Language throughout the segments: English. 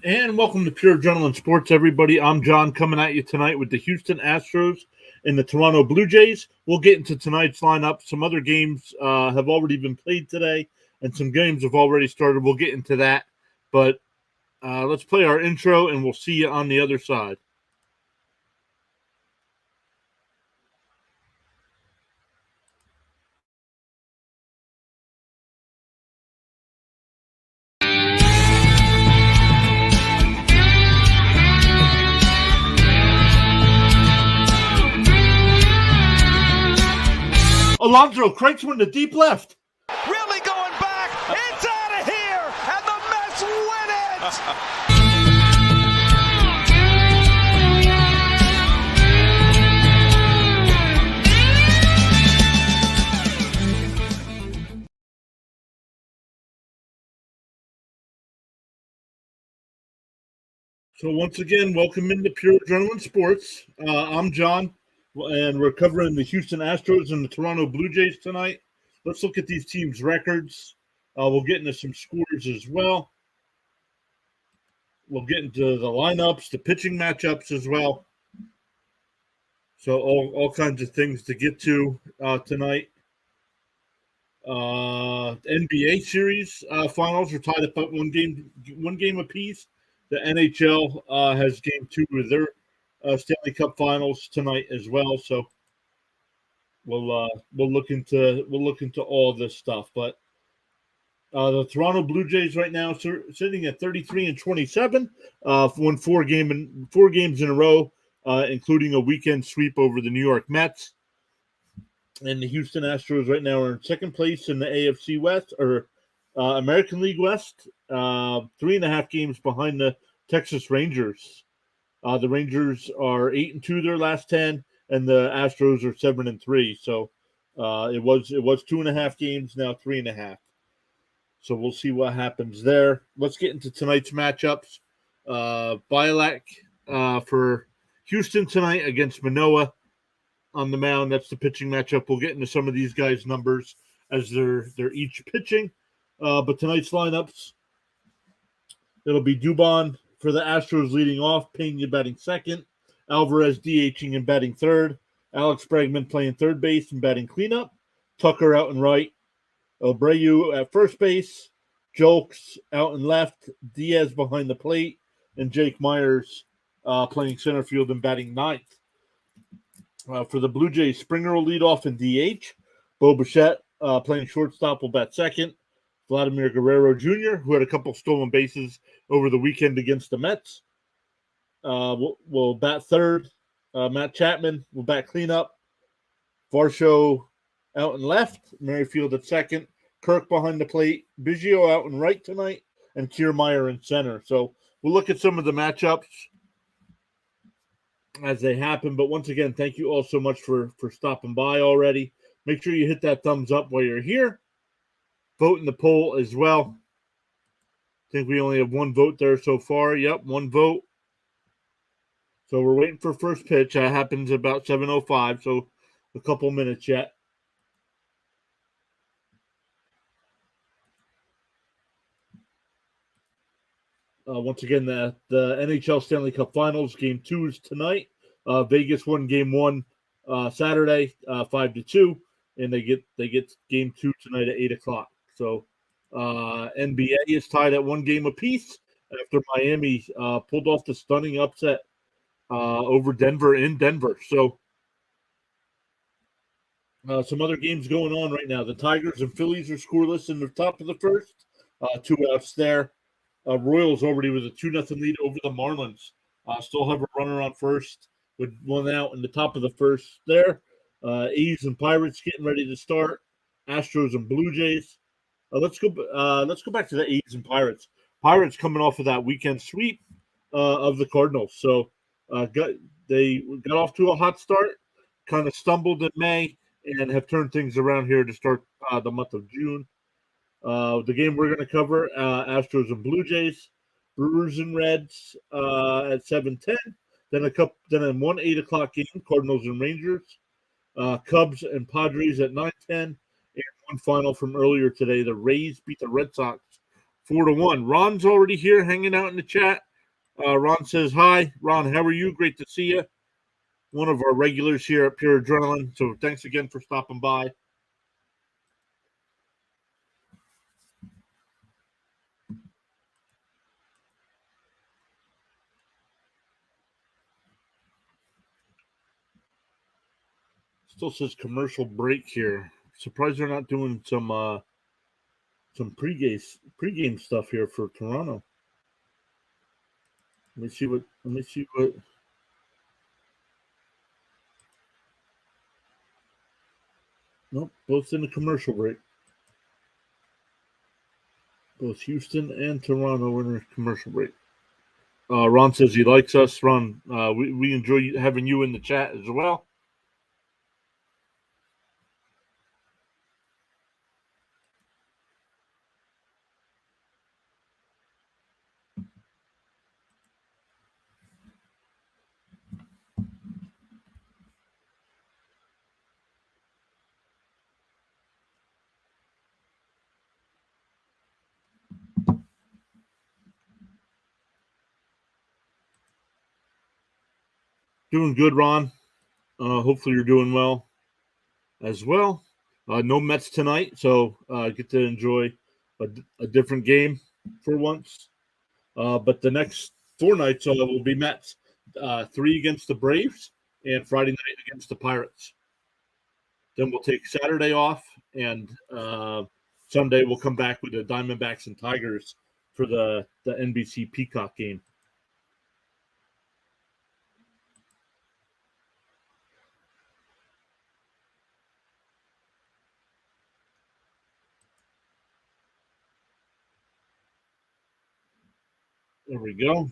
And welcome to Pure Adrenaline Sports, everybody. I'm John coming at you tonight with the Houston Astros and the Toronto Blue Jays. We'll get into tonight's lineup. Some other games have already been played today, and some games have already started. We'll get into that. But let's play our intro, and we'll see you on the other side. Alonso cranks one to deep left. Really going back. It's out of here, and the Mets win it. So once again, welcome into Pure Adrenaline Sports. I'm John, and we're covering the Houston Astros and the Toronto Blue Jays tonight. Let's look at these teams' records. We'll get into some scores as well. We'll get into the lineups, the pitching matchups as well. So all kinds of things to get to tonight. NBA series finals are tied up at one game apiece. The NHL has game 2 of their Stanley Cup Finals tonight as well. So we'll look into all this stuff. But the Toronto Blue Jays right now sitting at 33-27, won 4 games in a row, including a weekend sweep over the New York Mets. And the Houston Astros right now are in second place in the AFC West, or American League West, 3.5 games behind the Texas Rangers. The Rangers are 8-2 their last 10, and the Astros are 7-3. So it was 2.5 games, now 3.5. So we'll see what happens there. Let's get into tonight's matchups. Bielak for Houston tonight against Manoah on the mound. That's the pitching matchup. We'll get into some of these guys' numbers as they're each pitching. But tonight's lineups, it'll be Dubon for the Astros leading off, Pena batting second, Alvarez DHing and batting third, Alex Bregman playing third base and batting cleanup, Tucker out and right, Abreu at first base, Jolks out and left, Diaz behind the plate, and Jake Myers playing center field and batting ninth. For the Blue Jays, Springer will lead off in DH, Bo Bichette playing shortstop will bat second, Vladimir Guerrero Jr., who had a couple stolen bases over the weekend against the Mets, will bat third. Matt Chapman will bat cleanup. Varsho out and left. Merrifield at second. Kirk behind the plate. Biggio out and right tonight. And Kiermaier in center. So we'll look at some of the matchups as they happen. But once again, thank you all so much for stopping by already. Make sure you hit that thumbs up while you're here. Vote in the poll as well. I think we only have one vote there so far. Yep, one vote. So we're waiting for first pitch. That happens about 7:05, so a couple minutes yet. Once again, the NHL Stanley Cup Finals, Game 2 is tonight. Vegas won Game 1 Saturday, 5-2, and they get Game 2 tonight at 8 o'clock. So NBA is tied at one game apiece after Miami pulled off the stunning upset over Denver in Denver. So some other games going on right now. The Tigers and Phillies are scoreless in the top of the first. 2 outs there. Royals already with a 2-0 lead over the Marlins. Still have a runner on first with 1 out in the top of the first there. A's and Pirates getting ready to start. Astros and Blue Jays. Let's go back to the A's and Pirates. Pirates coming off of that weekend sweep of the Cardinals. So they got off to a hot start, kind of stumbled in May, and have turned things around here to start the month of June. The game we're going to cover, Astros and Blue Jays, Brewers and Reds at 7:10. Then one 8 o'clock game, Cardinals and Rangers, Cubs and Padres at 9:10. And one final from earlier today, the Rays beat the Red Sox 4-1. Ron's already here hanging out in the chat. Ron says, hi. Ron, how are you? Great to see you. One of our regulars here at Pure Adrenaline. So thanks again for stopping by. Still says commercial break here. Surprised they're not doing some pregame stuff here for Toronto. Let me see what. Nope, both in the commercial break. Both Houston and Toronto are in a commercial break. Ron says he likes us. Ron, we enjoy having you in the chat as well. Doing good, Ron. Hopefully you're doing well as well. No Mets tonight, so get to enjoy a different game for once. But the next 4 nights will be Mets. 3 against the Braves and Friday night against the Pirates. Then we'll take Saturday off, and Sunday we'll come back with the Diamondbacks and Tigers for the NBC Peacock game. There we go.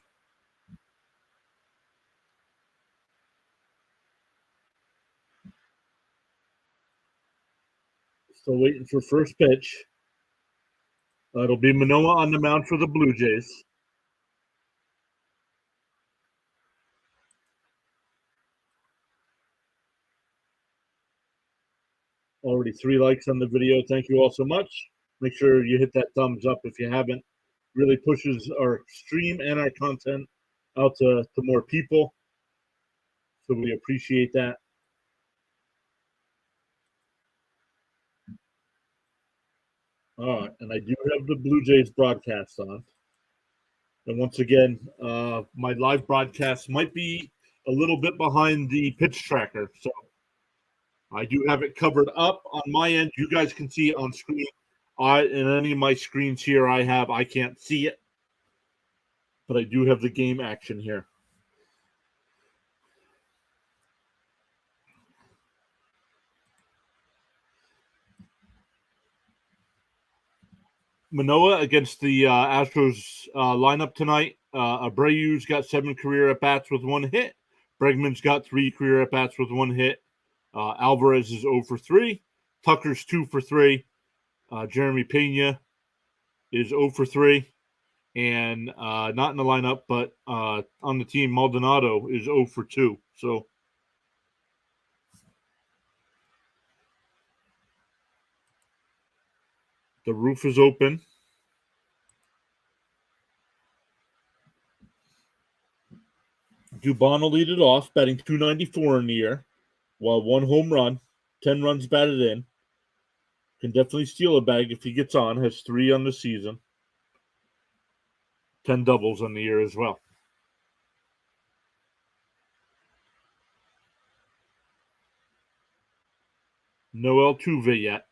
Still waiting for first pitch. It'll be Manoah on the mound for the Blue Jays. Already 3 likes on the video. Thank you all so much. Make sure you hit that thumbs up if you haven't. Really pushes our stream and our content out to more people. So we appreciate that. All right, and I do have the Blue Jays broadcast on. And once again, my live broadcast might be a little bit behind the pitch tracker. So I do have it covered up on my end. You guys can see it on screen. In any of my screens here I can't see it. But I do have the game action here. Manoah against the Astros lineup tonight. Abreu's got 7 career at-bats with 1 hit. Bregman's got 3 career at-bats with 1 hit. Alvarez is 0 for 3. Tucker's 2 for 3. Jeremy Pena is 0 for 3. And not in the lineup, but on the team, Maldonado is 0 for 2. So the roof is open. Dubon will lead it off, batting .294 in the year, while 1 home run, 10 runs batted in. Can definitely steal a bag if he gets on. Has 3 on the season. 10 doubles on the year as well. No Altuve yet.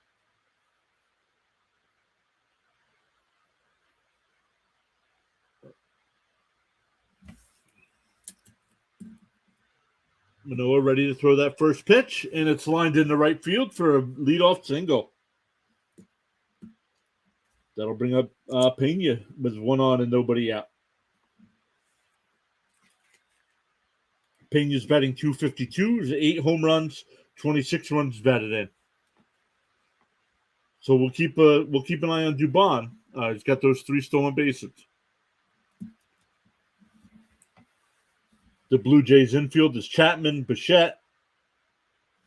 Manoah ready to throw that first pitch, and it's lined in the right field for a leadoff single. That'll bring up Pena with 1 on and nobody out. Pena's batting .252, 8 home runs, 26 runs batted in. So we'll keep an eye on Dubon. He's got those 3 stolen bases. The Blue Jays infield is Chapman, Bichette.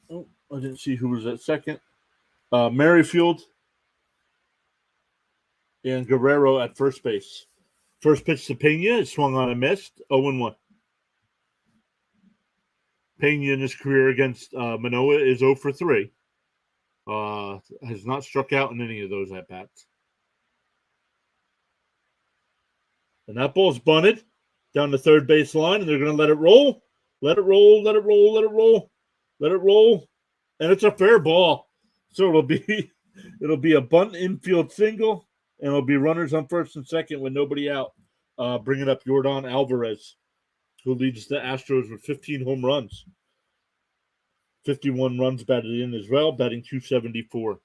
Oh, I didn't see who was at second. Merrifield and Guerrero at first base. First pitch to Pena is swung on and missed. 0-1. Pena in his career against Manoah is 0 for 3. Has not struck out in any of those at-bats. And that ball's bunted down the third base line, and they're going to let it roll. Let it roll, let it roll, let it roll, let it roll. And it's a fair ball. So it'll be a bunt infield single, and it'll be runners on first and second with nobody out. Bringing up Yordan Alvarez, who leads the Astros with 15 home runs. 51 runs batted in as well, batting .274.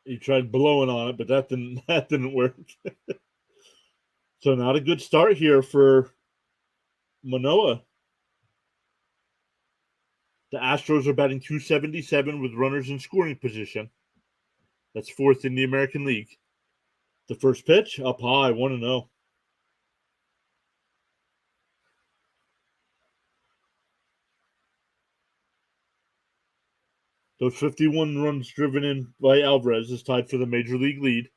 He tried blowing on it, but that didn't work. So not a good start here for Manoah. The Astros are batting .277 with runners in scoring position. That's fourth in the American League. The first pitch, up high, 1-0. Those 51 runs driven in by Alvarez is tied for the Major League lead.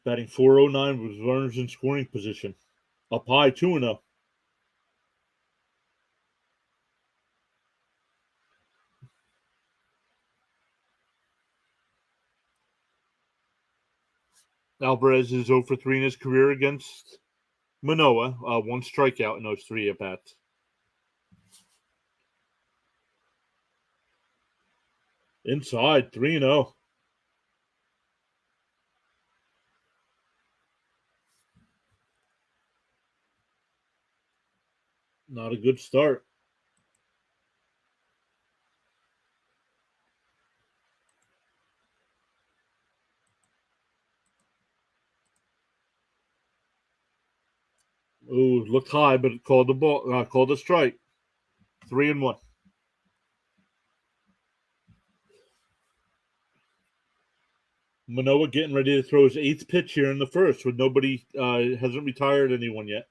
Batting .409 with runners in scoring position. Up high, 2-0. Alvarez is 0 for 3 in his career against Manoah. One strikeout in those 3 at-bats. Inside, 3-0. Not a good start. Ooh, looked high, but it called the ball. Called a strike. 3-1. Manoah getting ready to throw his 8th pitch here in the first, with nobody hasn't retired anyone yet.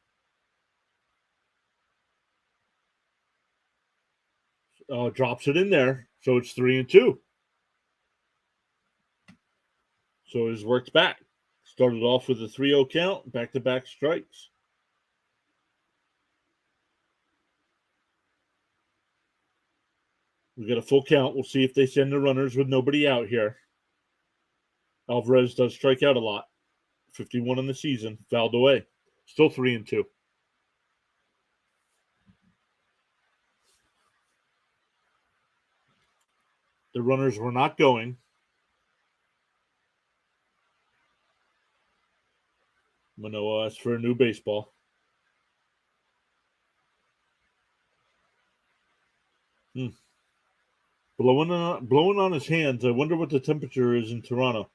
Drops it in there, so it's 3-2. So he's worked back. Started off with a 3-0 count, back-to-back strikes. We got a full count. We'll see if they send the runners with nobody out here. Alvarez does strike out a lot. 51 in the season, fouled away. Still 3-2. The runners were not going. Manoah asked for a new baseball. Blowing on his hands. I wonder what the temperature is in Toronto.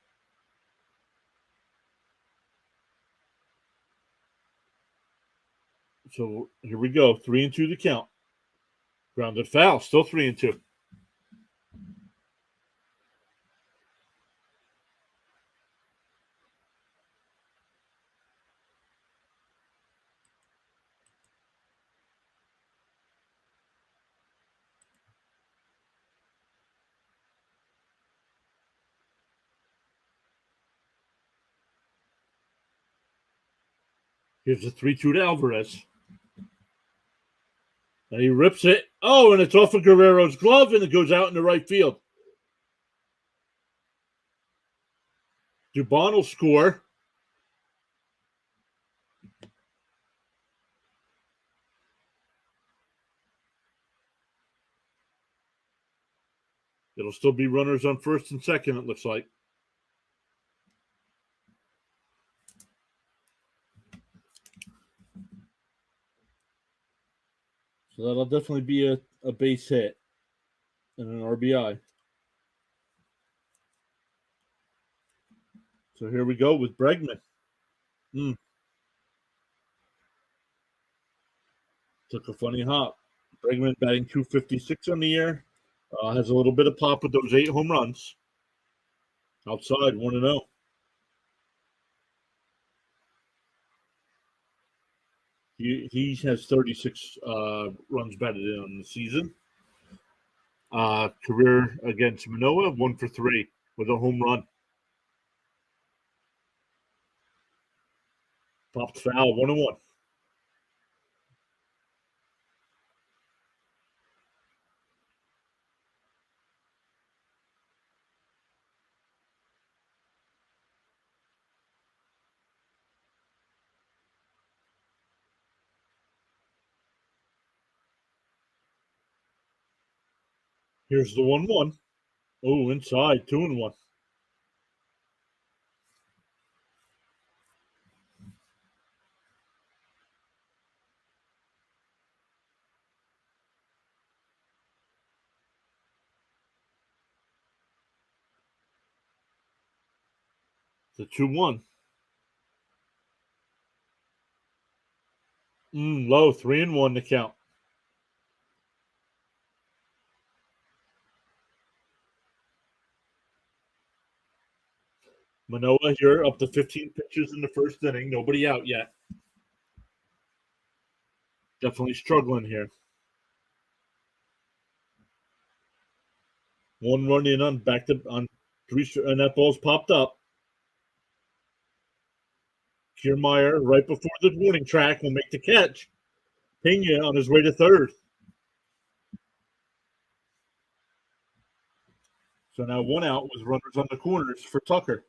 So here we go. 3-2 the count. Grounded foul. Still 3-2. Here's a 3-2 to Alvarez. And he rips it. Oh, and it's off of Guerrero's glove, and it goes out into right field. Dubon will score. It'll still be runners on first and second, it looks like. So that'll definitely be a base hit and an RBI. So here we go with Bregman. Took a funny hop. Bregman batting .256 on the year. Has a little bit of pop with those 8 home runs. Outside, 1-0. He has 36 runs batted in on the season. Career against Manoah, 1 for 3 with a home run. Popped foul, 1-1. Here's the 1-1. Oh, inside, 2-1. The 2-1. Low, 3-1 to count. Manoah here up to 15 pitches in the first inning. Nobody out yet. Definitely struggling here. 1 run in on on 3, and that ball's popped up. Kiermaier, right before the warning track, will make the catch. Pena on his way to third. So now 1 out with runners on the corners for Tucker.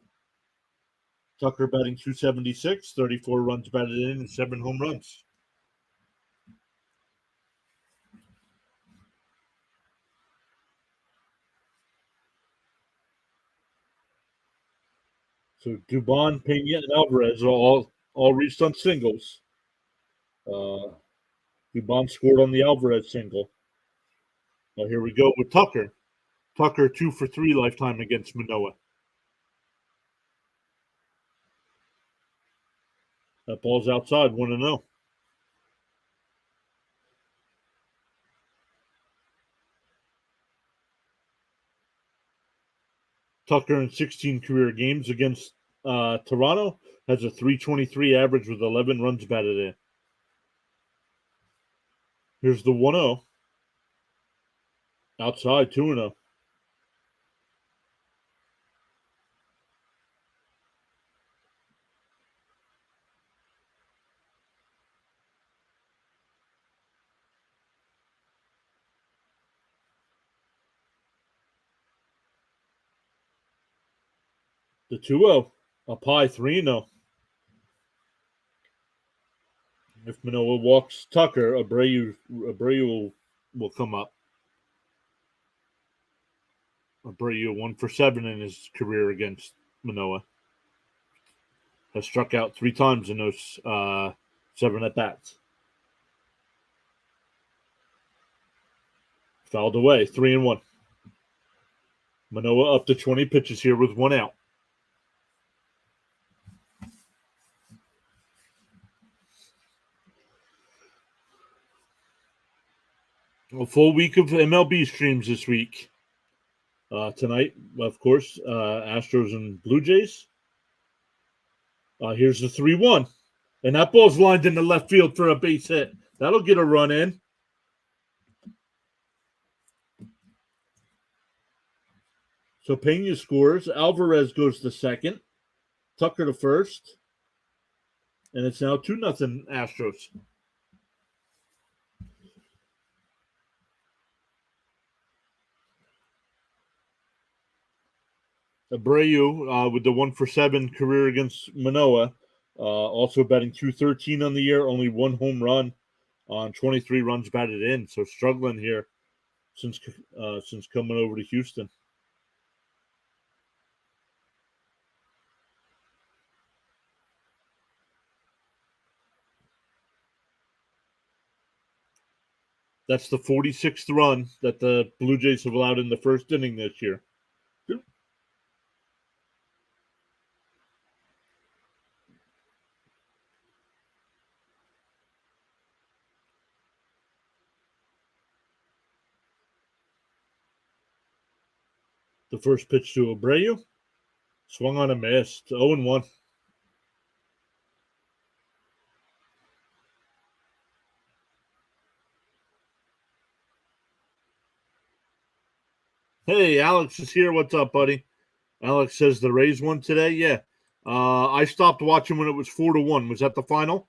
Tucker batting .276, 34 runs batted in, and 7 home runs. So Dubon, Pena, and Alvarez are all reached on singles. Dubon scored on the Alvarez single. Now here we go with Tucker. Tucker 2 for 3 lifetime against Manoah. That ball's outside, 1-0. Tucker in 16 career games against Toronto has a .323 average with 11 runs batted in. Here's the 1-0. Outside, 2-0. The 2-0. Up high, 3-0. If Manoah walks Tucker, Abreu will come up. Abreu 1 for 7 in his career against Manoah. Has struck out 3 times in those 7 at bats. Fouled away, 3-1. Manoah up to 20 pitches here with 1 out. A full week of MLB streams this week. Tonight, of course, Astros and Blue Jays. Here's the 3-1. And that ball's lined in the left field for a base hit. That'll get a run in. So Pena scores. Alvarez goes to second. Tucker to first. And it's now 2-0 Astros. Abreu with the 1 for 7 career against Manoah. Also batting .213 on the year. Only 1 home run on 23 runs batted in. So struggling here since coming over to Houston. That's the 46th run that the Blue Jays have allowed in the first inning this year. The first pitch to Abreu. Swung on a miss. 0-1. Hey, Alex is here. What's up, buddy? Alex says the Rays won today. Yeah. I stopped watching when it was 4-1. Was that the final?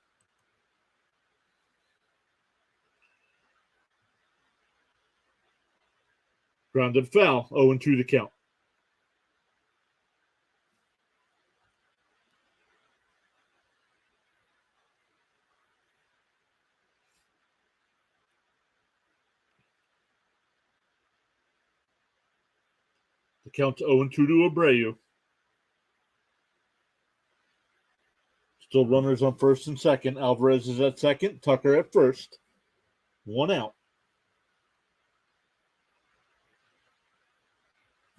Grounded foul. 0-2 the count. The count's 0-2 to Abreu. Still runners on first and second. Alvarez is at second. Tucker at first. One out.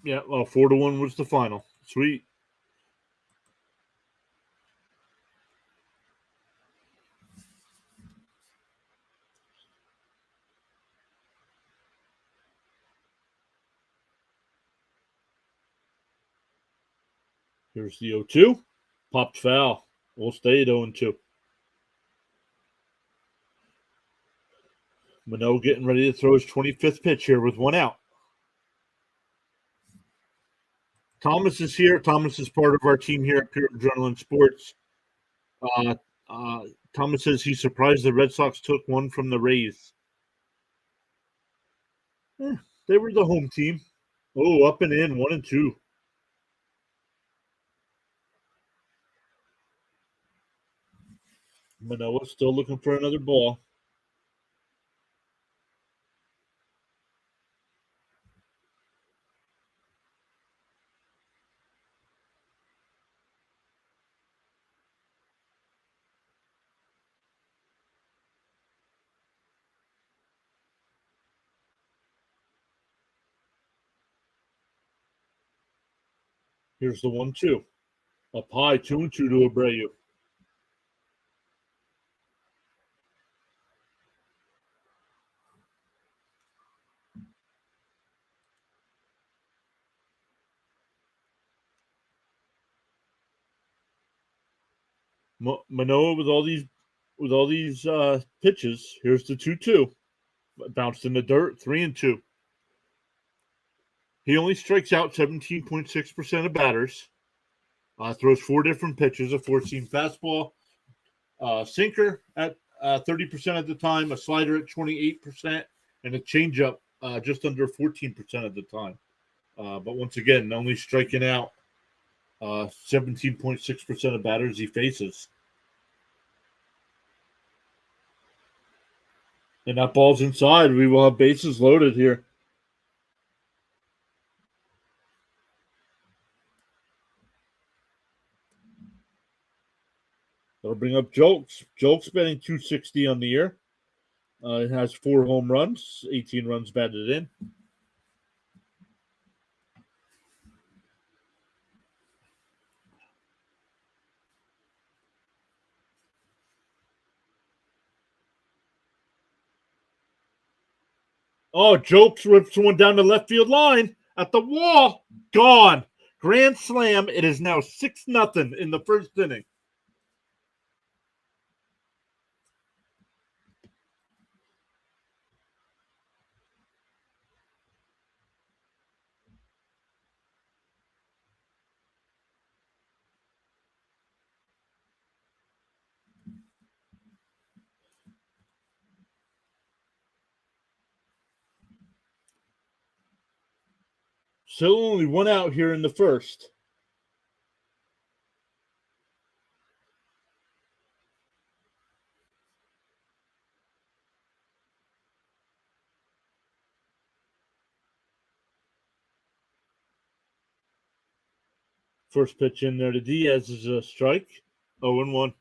Yeah, well, 4-1 was the final. Sweet. Here's the 0-2. Popped foul. We'll stay at 0-2. Mano getting ready to throw his 25th pitch here with one out. Thomas is here. Thomas is part of our team here at Pure Adrenaline Sports. Uh, Thomas says he's surprised the Red Sox took one from the Rays. They were the home team. Oh, up and in, 1-2. Manoah still looking for another ball. Here's the 1-2. Up high, 2-2 to Abreu. Manoah with all these pitches. Here's the 2-2. Bounced in the dirt, 3-2. He only strikes out 17.6% of batters. Throws four different pitches: a four-seam fastball, sinker at 30% of the time, a slider at 28%, and a changeup just under 14% of the time. But once again, only striking out 17.6% of batters he faces. And that ball's inside. We will have bases loaded here. That'll bring up Jolks. Jolks batting 260 on the year. It has 4 home runs, 18 runs batted in. Oh, Jokes rips one down the left field line at the wall. Gone. Grand slam. It is now 6-0 in the first inning. Still only one out here in the first. First pitch in there to Diaz is a strike. 0-1.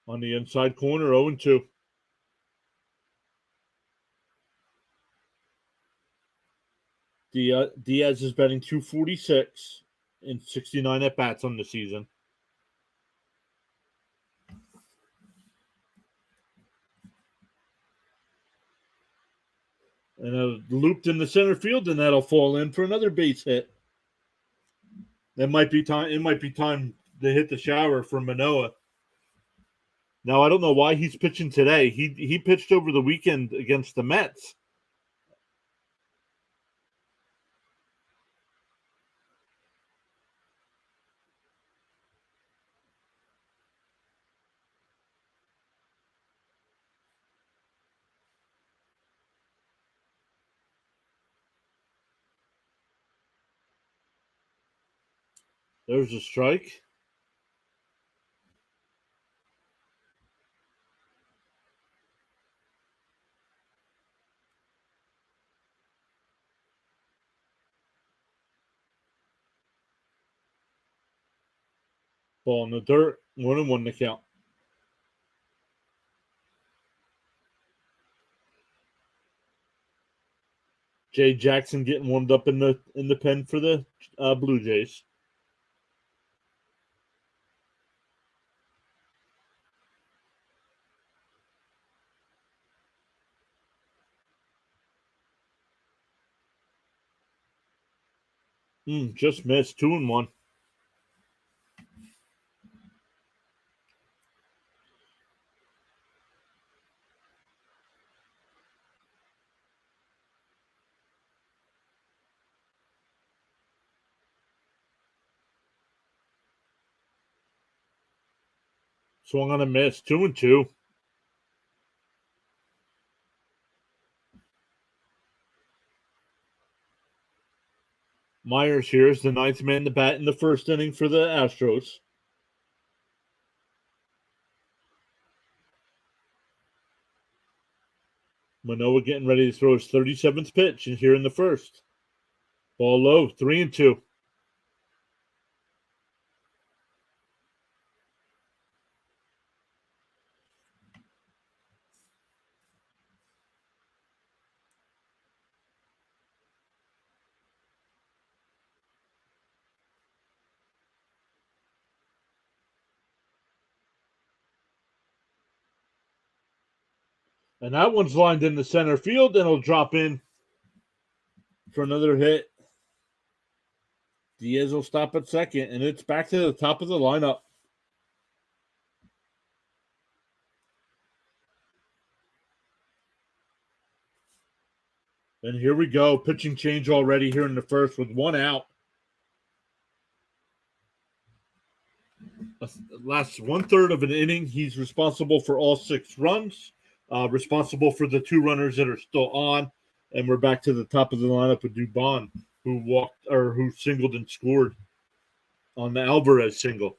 On the inside corner, 0-2. Diaz is batting 246 in 69 at bats on the season. And looped in the center field, and that'll fall in for another base hit. It might be time. It might be time to hit the shower for Manoah. Now I don't know why he's pitching today. He pitched over the weekend against the Mets. There's a strike. Ball in the dirt. 1-1 to count. Jay Jackson getting warmed up in the pen for the Blue Jays. Just missed. 2-1. Swung on a miss. 2-2. Myers here is the ninth man to bat in the first inning for the Astros. Manoah getting ready to throw his 37th pitch and here in the first. Ball low. 3-2. And that one's lined in the center field and it'll drop in for another hit. Diaz will stop at second, and it's back to the top of the lineup. And here we go. Pitching change already here in the first with one out. Last 1/3 of an inning, he's responsible for all 6 runs, responsible for the 2 runners that are still on, and we're back to the top of the lineup with Dubon, who singled and scored on the Alvarez single.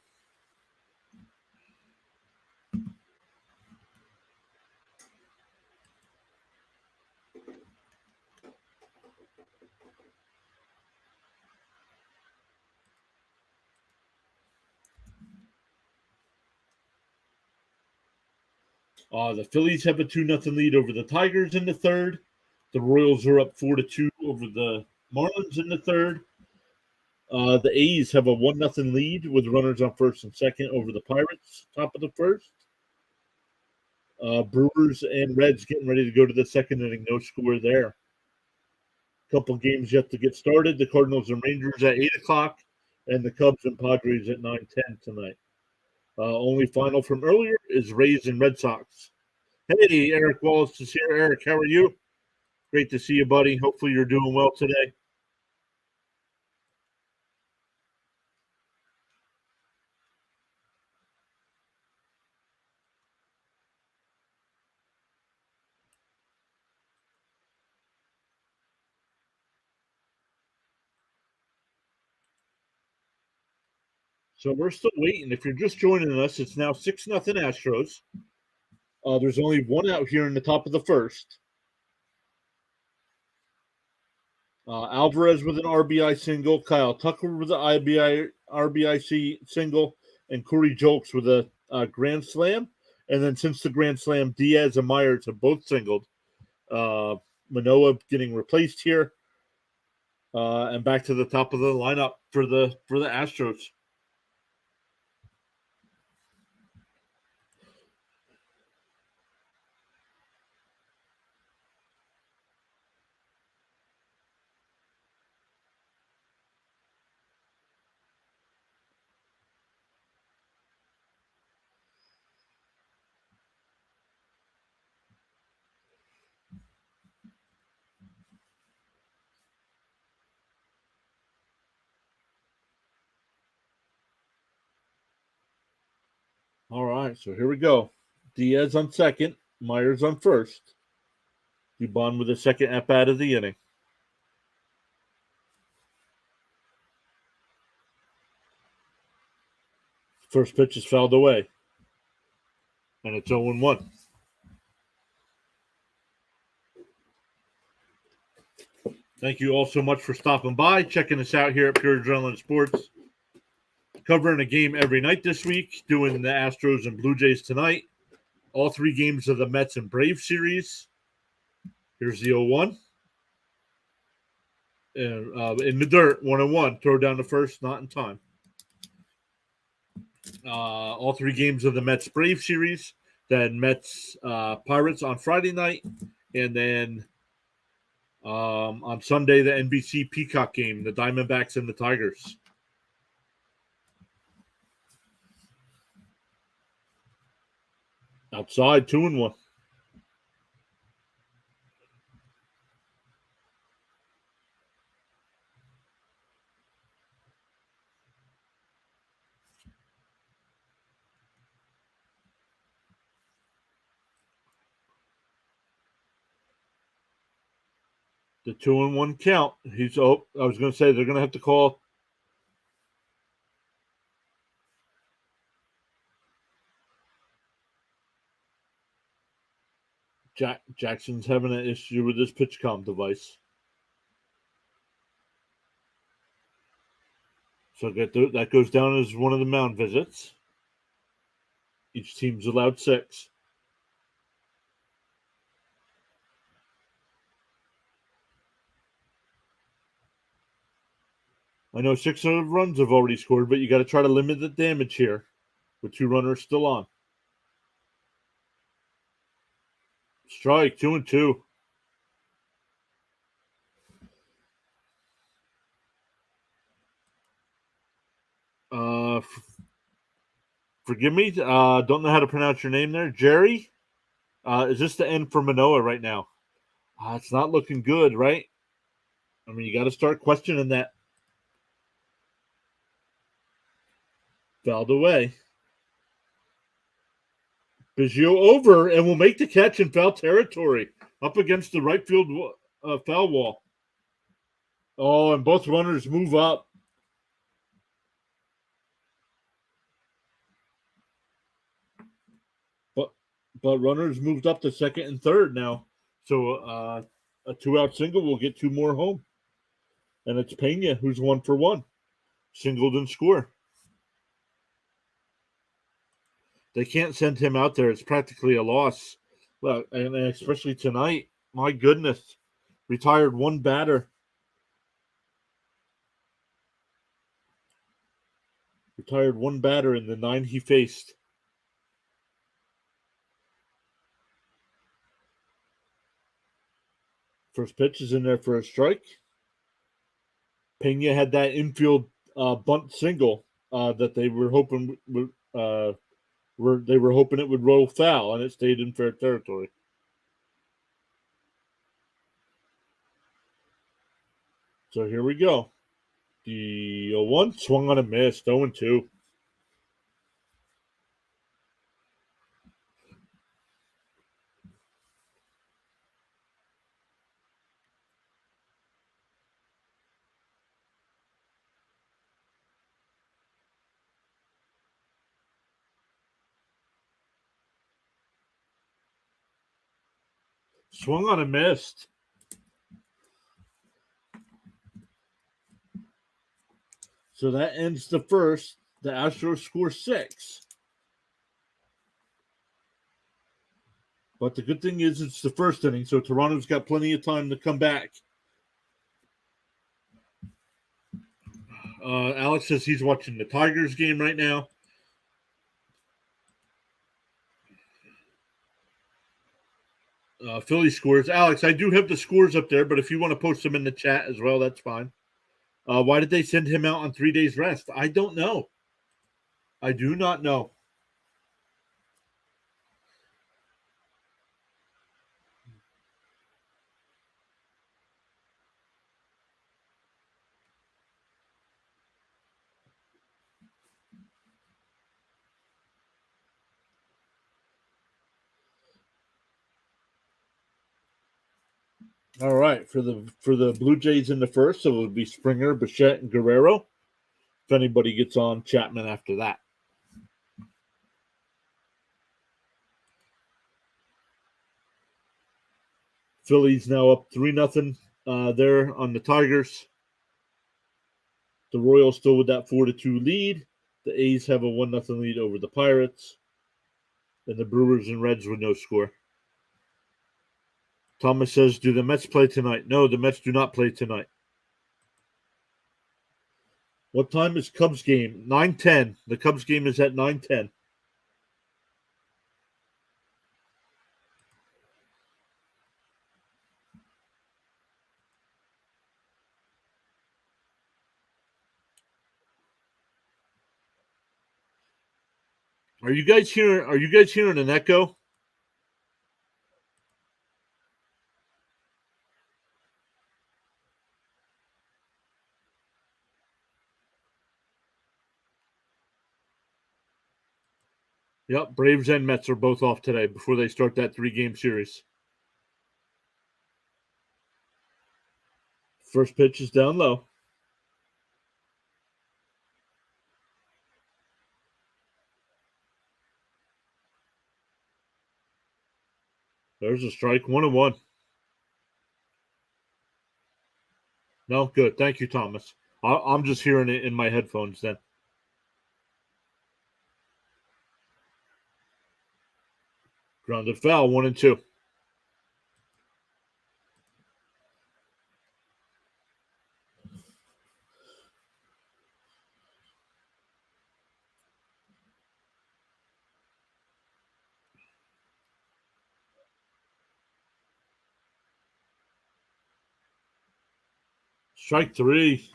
The Phillies have a 2-0 lead over the Tigers in the third. The Royals are up 4-2 over the Marlins in the third. The A's have a 1-0 lead with runners on first and second over the Pirates, top of the first. Brewers and Reds getting ready to go to the second inning. No score there. Couple games yet to get started. The Cardinals and Rangers at 8 o'clock, and the Cubs and Padres at 9:10 tonight. Only final from earlier is Rays and Red Sox. Hey, Eric Wallace is here. Eric, how are you? Great to see you, buddy. Hopefully you're doing well today. So we're still waiting. If you're just joining us, it's now 6-0 Astros. There's only one out here in the top of the first. Alvarez with an RBI single, Kyle Tucker with an RBI single, and Corey Julks with a grand slam. And then since the grand slam, Diaz and Myers have both singled. Manoah getting replaced here, and back to the top of the lineup for the Astros. All right, so here we go. Diaz on second, Myers on first. Dubon with the second at bat of the inning. First pitch is fouled away, and it's 0-1. Thank you all so much for stopping by, checking us out here at Pure Adrenaline Sports. Covering a game every night this week, doing the Astros and Blue Jays tonight. All three games of the Mets and Braves series. Here's the 0-1. In the dirt, 1-1. Throw down the first, not in time. All three games of the Mets Braves series. Then Mets Pirates on Friday night. And then on Sunday, the NBC Peacock game, the Diamondbacks and the Tigers. Outside, 2-1. The 2-1 count. I was going to say they're going to have to call. Jackson's having an issue with his pitch count device. So that goes down as one of the mound visits. Each team's allowed 6. I know 6 runs have already scored, but you got to try to limit the damage here with 2 runners still on. Strike, 2-2. Forgive me. Don't know how to pronounce your name there. Jerry? Is this the end for Manoah right now? It's not looking good, right? I mean, you got to start questioning that. Fouled away. Biggio over and will make the catch in foul territory up against the right field foul wall. Oh, and both runners move up. But runners moved up to second and third now. So a 2-out single will get 2 more home. And it's Pena who's 1 for 1. Singled and score. They can't send him out there. It's practically a loss. Well, and especially tonight. My goodness. Retired 1 batter. Retired 1 batter in the 9 he faced. First pitch is in there for a strike. Pena had that infield bunt single that they were hoping it would roll foul, and it stayed in fair territory. So here we go. The 0-1 swung on a miss, 0-2. Swung on a miss. So that ends the first. The Astros score 6. But the good thing is it's the first inning, so Toronto's got plenty of time to come back. Alex says he's watching the Tigers game right now. Philly scores. Alex, I do have the scores up there, but if you want to post them in the chat as well, that's fine. Why did they send him out on 3 days rest? I don't know. I do not know. All right, for the Blue Jays in the first, so it would be Springer, Bichette, and Guerrero. If anybody gets on, Chapman after that. Phillies now up 3-0 there on the Tigers. The Royals still with that 4-2 lead. The A's have a 1-0 lead over the Pirates. And the Brewers and Reds with no score. Thomas says, do the Mets play tonight? No, the Mets do not play tonight. What time is Cubs game? 9:10. The Cubs game is at 9:10. Are you guys hearing an echo? Yep, Braves and Mets are both off today before they start that 3-game series. First pitch is down low. There's a strike, 1-1. No, good. Thank you, Thomas. I'm just hearing it in my headphones then. Grounded foul, 1-2. Strike 3.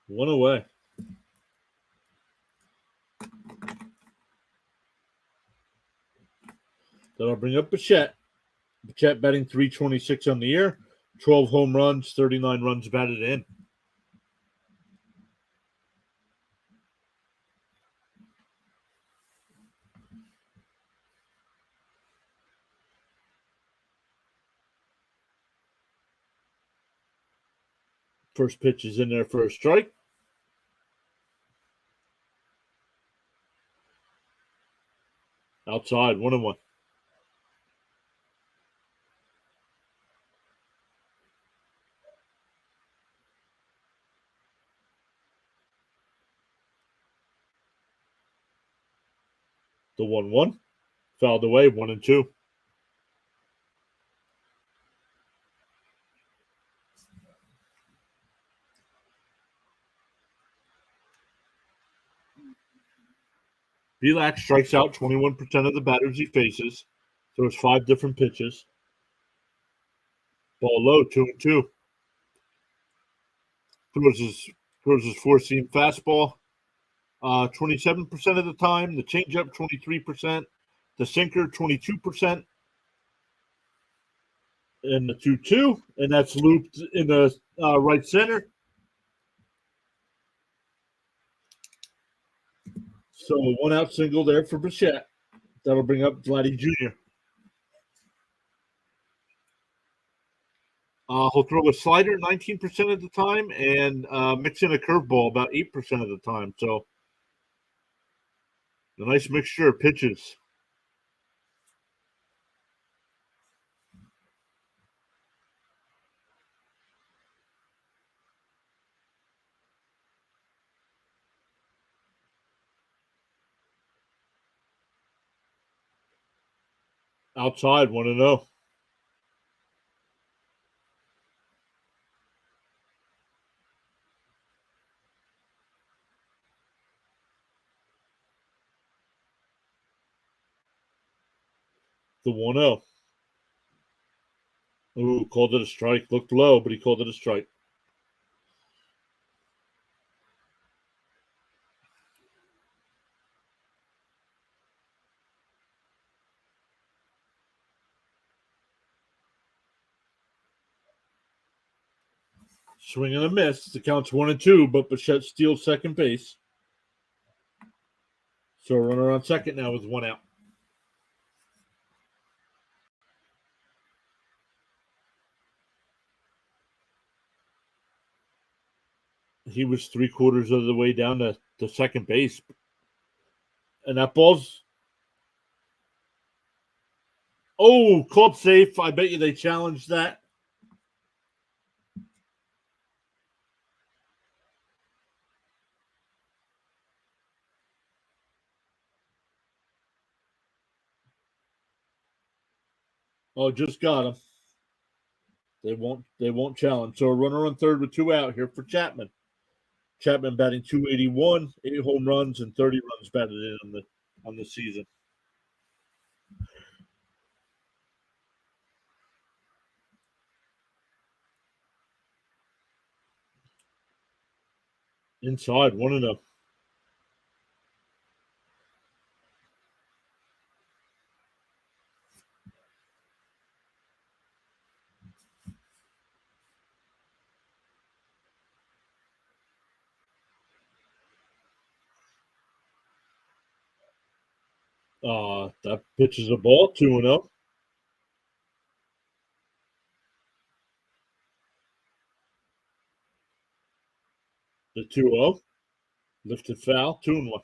1 away. That'll bring up Bichette. Bichette batting .326 on the year. 12 home runs, 39 runs batted in. First pitch is in there for a strike. Outside, 1-1. The 1-1. Fouled away, 1-2. Velac strikes out 21% of the batters he faces. Throws 5 different pitches. Ball low, 2-2. Throws his four-seam fastball 27% of the time. The changeup, 23%. The sinker, 22%. And the 2-2. And that's looped in the right center. So a 1-out single there for Bichette. That'll bring up Vladdy Jr. He'll throw a slider 19% of the time and mix in a curveball about 8% of the time. So a nice mixture of pitches. Outside, 1-0. The 1-0. Ooh, called it a strike. Looked low, but he called it a strike. Swing and a miss. The count's 1-2, but Bichette steals second base. So a runner on second now with 1 out. He was 3/4 of the way down to second base. And that ball's called safe. I bet you they challenged that. Oh, just got him. They won't challenge. So a runner on third with 2 out here for Chapman. Chapman batting .281, 8 home runs and 30 runs batted in on the season. Inside 1-0. That pitches a ball 2-0. The 2-0 lifted foul 2-1.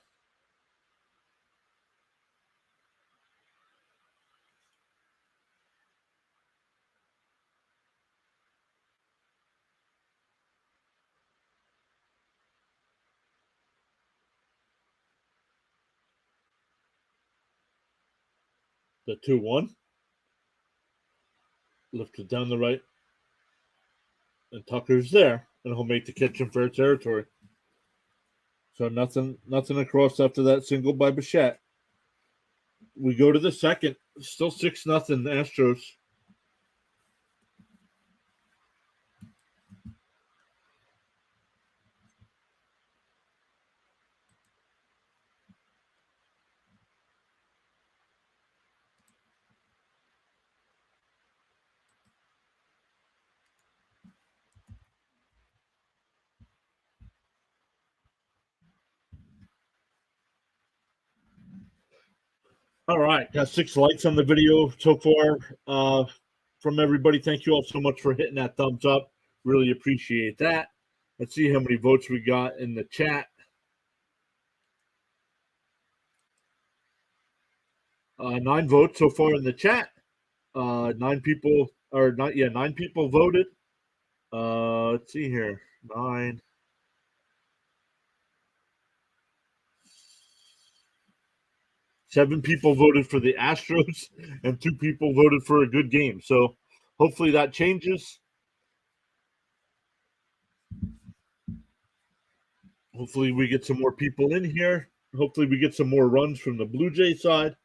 The 2-1 lifted down the right, and Tucker's there, and he'll make the catch in fair territory. So nothing across after that single by Bichette. We go to the second. Still 6-0 Astros. All right, got 6 likes on the video so far from everybody. Thank you all so much for hitting that thumbs up. Really appreciate that. Let's see how many votes we got in the chat. 9 votes so far in the chat. 9 people voted. Let's see here. 9. 7 people voted for the Astros, and 2 people voted for a good game. So hopefully that changes. Hopefully we get some more people in here. Hopefully we get some more runs from the Blue Jay side.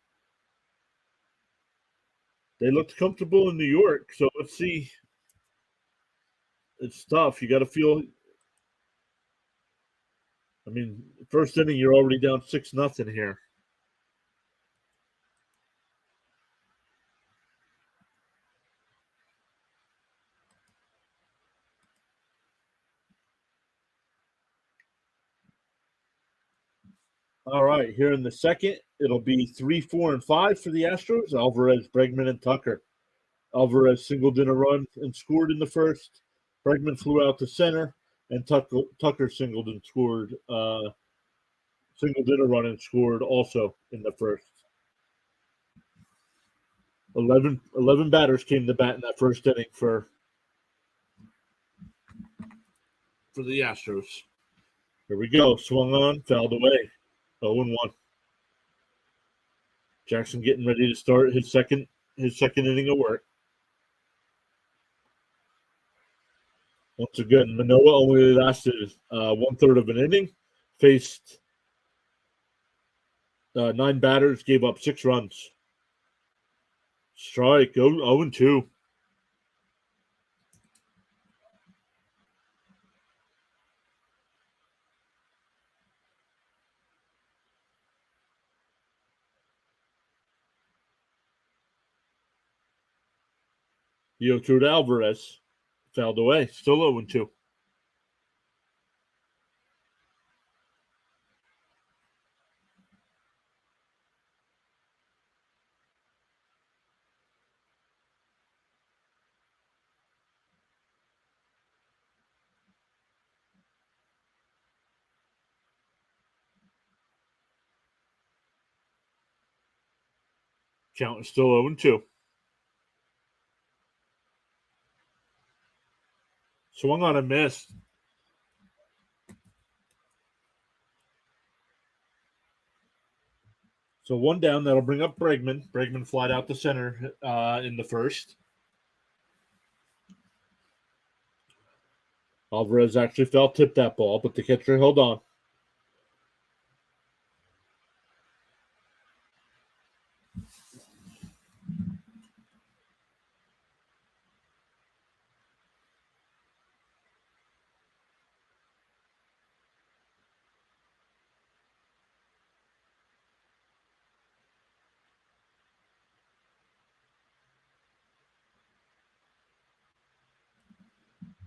They looked comfortable in New York, so let's see. It's tough. You got to feel. I mean, first inning, you're already down 6-0 here. All right, here in the second, it'll be 3, 4, and 5 for the Astros. Alvarez, Bregman, and Tucker. Alvarez singled in a run and scored in the first. Bregman flew out to center, and Tucker singled and scored. Singled in a run and scored also in the first. 11 batters came to bat in that first inning for the Astros. Here we go. Swung on, fouled away. 0-1. Jackson getting ready to start his second inning of work. Once again, Manoah only lasted 1/3 of an inning. Faced 9 batters, gave up 6 runs. Strike 0-2. The 0-2 to Alvarez. Fouled away. Still 0-2. Count is still 0-2. Swung on a miss. So one down. That'll bring up Bregman. Bregman flied out to center in the first. Alvarez actually fell tip that ball, but the catcher held on.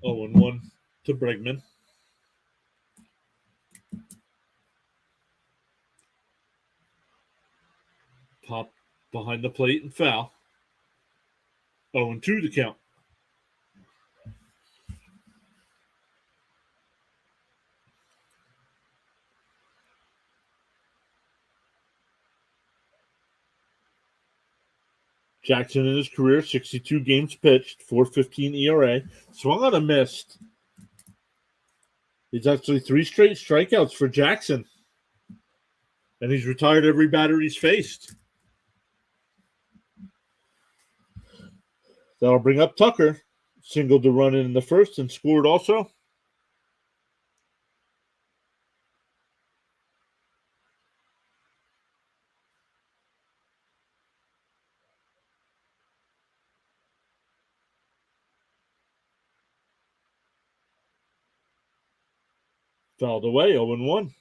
Oh, and 1 to Bregman. Pop behind the plate and foul. 0-2 the count. Jackson in his career, 62 games pitched, 4.15 ERA. Swung on a miss. It's actually 3 straight strikeouts for Jackson. And he's retired every batter he's faced. That'll bring up Tucker. Singled the run in the first and scored also. Fouled away, 0-1.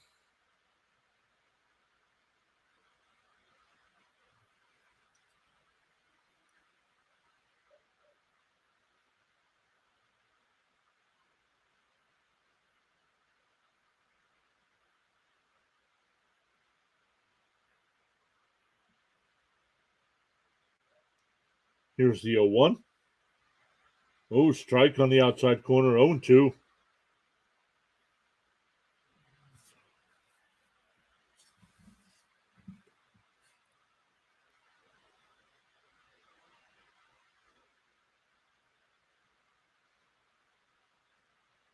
Here's the 0-1. Oh, strike on the outside corner, 0-2.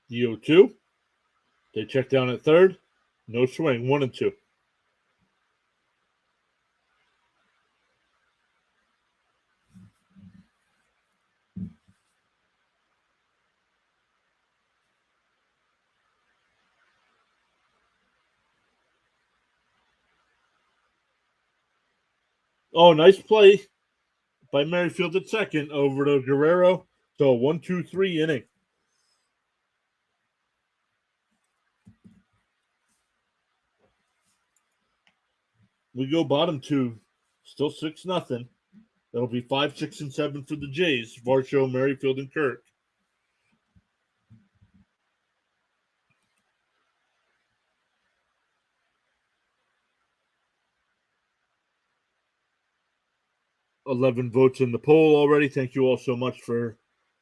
The 0-2. They check down at third. No swing, 1-2. Oh, nice play by Merrifield at second over to Guerrero. So 1-2-3 inning. We go bottom 2. Still 6-0. That'll be 5, 6, and 7 for the Jays. Varsho, Merrifield, and Kirk. $11 votes in the poll already. Thank you all so much for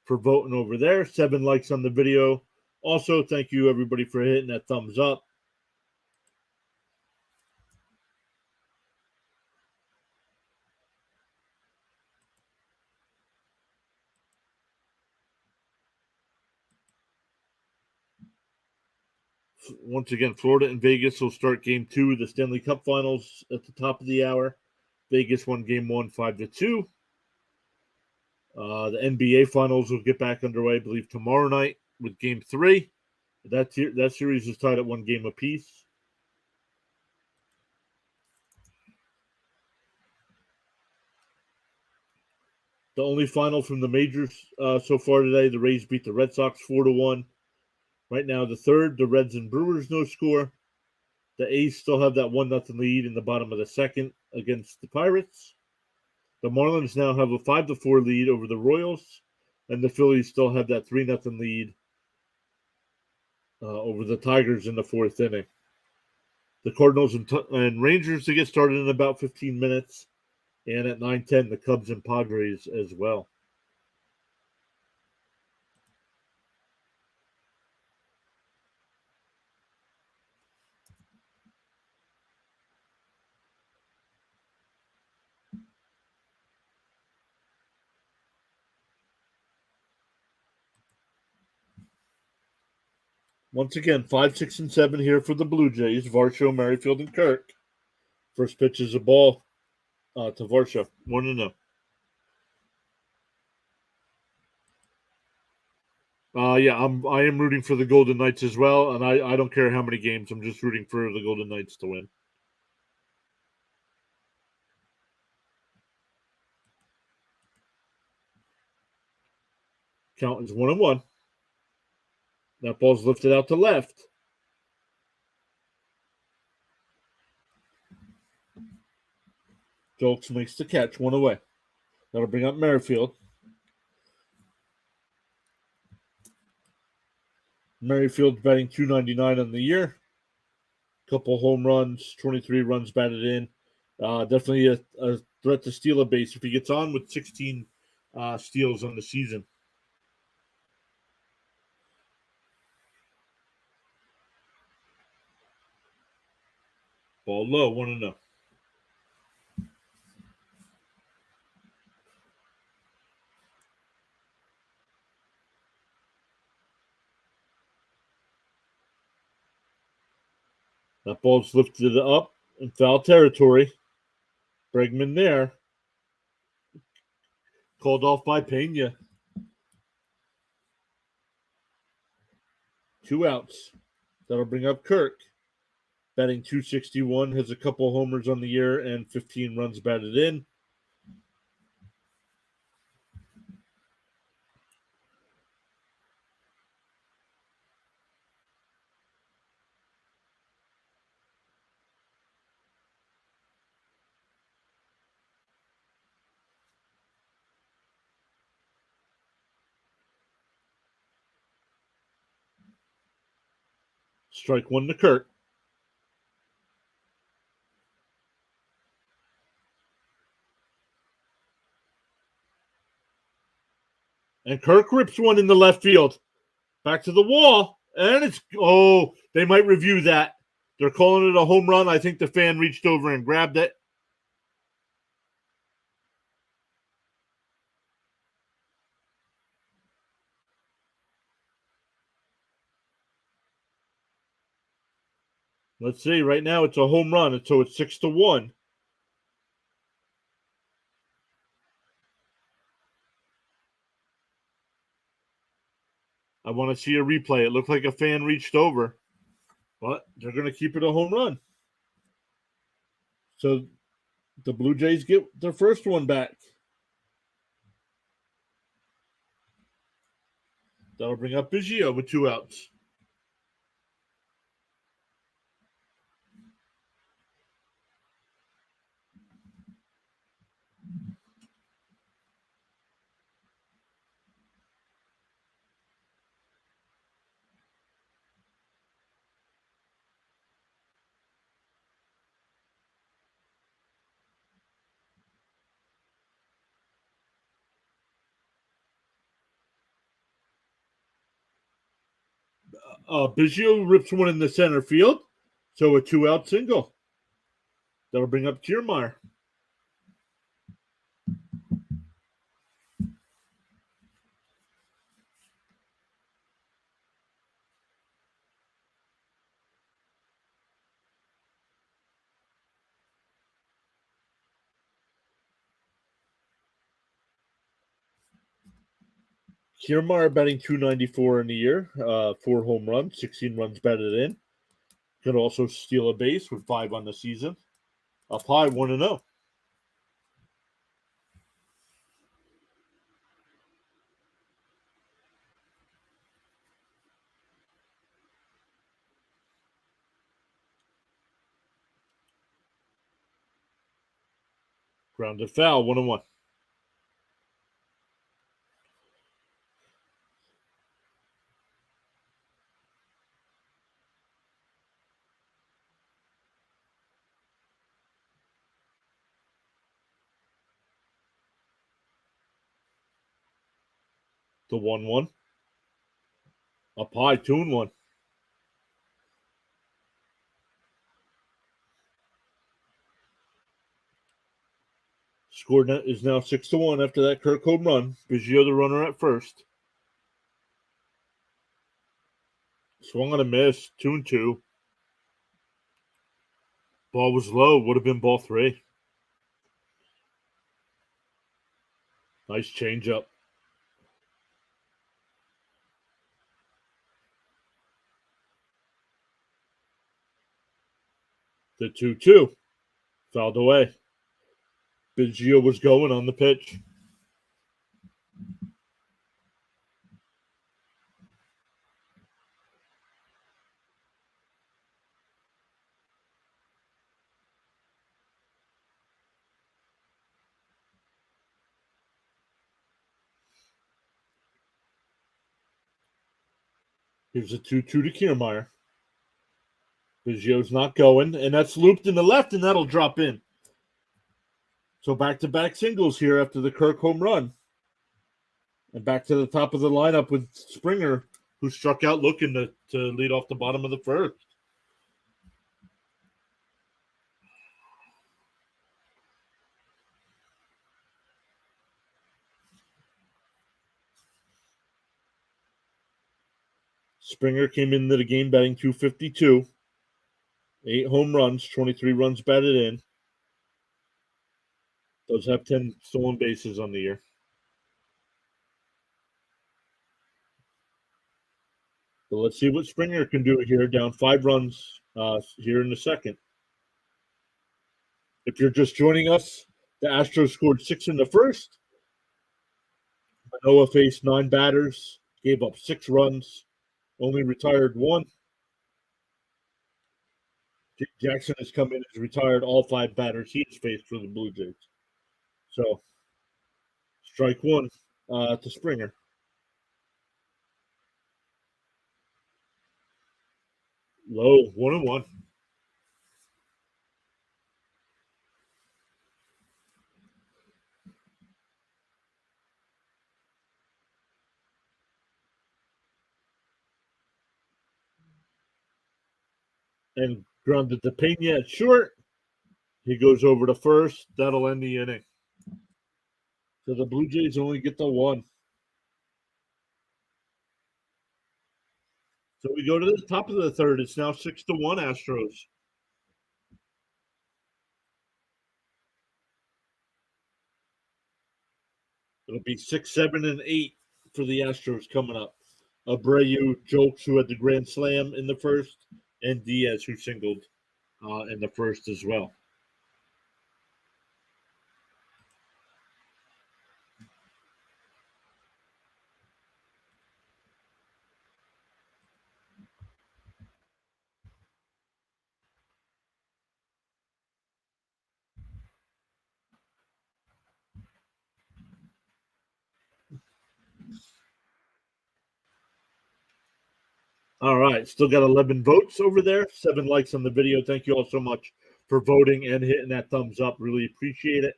voting over there. 7 likes on the video. Also, thank you everybody for hitting that thumbs up. Once again, Florida and Vegas will start Game 2 of the Stanley Cup Finals at the top of the hour. Vegas won Game 1 5-2. The NBA Finals will get back underway, I believe, tomorrow night with Game 3. That series is tied at 1 game apiece. The only final from the majors so far today, the Rays beat the Red Sox 4-1. Right now, the third, the Reds and Brewers no score. The A's still have that 1-0 lead in the bottom of the second against the Pirates. The Marlins now have a 5-4 lead over the Royals, and the Phillies still have that 3-0 lead over the Tigers in the 4th inning. The Cardinals and Rangers to get started in about 15 minutes, and at 9:10, the Cubs and Padres as well. Once again, 5, 6, and 7 here for the Blue Jays. Varsho, Merrifield, and Kirk. First pitch is a ball to Varsho. 1-0. Yeah, I am rooting for the Golden Knights as well, and I don't care how many games. I'm just rooting for the Golden Knights to win. Count is 1-1. That ball's lifted out to left. Jolks makes the catch, 1 away. That'll bring up Merrifield. Merrifield's batting .299 on the year. Couple home runs, 23 runs batted in. Definitely a threat to steal a base if he gets on with 16 steals on the season. Ball low, 1-0. That ball's lifted up in foul territory. Bregman there. Called off by Pena. 2 outs. That'll bring up Kirk. Batting .261, has a couple homers on the year and 15 runs batted in. Strike 1 to Kirk. And Kirk rips one in the left field. Back to the wall. And they might review that. They're calling it a home run. I think the fan reached over and grabbed it. Let's see. Right now it's a home run, so it's 6-1. I want to see a replay. It looked like a fan reached over, but they're going to keep it a home run. So the Blue Jays get their first one back. That'll bring up Biggio with 2 outs. Biggio rips one in the center field, so a 2-out single. That'll bring up Kiermaier. Kiermaier batting .294 in the year, 4 home runs, 16 runs batted in. Could also steal a base with 5 on the season. Up high, 1-0. Grounded foul, 1-1. The 1-1. Up high, 2-1. Score is now 6-1 after that Kirk home run. Biggio the runner at first. Swung on a miss. 2-2. Ball was low. Would have been ball 3. Nice changeup. The 2-2. Fouled away. Biggio was going on the pitch. Here's a 2-2 to Kiermaier. Biggio's not going, and that's looped in the left, and that'll drop in. So back-to-back singles here after the Kirk home run. And back to the top of the lineup with Springer, who struck out looking to lead off the bottom of the first. Springer came into the game batting .252. 8 home runs, 23 runs batted in. Does have 10 stolen bases on the year. So let's see what Springer can do here, down 5 runs here in the second. If you're just joining us, the Astros scored 6 in the first. Manoah faced 9 batters, gave up 6 runs, only retired 1. Jackson has come in, has retired all 5 batters he has faced for the Blue Jays. So, strike 1 to Springer. Low, 1-1. And grounded to Pena at short. He goes over to first. That'll end the inning. So the Blue Jays only get the 1. So we go to the top of the third. It's now 6-1 Astros. It'll be 6, 7, and 8 for the Astros coming up. Abreu, Jokes, who had the grand slam in the first, and Diaz, who singled in the first as well. All right, still got 11 votes over there, 7 likes on the video. Thank you all so much for voting and hitting that thumbs up. Really appreciate it.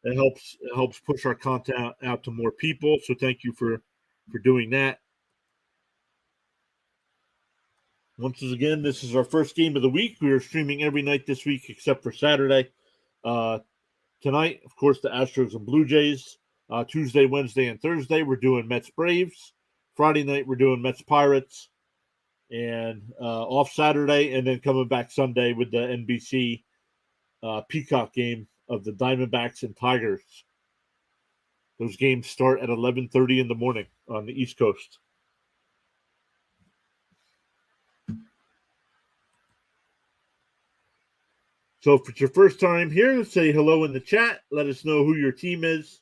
It helps push our content out to more people. So thank you for doing that. Once again, this is our first game of the week. We are streaming every night this week except for Saturday. Tonight, of course, the Astros and Blue Jays. Tuesday, Wednesday, and Thursday, we're doing Mets Braves. Friday night, we're doing Mets Pirates. And off Saturday, and then coming back Sunday with the NBC Peacock game of the Diamondbacks and Tigers. Those games start at 11:30 in the morning on the East Coast. So if it's your first time here, say hello in the chat. Let us know who your team is.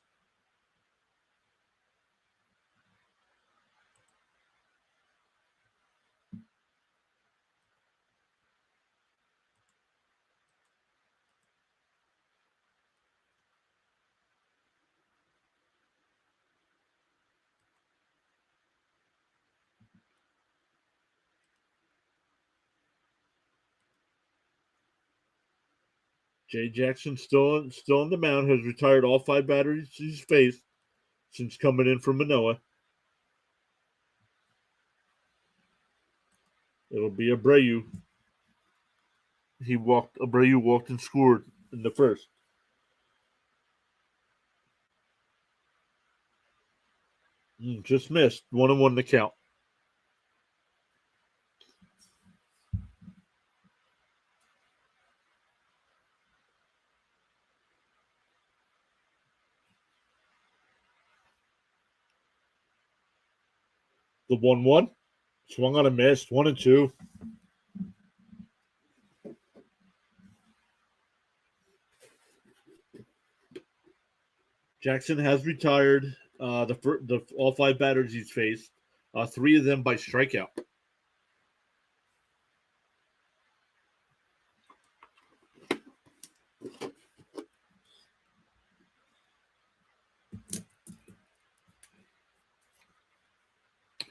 Jay Jackson still on the mound, has retired all 5 batters he's faced since coming in from Manoah. It'll be Abreu. Abreu walked and scored in the first. Just missed. 1-1 the count. The 1-1. Swung on a miss. 1-2. Jackson has retired the all 5 batters he's faced. 3 of them by strikeout.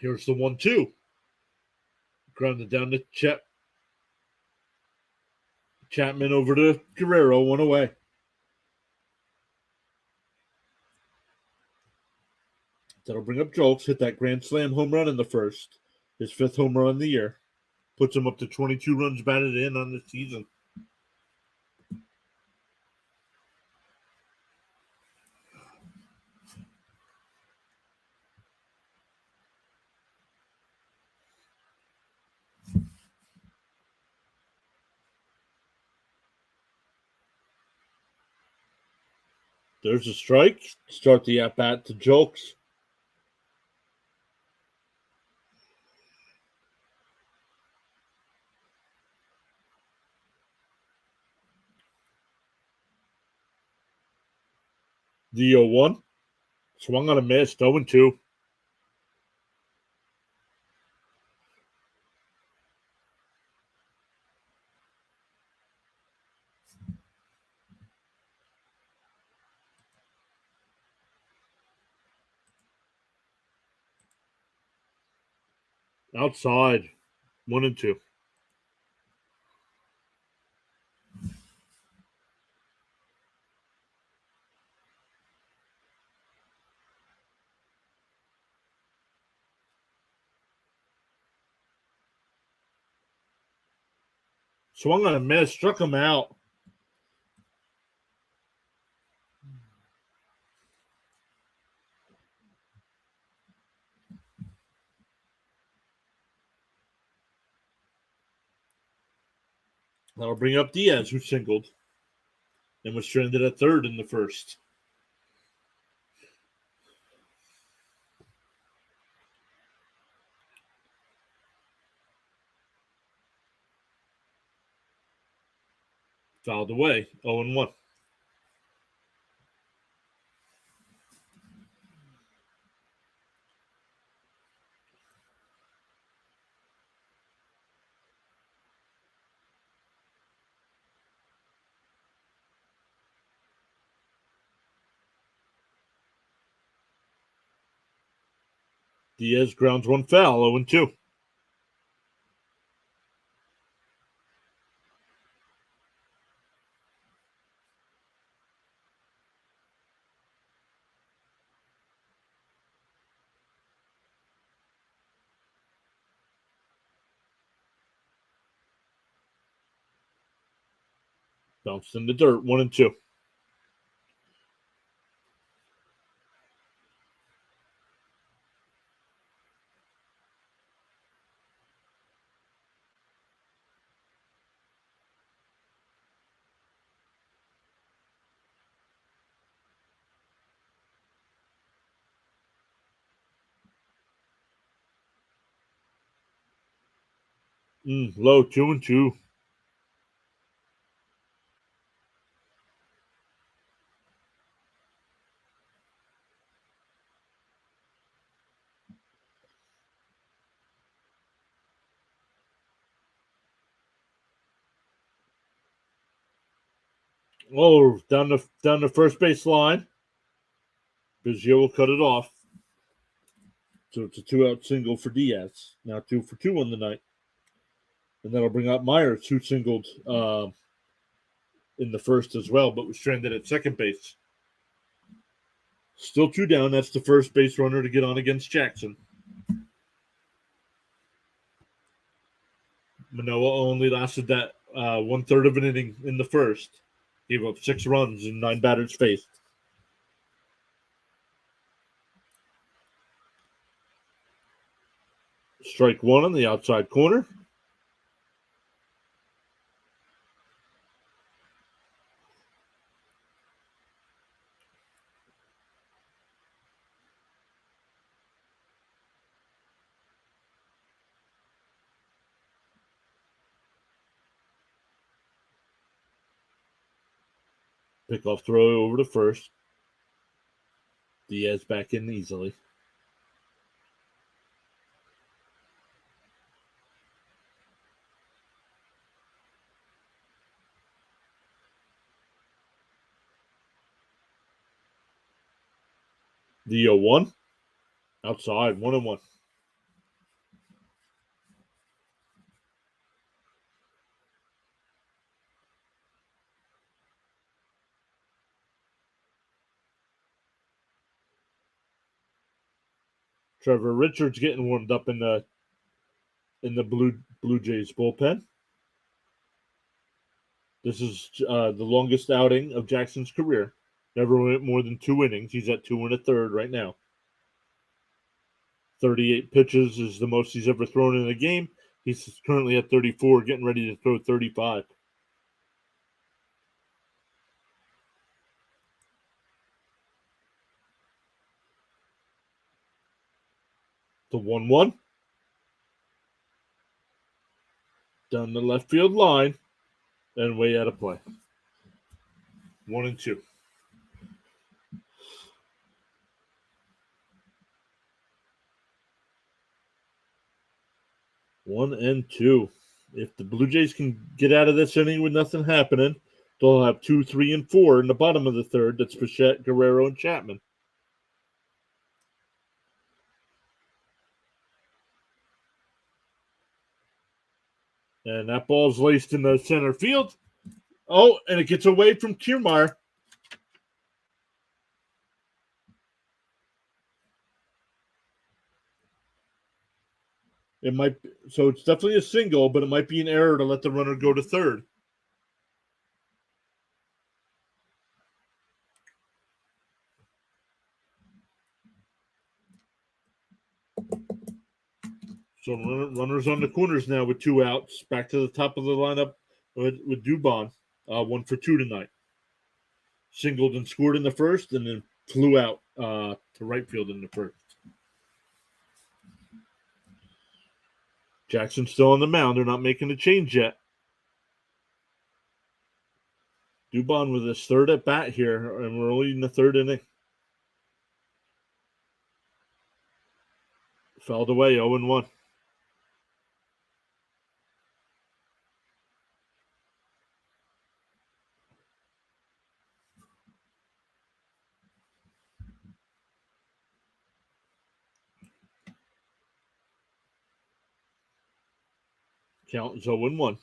Here's the 1-2. Grounded down to Chapman over to Guerrero. 1 away. That'll bring up Jolks. Hit that grand slam home run in the first. His 5th home run of the year. Puts him up to 22 runs batted in on the season. There's a strike. Start the at-bat to Jolks. The 0-1. Swung on a miss. 0-2. Outside. 1-2. Swung on a miss. Struck him out. That'll bring up Diaz, who singled and was stranded at third in the first. Fouled away. 0-1. Diaz grounds one foul. 0-2. Bounced in the dirt. 1-2. Low. 2-2. Oh, down the first base line. Biggio will cut it off. So it's a 2-out single for Diaz. Now 2 for 2 on the night. And that'll bring up Myers, who singled in the first as well, but was stranded at second base. Still 2 down. That's the first base runner to get on against Jackson. Manoah only lasted that 1/3 of an inning in the first. Gave up 6 runs and 9 batters faced. Strike 1 on the outside corner. Pickoff throw over to first. Diaz back in easily. The 0-1. Outside, 1-1. Trevor Richards getting warmed up in the Blue Jays bullpen. This is the longest outing of Jackson's career. Never went more than 2 innings. He's at 2 1/3 right now. 38 pitches is the most he's ever thrown in a game. He's currently at 34, getting ready to throw 35. The 1-1. Down the left field line and way out of play. 1-2. 1-2. If the Blue Jays can get out of this inning with nothing happening, they'll have 2, 3, and 4 in the bottom of the third. That's Bichette, Guerrero, and Chapman. And that ball's laced in the center field. Oh, and it gets away from Kiermaier. It might, so it's definitely a single, but it might be an error to let the runner go to third. So runners on the corners now with 2 outs. Back to the top of the lineup with Dubon. 1 for 2 tonight. Singled and scored in the first, and then flew out to right field in the first. Jackson's still on the mound. They're not making a change yet. Dubon with his third at bat here, and we're only in the third inning. Fouled away, 0-1. Count is 0-1.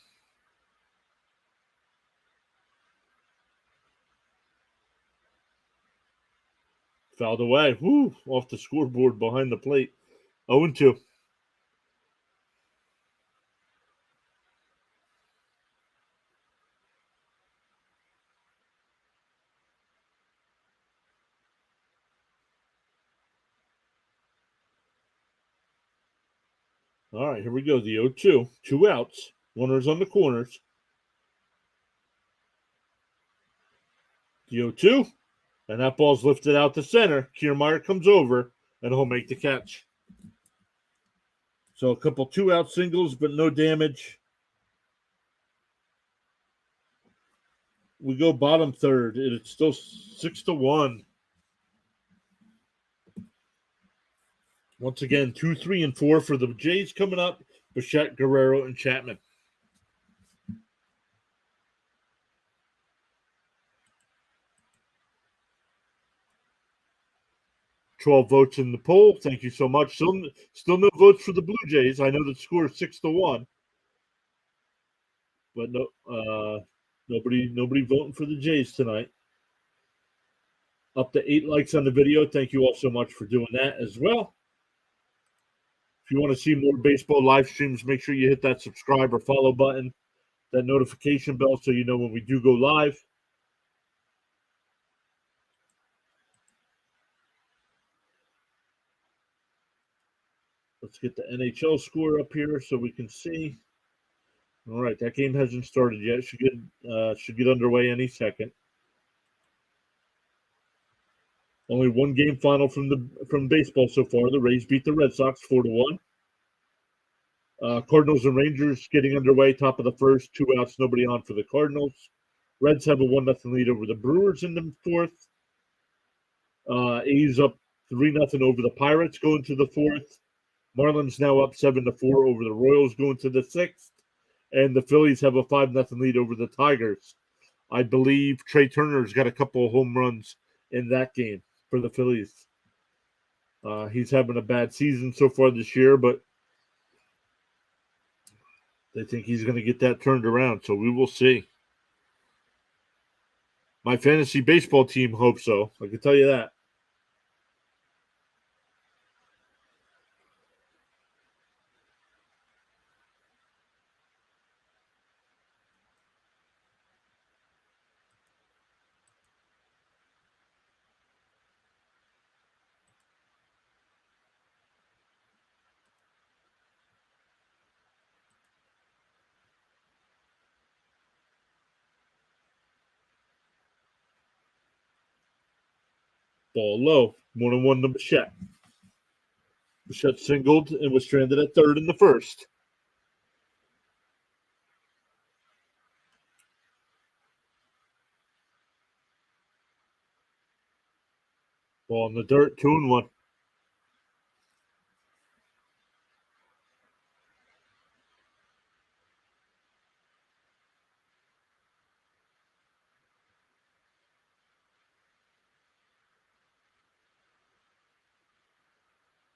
Fouled away. Woo! Off the scoreboard behind the plate. 0-2. All right, here we go. The 0-2. 2 outs. Runners on the corners. The 0-2. And that ball's lifted out to center. Kiermaier comes over, and he'll make the catch. So a couple 2-out singles, but no damage. We go bottom third, and it's still 6-1. Once again, 2, 3, and 4 for the Jays coming up. Bichette, Guerrero, and Chapman. $12 votes in the poll. Thank you so much. Still no votes for the Blue Jays. I know the score is 6-1, but nobody voting for the Jays tonight. Up to 8 likes on the video. Thank you all so much for doing that as well. If you want to see more baseball live streams, make sure you hit that subscribe or follow button, that notification bell, so you know when we do go live. Let's get the NHL score up here so we can see. All right, that game hasn't started yet. Should get underway any second. Only 1 game final from baseball so far. The Rays beat the Red Sox 4-1. Cardinals and Rangers getting underway. Top of the first, 2 outs, nobody on for the Cardinals. Reds have a 1-0 lead over the Brewers in the fourth. A's up 3-0 over the Pirates going to the fourth. Marlins now up 7-4 over the Royals going to the sixth. And the Phillies have a 5-0 lead over the Tigers. I believe Trey Turner's got a couple of home runs in that game for the Phillies. He's having a bad season so far this year, but they think he's going to get that turned around, so we will see. My fantasy baseball team hopes so. I can tell you that. Ball low. 1-1 to Bichette. Bichette singled and was stranded at third in the first. Ball in the dirt. 2-1.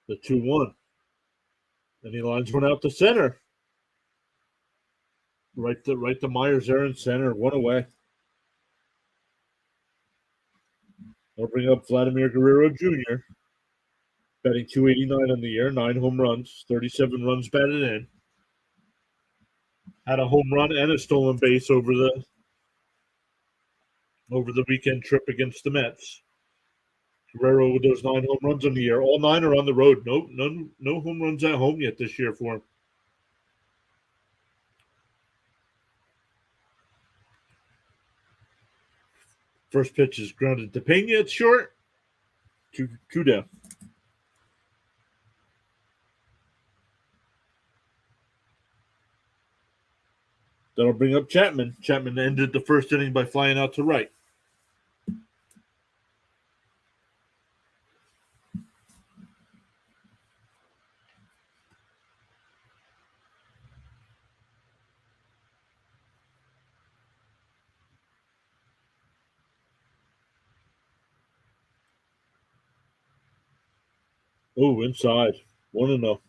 The 2-1. And he lines one out to center. Right to Myers there in center. One away. They'll bring up Vladimir Guerrero Jr. Batting .289 on the year, 9 home runs, 37 runs batted in. Had a home run and a stolen base over the weekend trip against the Mets. Guerrero with those 9 home runs on the year. All 9 are on the road. No home runs at home yet this year for him. First pitch is grounded to Pena. It's short. Two down. That'll bring up Chapman. Chapman ended the first inning by flying out to right. Oh, inside. 1-0.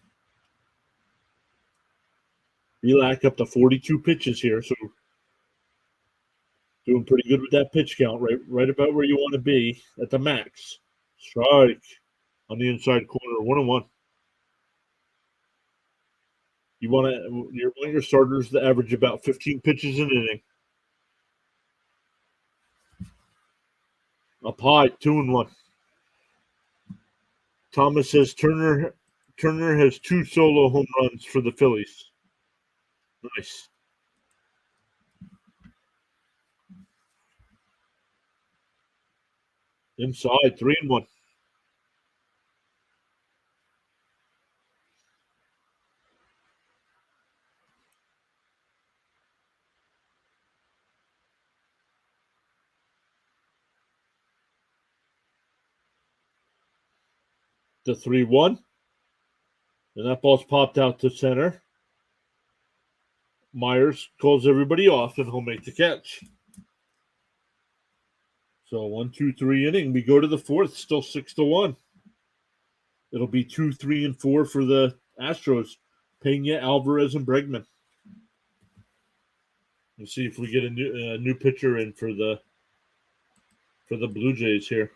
Belak up to 42 pitches here, so doing pretty good with that pitch count, right about where you want to be at the max. Strike on the inside corner, 1-1. You want your starters to average about 15 pitches an inning. Up high, 2-1. Thomas says Turner has 2 solo home runs for the Phillies. Nice. Inside, 3-1. The 3-1. And that ball's popped out to center. Myers calls everybody off, and he'll make the catch. So 1, 2, 3 inning. We go to the fourth, still 6-1. It'll be 2, 3, and 4 for the Astros. Pena, Alvarez, and Bregman. Let's see if we get a new pitcher in for the Blue Jays here.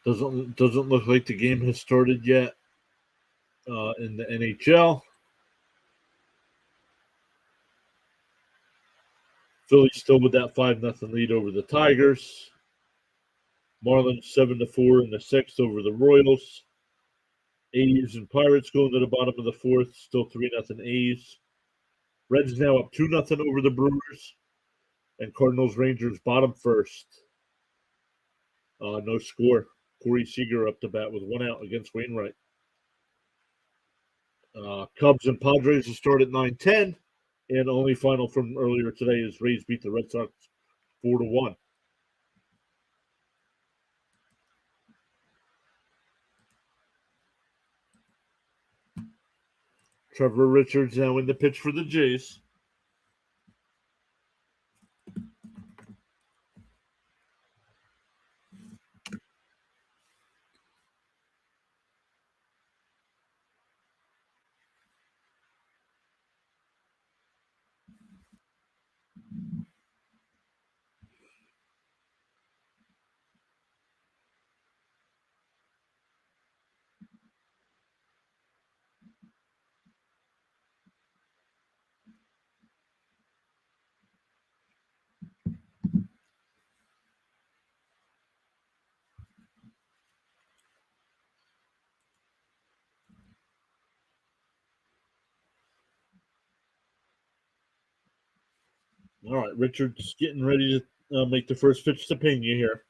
Doesn't look like the game has started yet. in the NHL. Phillies still with that 5-0 lead over the Tigers. Marlins 7-4 in the sixth over the Royals. A's and Pirates going to the bottom of the fourth, still 3-0 A's. Reds now up 2-0 over the Brewers. And Cardinals Rangers bottom first. No score. Corey Seager up to bat with 1 out against Wainwright. Cubs and Padres will start at 9:10. And only final from earlier today is Rays beat the Red Sox 4-1. Trevor Richards now in the pitch for the Jays. All right, Richards getting ready to make the first pitch to Pena here.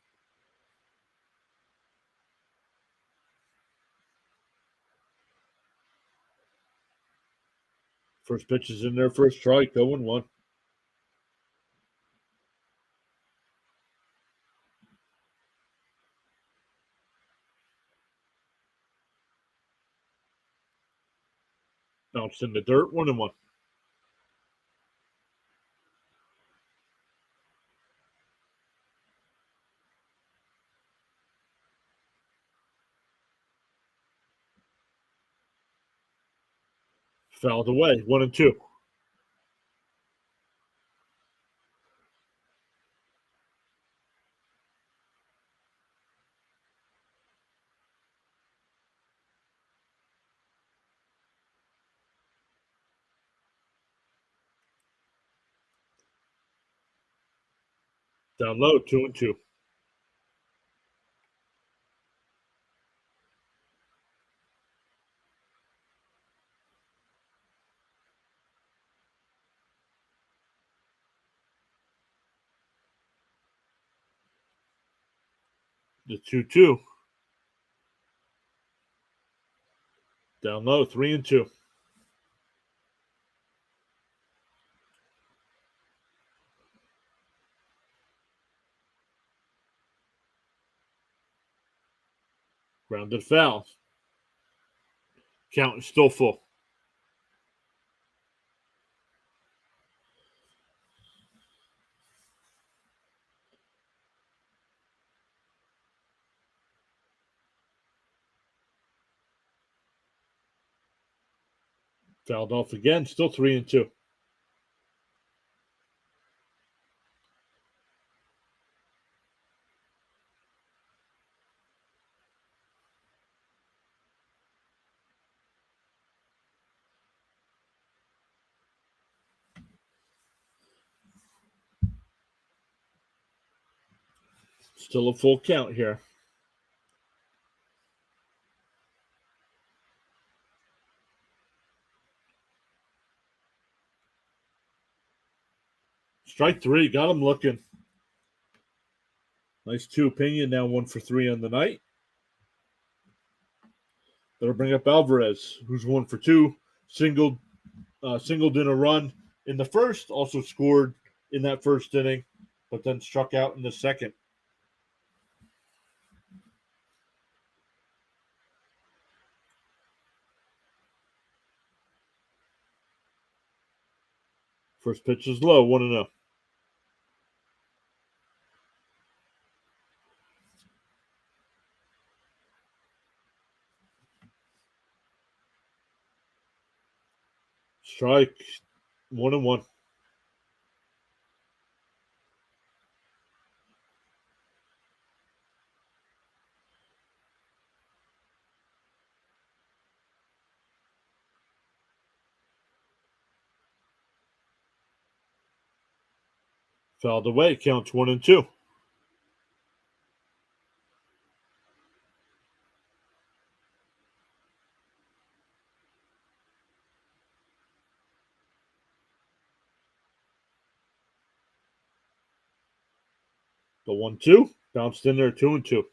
First pitch is in there, first strike, 0-1. Bounced in the dirt, 1-1. Fouled away, 1-2. Down low, 2-2. The 2-2. Down low, 3-2. Grounded foul. Count is still full. Fouled off again, still 3-2. Still a full count here. Strike 3, got him looking. Nice 2 Pena, now 1 for 3 on the night. That'll bring up Alvarez, who's 1 for 2. Singled in a run in the first, also scored in that first inning, but then struck out in the second. First pitch is low, 1-0. Strike, 1-1. Fouled away. Counts 1-2. The 1-2 bounced in there. 2-2.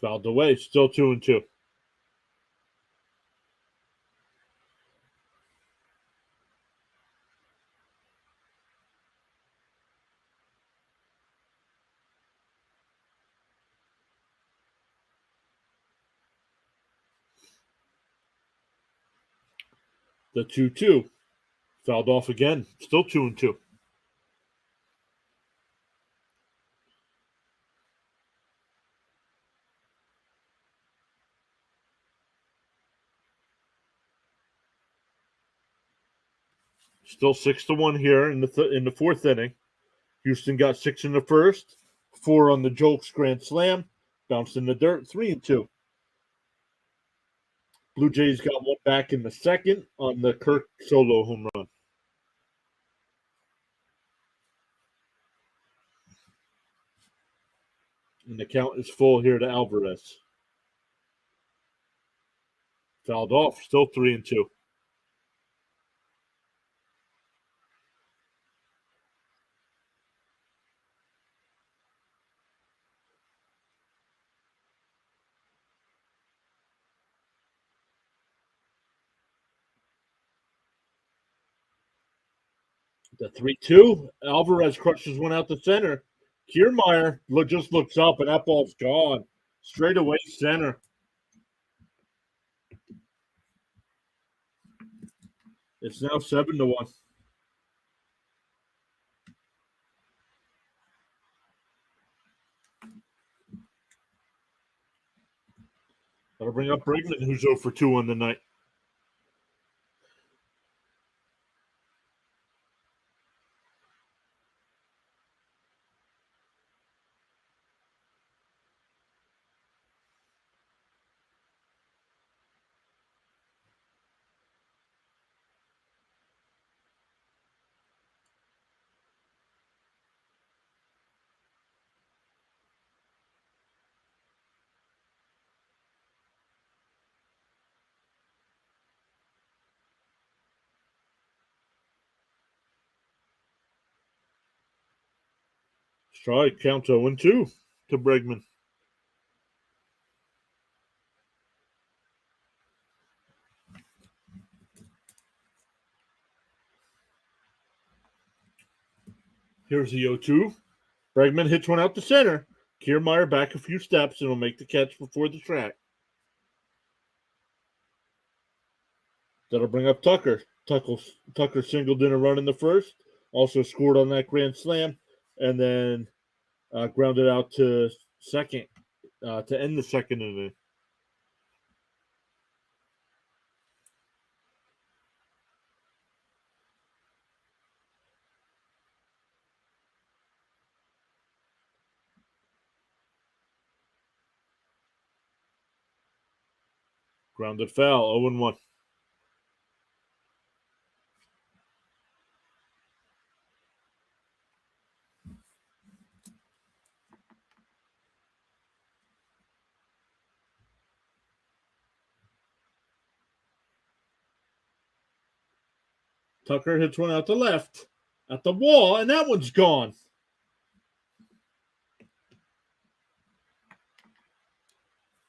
Fouled away. Still 2-2. The 2-2 fouled off again. Still 2-2. Still 6-1 here in the fourth inning. Houston got 6 in the first, 4 on the Jolks grand slam, bounced in the dirt, 3-2. Blue Jays got one back in the second on the Kirk solo home run. And the count is full here to Alvarez. Fouled off, still 3-2. The 3-2. Alvarez crushes one out the center. Kiermaier just looks up, and that ball's gone. Straight away center. It's now 7-1. That'll bring up Bregman, who's 0 for 2 on the night. Strike, count 0-2 to Bregman. Here's the 0-2. Bregman hits one out the center. Kiermaier back a few steps and will make the catch before the track. That'll bring up Tucker. Tucker singled in a run in the first. Also scored on that grand slam. And then grounded out to second to end the second inning. Grounded foul, 0-1. Tucker hits one out the left at the wall, and that one's gone.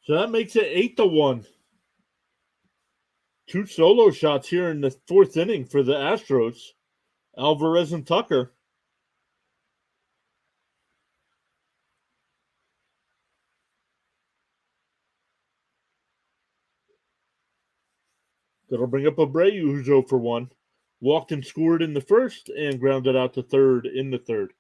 So that makes it 8-1. 2 solo shots here in the fourth inning for the Astros. Alvarez and Tucker. That'll bring up Abreu, who's 0 for 1. Walked and scored in the first and grounded out to third in the third.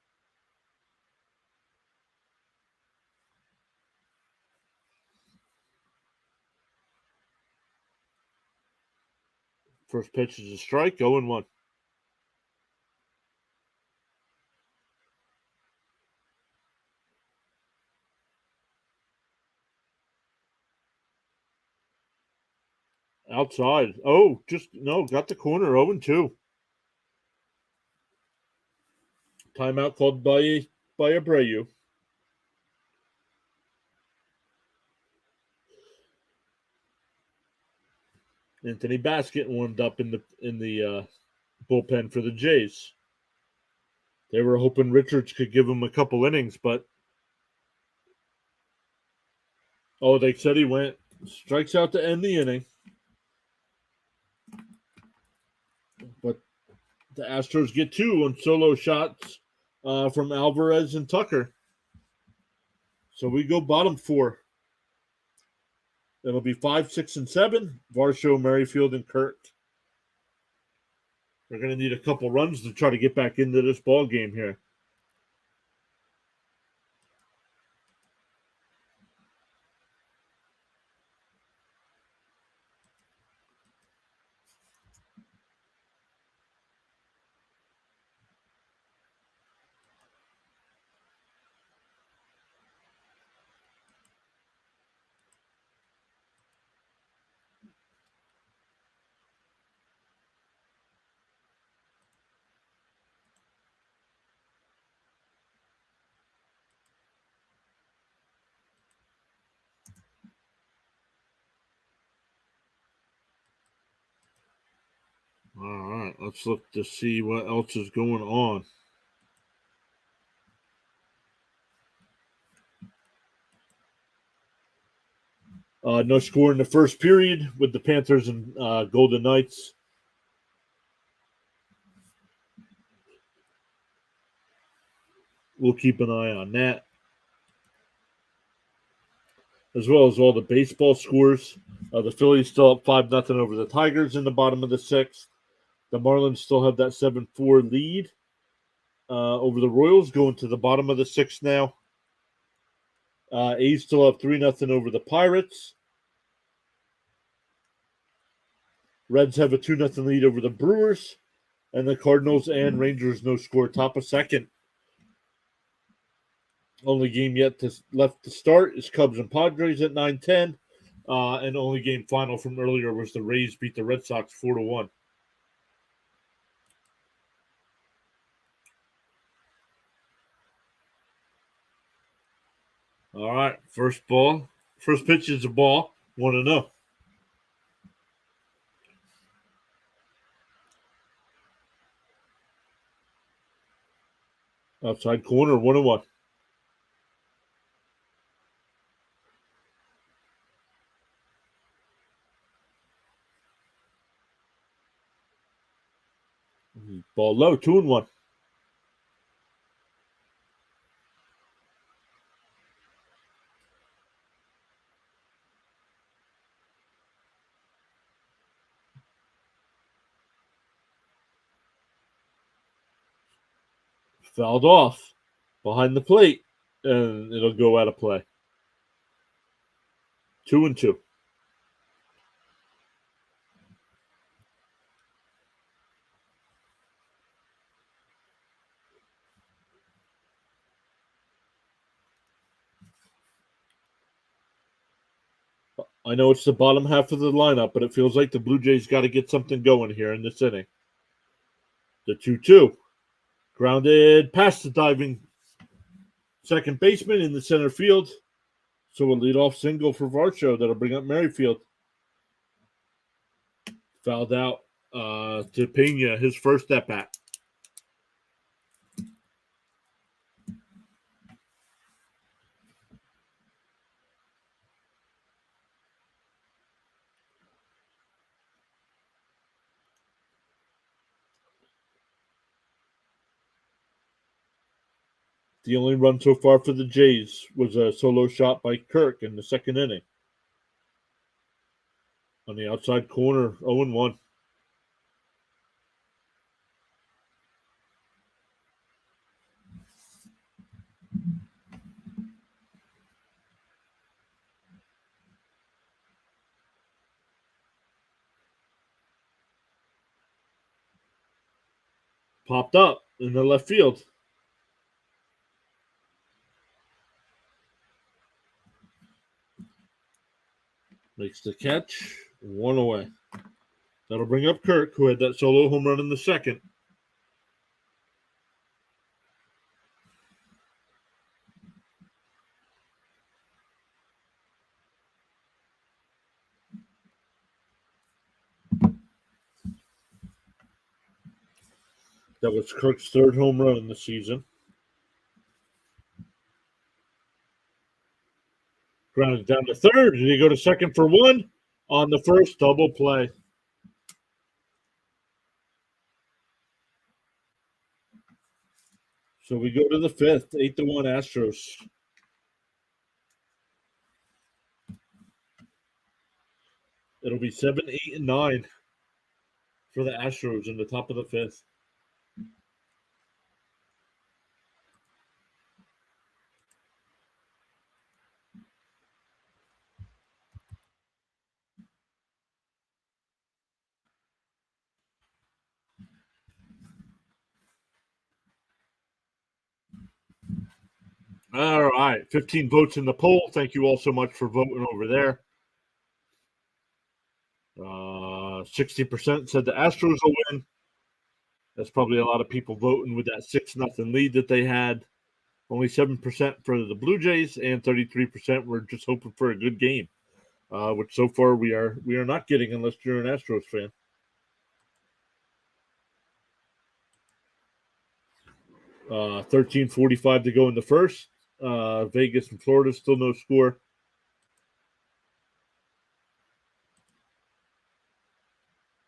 First pitch is a strike, 0-1. Outside. Oh, got the corner. 0-2. Timeout called by Abreu. Anthony Bass getting warmed up in the bullpen for the Jays. They were hoping Richards could give him a couple innings, but they said he went. Strikes out to end the inning. But the Astros get 2 on solo shots from Alvarez and Tucker. So we go bottom 4. It'll be 5, 6, and 7. Varsho, Merrifield, and Kirk. They're going to need a couple runs to try to get back into this ball game here. All right, let's look to see what else is going on. No score in the first period with the Panthers and Golden Knights. We'll keep an eye on that, as well as all the baseball scores. The Phillies still up 5-0 over the Tigers in the bottom of the 6th. The Marlins still have that 7-4 lead over the Royals, going to the bottom of the 6th now. A's still have 3-0 over the Pirates. Reds have a 2-0 lead over the Brewers. And the Cardinals and Rangers no score, top of 2nd. Only game left to start is Cubs and Padres at 9-10. And the only game final from earlier was the Rays beat the Red Sox 4-1. All right, first pitch is a ball. 1-0. Outside corner, 1-1. Ball low, 2-1. Fouled off behind the plate, and it'll go out of play. 2-2. I know it's the bottom half of the lineup, but it feels like the Blue Jays got to get something going here in this inning. The 2-2. Grounded past the diving second baseman in the center field. So a leadoff single for Varsho that'll bring up Merrifield. Fouled out to Pena, his first at bat. The only run so far for the Jays was a solo shot by Kirk in the second inning. On the outside corner, 0-1. Popped up in the left field. Makes the catch, 1 away. That'll bring up Kirk, who had that solo home run in the second. That was Kirk's third home run in the season. Grounded down to third. Did he go to second for one? On the first double play. So we go to the fifth, 8-1 Astros. It'll be 7, 8, and 9 for the Astros in the top of the fifth. All right, 15 votes in the poll. Thank you all so much for voting over there. 60% said the Astros will win. That's probably a lot of people voting with that 6-0 lead that they had. Only 7% for the Blue Jays, and 33% were just hoping for a good game, which so far we are not getting unless you're an Astros fan. 13:45 to go in the first. Vegas and Florida still no score.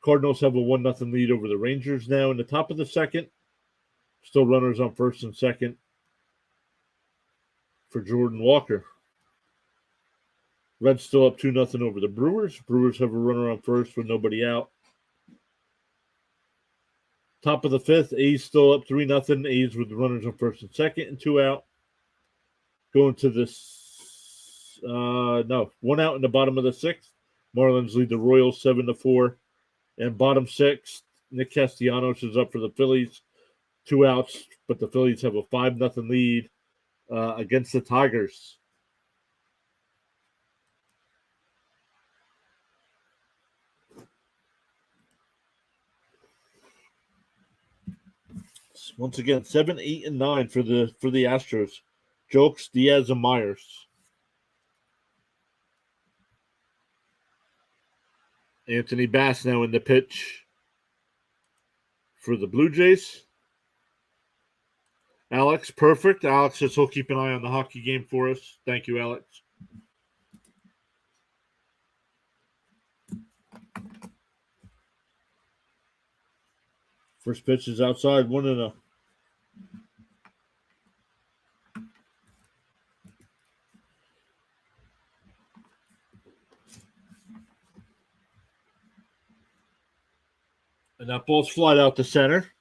Cardinals have a 1-0 lead over the Rangers now in the top of the second. Still runners on first and second for Jordan Walker. Reds still up 2-0 over the Brewers. Brewers have a runner on first with nobody out. Top of the fifth, A's still up 3-0. A's with the runners on first and second and 2 out. Going to this, 1 out in the bottom of the sixth. Marlins lead the Royals 7-4. And bottom sixth, Nick Castellanos is up for the Phillies. 2 outs, but the Phillies have a 5-0 lead against the Tigers. Once again, 7, 8, and 9 for the Astros. Jokes, Diaz, and Myers. Anthony Bass now in the pitch for the Blue Jays. Alex, perfect. Alex says he'll keep an eye on the hockey game for us. Thank you, Alex. First pitch is outside, 1-0. And that ball's flied out to center.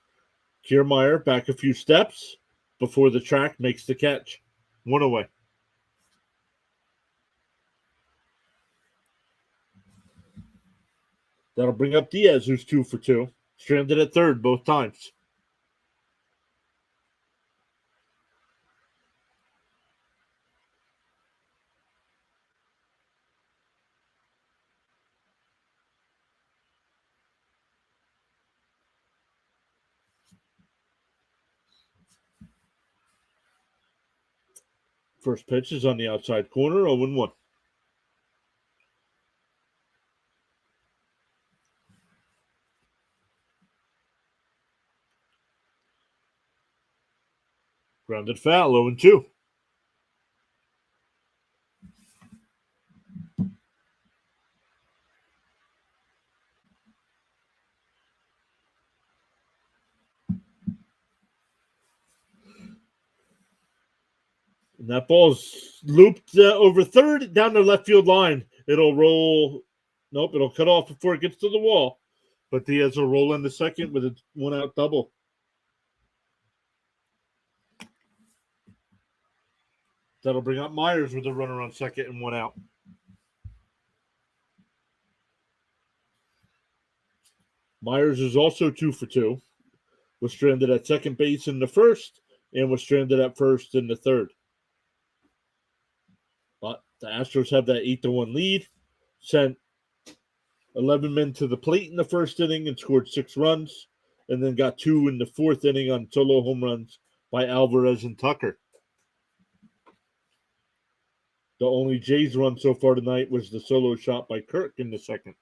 Kiermaier back a few steps before the track makes the catch. 1 away. That'll bring up Diaz, who's 2 for 2. Stranded at third both times. First pitch is on the outside corner, 0-1. Grounded foul, 0-2. And that ball's looped over third down the left field line. It'll roll. Nope, it'll cut off before it gets to the wall. But Diaz will roll in the second with a 1-out double. That'll bring up Myers with a runner on second and 1 out. Myers is also 2 for 2. Was stranded at second base in the first and was stranded at first in the third. But the Astros have that 8-1 lead. Sent 11 men to the plate in the first inning and scored 6 runs, and then got 2 in the fourth inning on solo home runs by Alvarez and Tucker. The only Jays run so far tonight was the solo shot by Kirk in the second.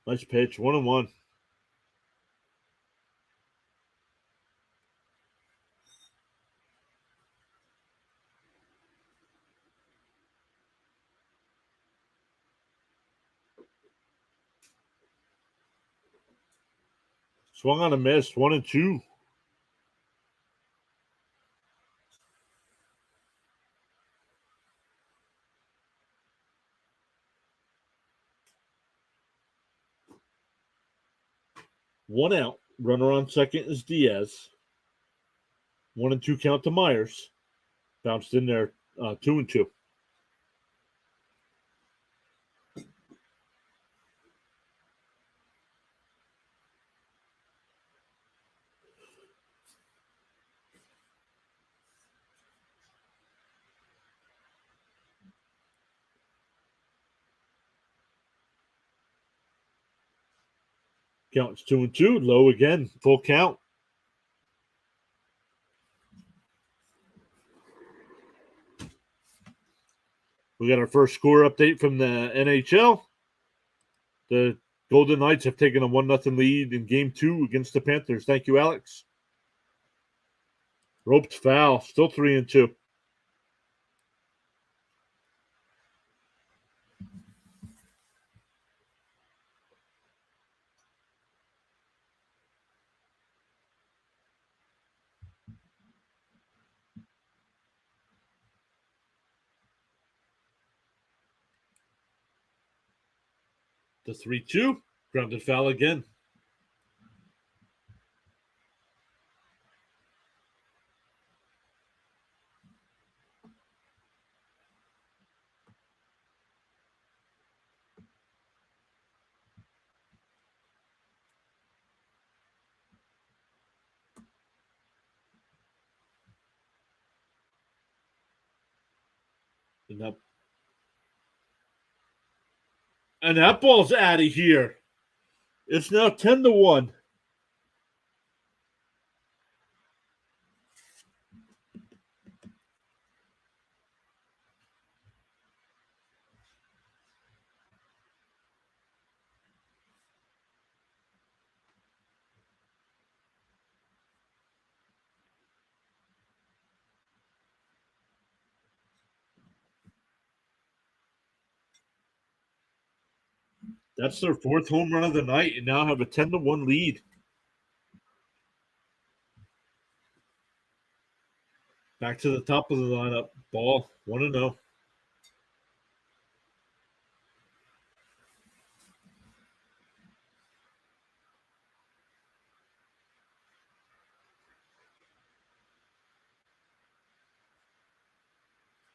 Nice pitch, 1-1. Swung on a miss, 1-2. One out. Runner on second is Diaz. 1-2 count to Myers. Bounced in there, 2-2. Count's 2-2. Low again. Full count. We got our first score update from the NHL. The Golden Knights have taken a 1-0 lead in Game 2 against the Panthers. Thank you, Alex. Roped foul. Still 3-2. The 3-2. Grounded foul again. And that ball's out of here. It's now 10-1. That's their fourth home run of the night and now have a 10-1 lead. Back to the top of the lineup. Ball, 1-0.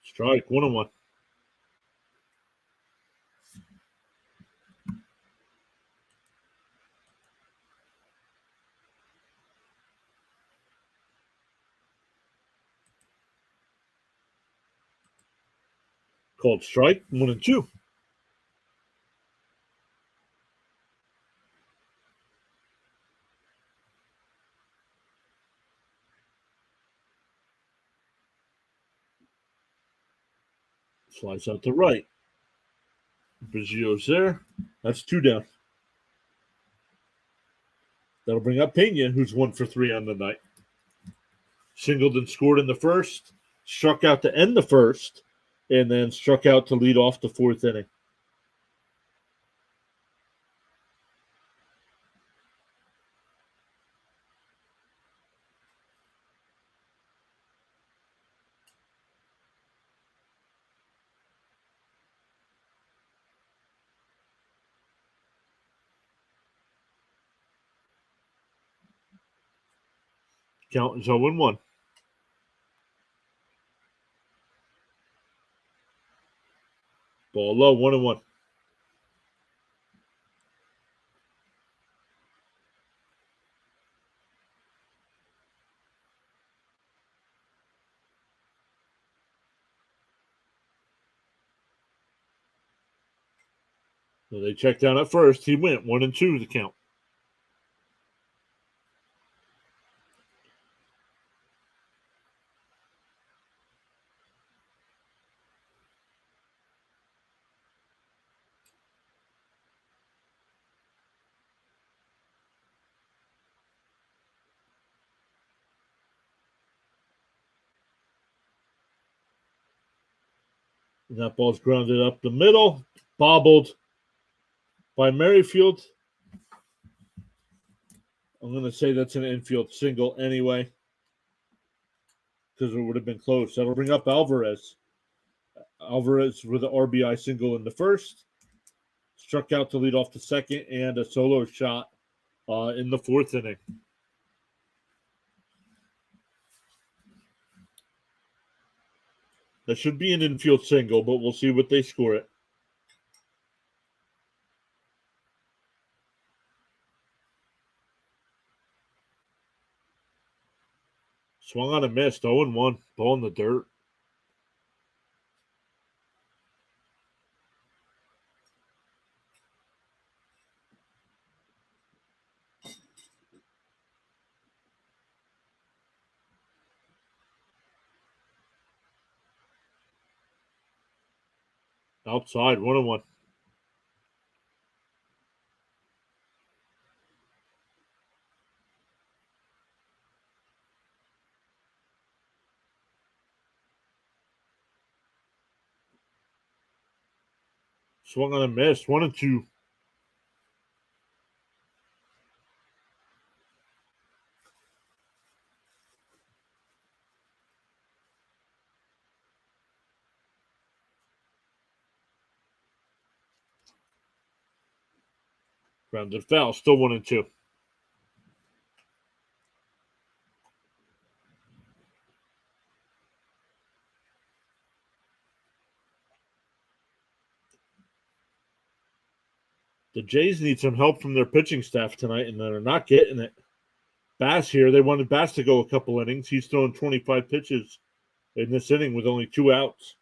Strike, 1-1. Called strike, 1-2. Slides out to right. Biggio's there. That's 2 down. That'll bring up Pena, who's 1 for 3 on the night. Singled and scored in the first, struck out to end the first, and then struck out to lead off the fourth inning. Count is 0-1. Ball low, 1-1. So they checked down at first. He went 1-2 the count. And that ball's grounded up the middle, bobbled by Merrifield. I'm going to say that's an infield single anyway, because it would have been close. That'll bring up Alvarez. Alvarez with an RBI single in the first, struck out to lead off the second, and a solo shot in the fourth inning. That should be an infield single, but we'll see what they score it. Swung on a miss, 0-1, ball in the dirt. Outside, 1-1. Swung on a miss, 1-2. Grounded foul, still 1-2. The Jays need some help from their pitching staff tonight, and they're not getting it. Bass here, they wanted Bass to go a couple innings. He's thrown 25 pitches in this inning with only 2 outs.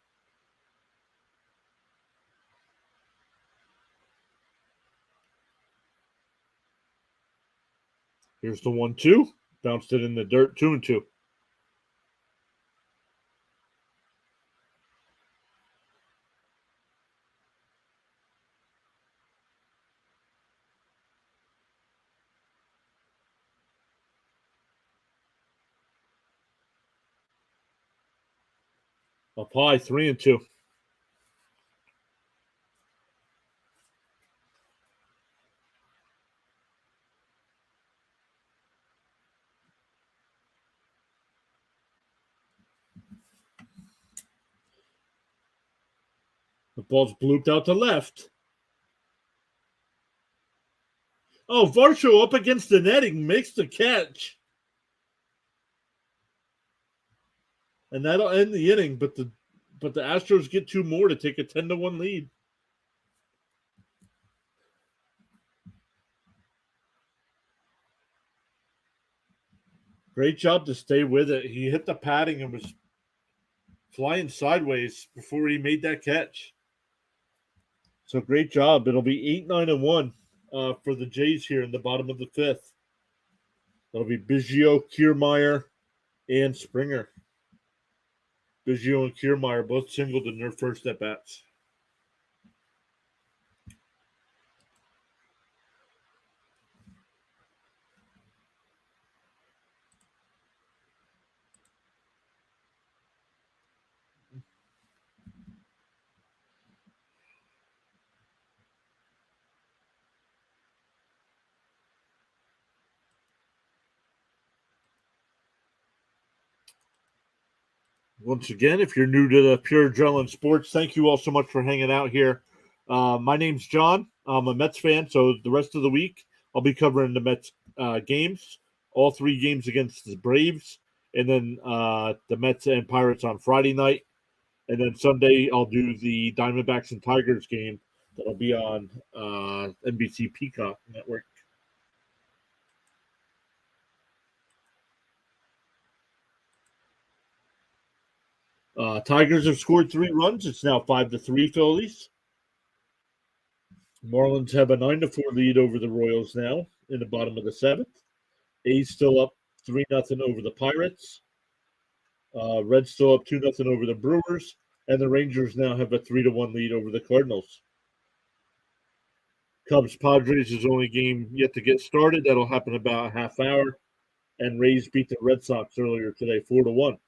Here's the 1-2. Bounced it in the dirt, 2-2. Up high, 3-2. The ball's blooped out to left. Oh, Varsho up against the netting makes the catch. And that'll end the inning, but the Astros get 2 more to take a 10-1 lead. Great job to stay with it. He hit the padding and was flying sideways before he made that catch. So great job. It'll be 8-9-1 for the Jays here in the bottom of the 5th. That'll be Biggio, Kiermaier, and Springer. Biggio and Kiermaier both singled in their first at-bats. Once again, if you're new to the Pure Adrenaline Sports, thank you all so much for hanging out here. My name's John. I'm a Mets fan, so the rest of the week I'll be covering the Mets games, all 3 games against the Braves, and then the Mets and Pirates on Friday night. And then Sunday I'll do the Diamondbacks and Tigers game that'll be on NBC Peacock Network. Tigers have scored 3 runs. It's now 5-3 Phillies. Marlins have a 9-4 lead over the Royals now in the bottom of the seventh. A's still up 3-0 over the Pirates. Reds still up 2-0 over the Brewers, and the Rangers now have a 3-1 lead over the Cardinals. Cubs Padres is the only game yet to get started. That'll happen about a half hour. And Rays beat the Red Sox earlier today, 4-1.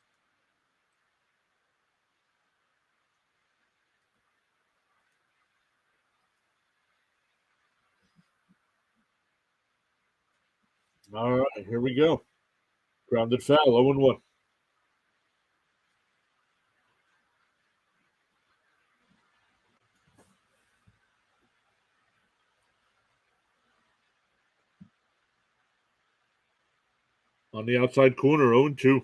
All right, here we go. Grounded foul, 0-1. On the outside corner, 0-2.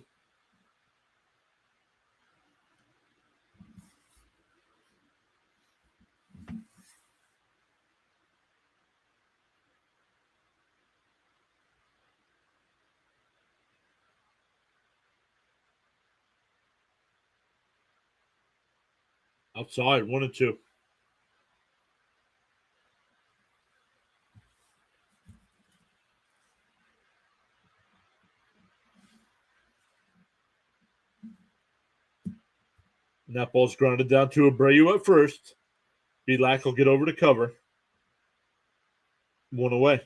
Outside, 1-2. And that ball's grounded down to Abreu at first. Belak will get over to cover. 1 away.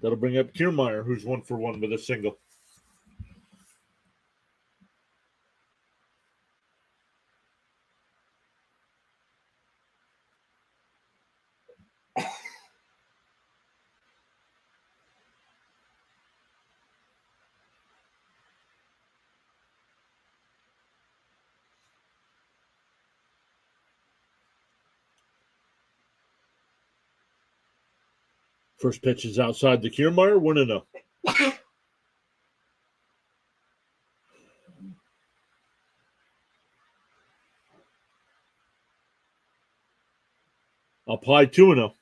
That'll bring up Kiermaier, who's 1 for 1 with a single. First pitch is outside the Kiermaier, 1-0. Up high, 2-0.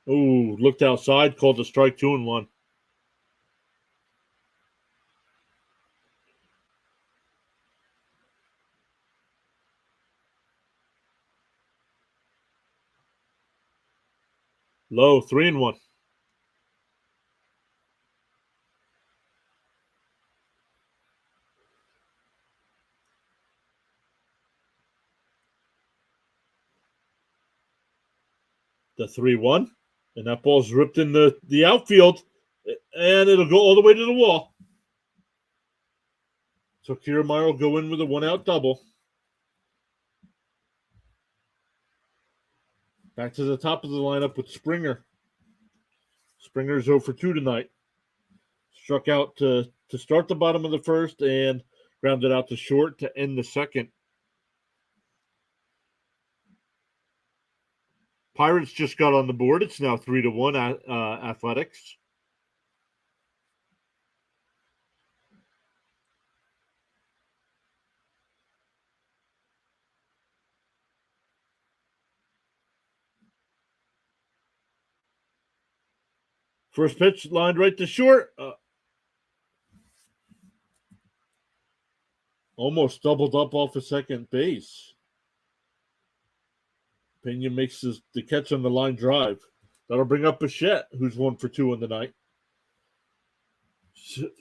Ooh, looked outside, called a strike, 2-1. Low, 3-1. The 3-1. And that ball's ripped in the outfield. And it'll go all the way to the wall. So Kiermaier will go in with a 1-out double. Back to the top of the lineup with Springer. Springer's 0 for 2 tonight. Struck out to start the bottom of the first and grounded out to short to end the second. Pirates just got on the board. It's now 3-1 Athletics. First pitch lined right to short. Almost doubled up off of second base. Pena makes the catch on the line drive. That'll bring up Bichette, who's 1 for 2 on the night.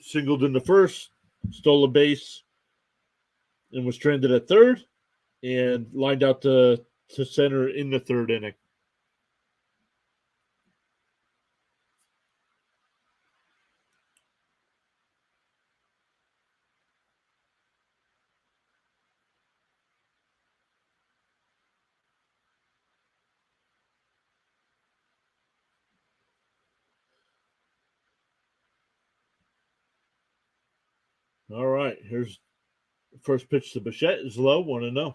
Singled in the first, stole a base, and was stranded at third, and lined out to center in the third inning. All right, here's the first pitch to Bichette is low, 1-0.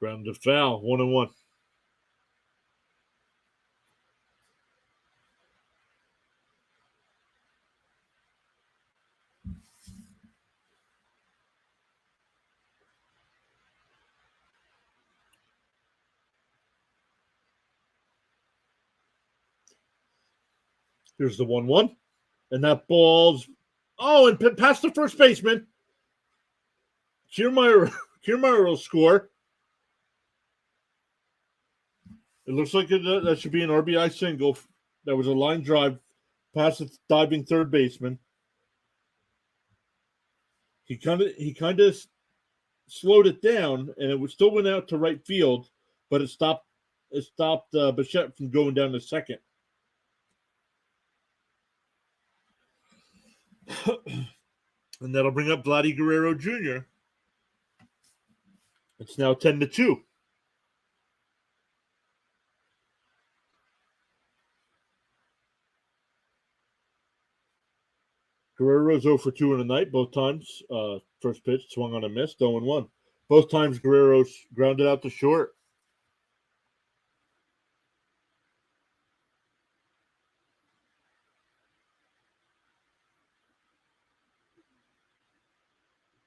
Grounded foul, 1-1. Here's the 1-1. And that ball's and past the first baseman. Kiermaier will score. It looks like that should be an RBI single. That was a line drive past the diving third baseman. He kind of slowed it down, and it still went out to right field, but it stopped Bichette from going down to second. And that'll bring up Vladdy Guerrero Jr. It's now 10-2. Guerrero's 0 for 2 in the night, both times. First pitch, swung on a miss, 0-1. Both times Guerrero's grounded out to short.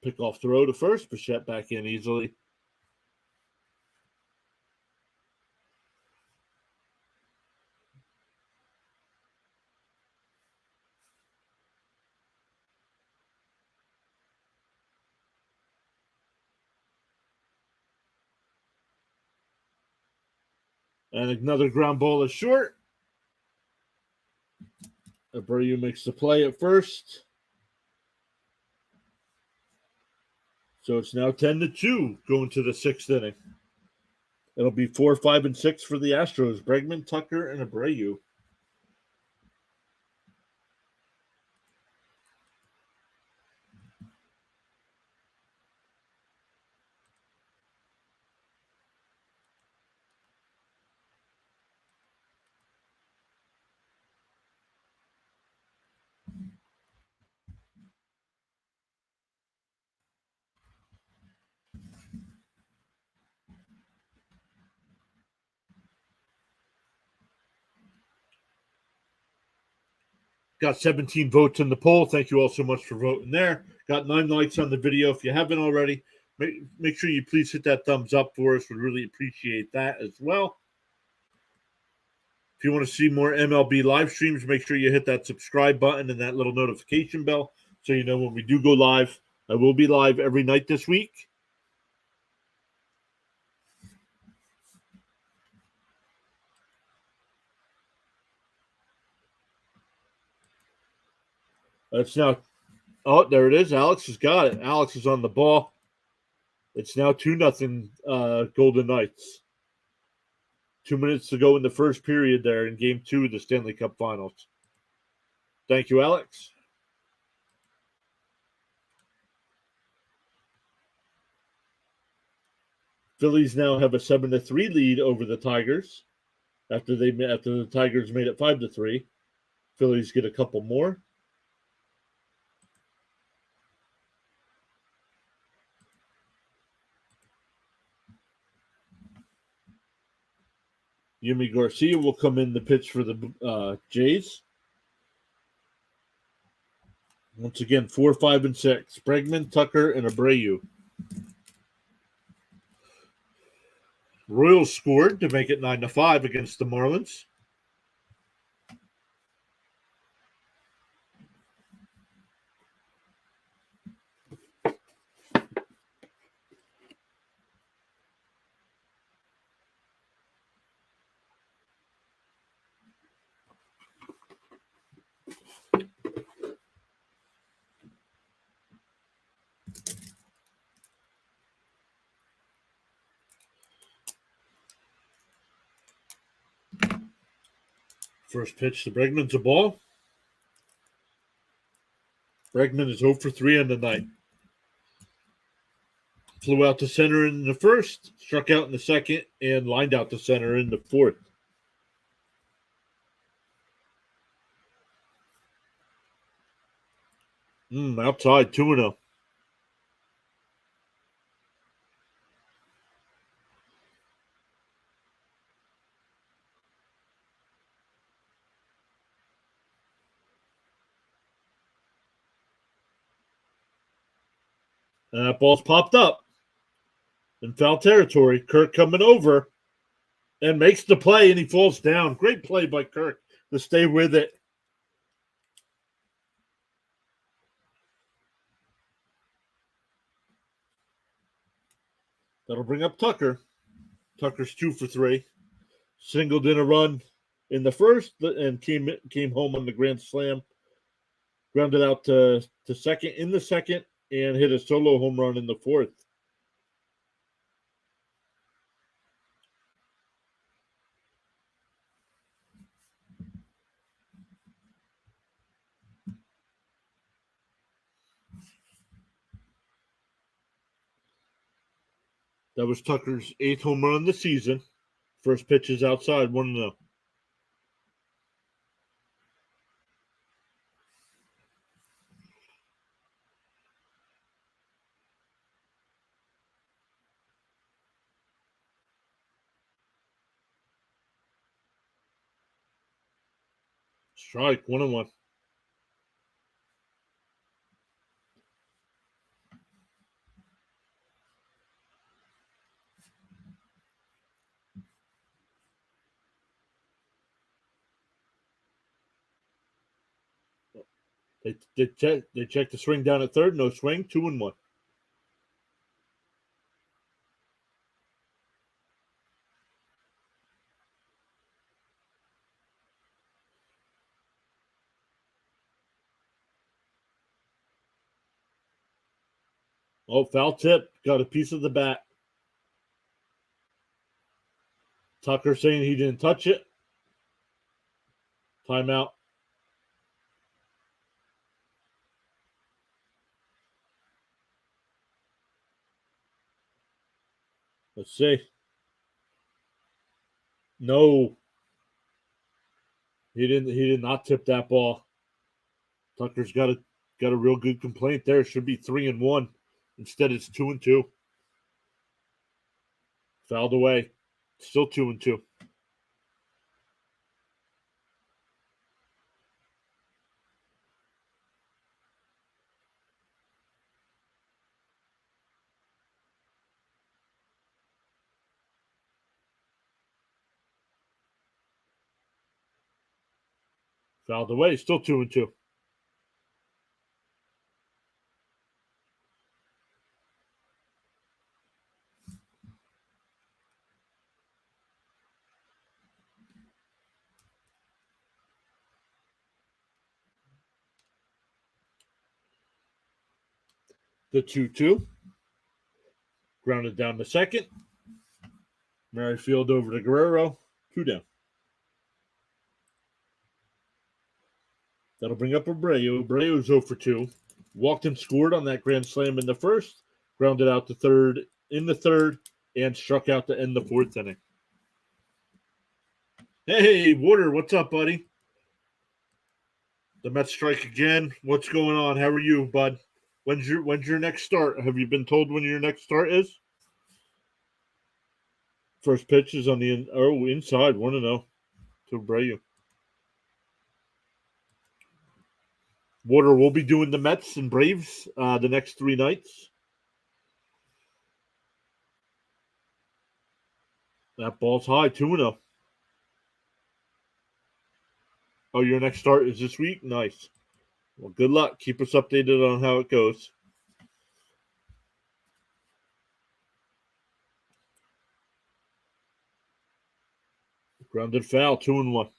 Pick-off throw to first. Bichette back in easily. And another ground ball is short. Abreu makes the play at first. So it's now 10-2 going to the sixth inning. It'll be 4, 5, and 6 for the Astros. Bregman, Tucker, and Abreu. Got 17 votes in the poll. Thank you all so much for voting there. Got 9 likes on the video. If you haven't already, make sure you please hit that thumbs up for us. We'd really appreciate that as well. If you want to see more MLB live streams, make sure you hit that subscribe button and that little notification bell so you know when we do go live. I will be live every night this week. It's now, there it is. Alex has got it. Alex is on the ball. It's now 2-0 Golden Knights. 2 minutes to go in the first period there in Game 2 of the Stanley Cup Finals. Thank you, Alex. Phillies now have a 7-3 lead over the Tigers. After the Tigers made it 5-3, Phillies get a couple more. Yumi Garcia will come in the pitch for the Jays. Once again, 4, 5, and 6. Bregman, Tucker, and Abreu. Royals scored to make it 9-5 against the Marlins. First pitch to Bregman's a ball. Bregman is 0 for 3 on the night. Flew out to center in the first, struck out in the second, and lined out to center in the fourth. Outside, 2-0. And that ball's popped up in foul territory. Kirk coming over and makes the play, and he falls down. Great play by Kirk to stay with it. That'll bring up Tucker. Tucker's 2 for 3. Singled in a run in the first and came home on the grand slam. Grounded out to second in the second and hit a solo home run in the fourth. That was Tucker's 8th home run of the season. First pitch is outside, 1-0. Strike, 1-1. They check the swing down at third. No swing. 2-1. Oh, foul tip. Got a piece of the bat. Tucker saying he didn't touch it. Timeout. Let's see. No. He did not tip that ball. Tucker's got a real good complaint there. It should be 3-1. Instead, it's 2-2. Fouled away. Still 2-2. Fouled away. Still 2-2. The 2-2. Grounded down to second. Merrifield over to Guerrero. 2 down. That'll bring up Abreu. Abreu's 0 for 2. Walked and scored on that grand slam in the first. Grounded out to third in the third. And struck out to end the fourth inning. Hey, Water, what's up, buddy? The Mets strike again. What's going on? How are you, bud? When's your next start? Have you been told when your next start is? First pitch is on the inside, 1-0 to Abreu. Water will be doing the Mets and Braves the next 3 nights. That ball's high, 2-0. Oh, your next start is this week? Nice. Well, good luck. Keep us updated on how it goes. Grounded foul, 2-1.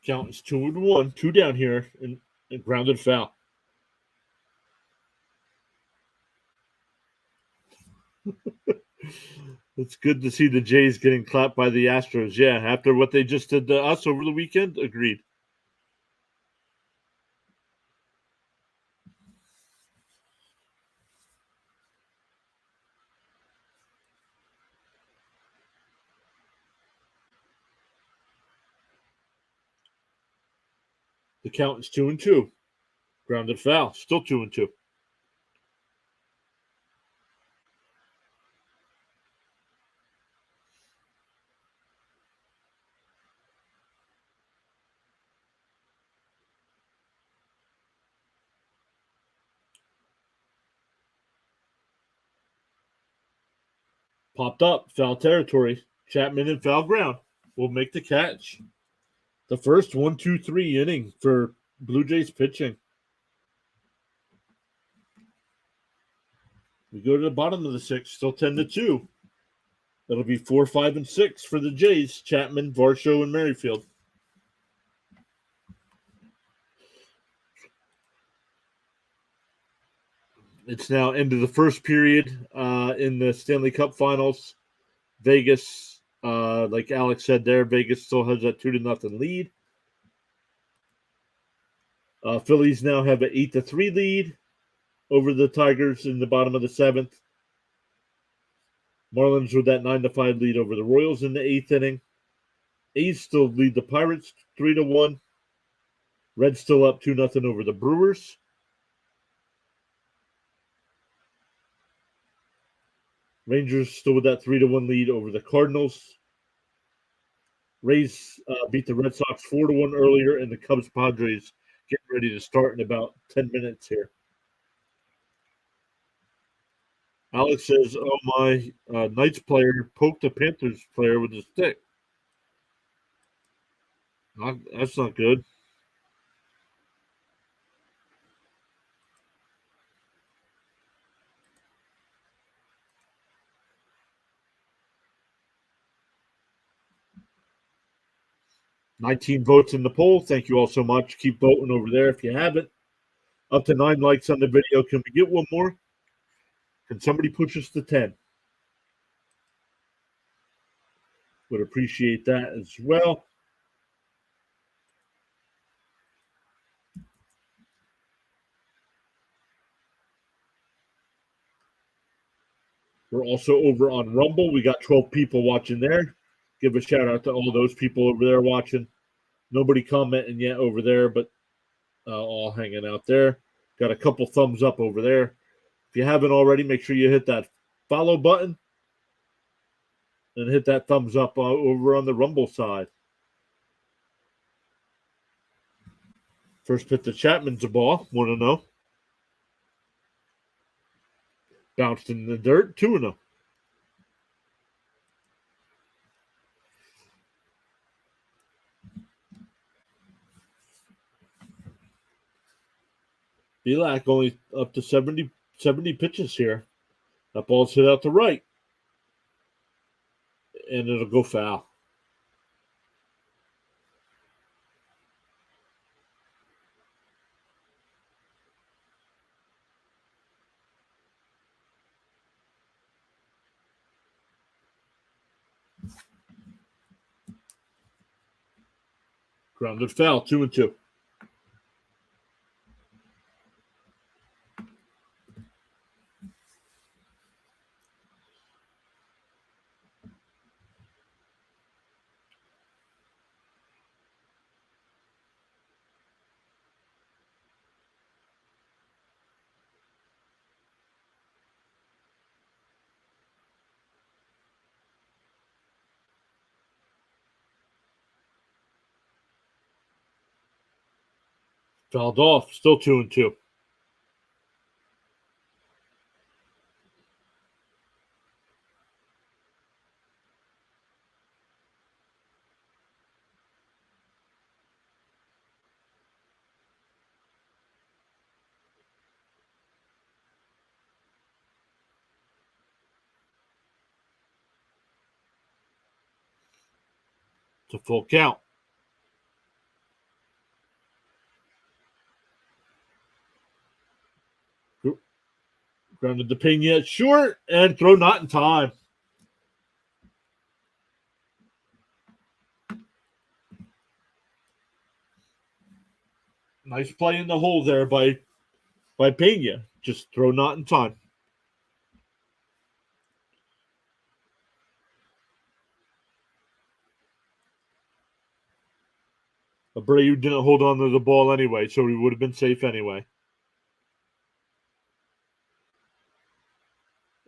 Count is 2-1. 2 down here and grounded foul. It's good to see the Jays getting clapped by the Astros. Yeah, after what they just did to us over the weekend, agreed. The count is 2-2. Grounded foul. Still 2-2. Popped up, foul territory. Chapman in foul ground will make the catch. The first 1-2-3 inning for Blue Jays pitching. We go to the bottom of the sixth, still 10-2. It'll be 4, 5, and 6 for the Jays. Chapman, Varsho, and Merrifield. It's now into the first period in the Stanley Cup Finals. Vegas, like Alex said there, Vegas still has that 2-0 lead. Phillies now have an 8-3 lead over the Tigers in the bottom of the seventh. Marlins with that 9-5 lead over the Royals in the eighth inning. A's still lead the Pirates 3-1. Reds still up 2-0 over the Brewers. Rangers still with that 3-1 lead over the Cardinals. Rays beat the Red Sox 4-1 earlier, and the Cubs Padres getting ready to start in about 10 minutes here. Alex says, "Oh my, Knights player poked a Panthers player with a stick." That's not good. "19 votes in the poll. Thank you all so much. Keep voting over there if you haven't. Up to 9 likes on the video. Can we get one more? Can somebody push us to 10? Would appreciate that as well. We're also over on Rumble. We got 12 people watching there. Give a shout out to all those people over there watching. Nobody commenting yet over there, but all hanging out there. Got a couple thumbs up over there. If you haven't already, make sure you hit that follow button and hit that thumbs up over on the Rumble side. First pitch to Chapman's a ball, 1-0. Bounced in the dirt, 2-0. Belak only up to 70 pitches here. That ball's hit out to right. And it'll go foul. Grounded foul, 2-2. Fouled off, still 2-2. It's a full count. Grounded to Pena, short, and throw not in time. Nice play in the hole there by Pena. Just throw not in time. Abreu didn't hold on to the ball anyway, so he would have been safe anyway.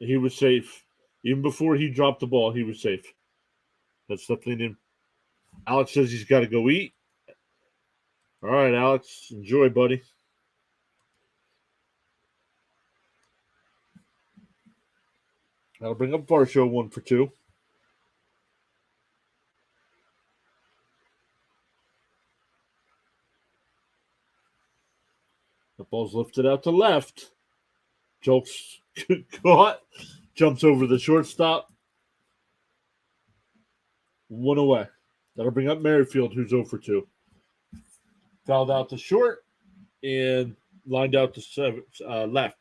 He was safe. Even before he dropped the ball, he was safe. That's something in. Alex says he's got to go eat. All right, Alex. Enjoy, buddy. That'll bring up Varsho 1-for-2. The ball's lifted out to left. Jolks caught. Jumps over the shortstop. 1 away. That'll bring up Merrifield, who's 0-for-2. Fouled out to short and lined out to left.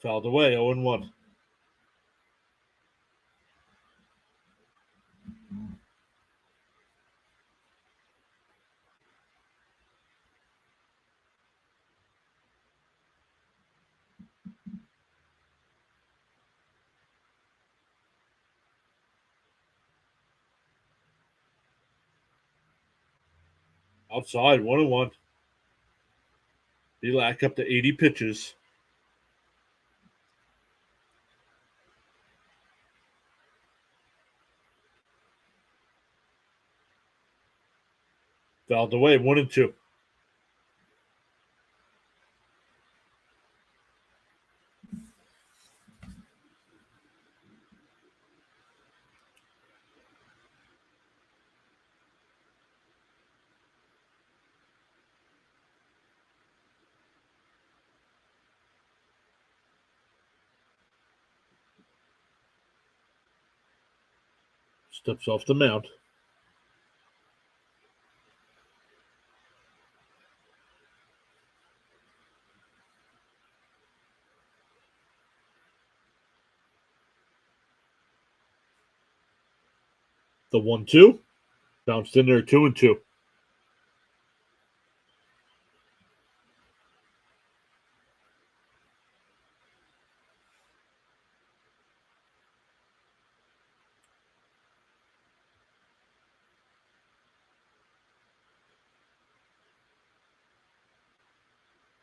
Fouled away, 0-1. Outside, 1-1. Belak up to 80 pitches. Fouled away, 1-2. Steps off the mound. The 1-2. Bounced in there, 2-2.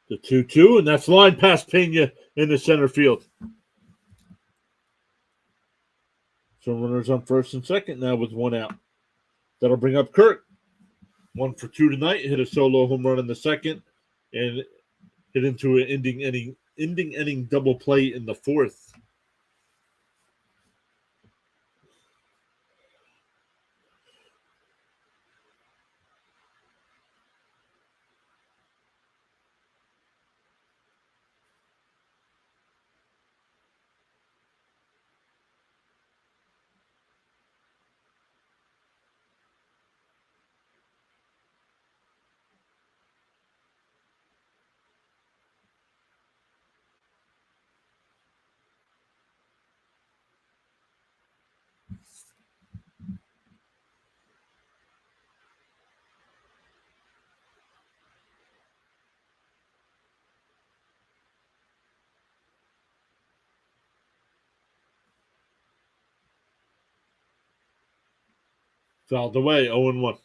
The 2-2, and that's line past Pena in the center field. So runners on first and second now with 1 out. That'll bring up Kurt. 1-for-2 tonight. Hit a solo home run in the second and hit into an ending inning double play in the fourth. Fouled away, 0-1.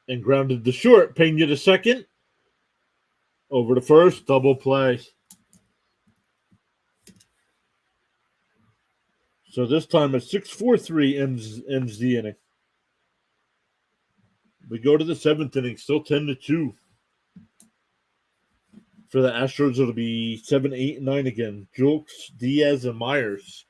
And grounded to short. Pena to second. Over to first. Double play. So this time a 6-4-3 ends the inning. We go to the 7th inning, still 10-2. For the Astros, it'll be 7, 8, and 9 again. Julks, Diaz, and Myers.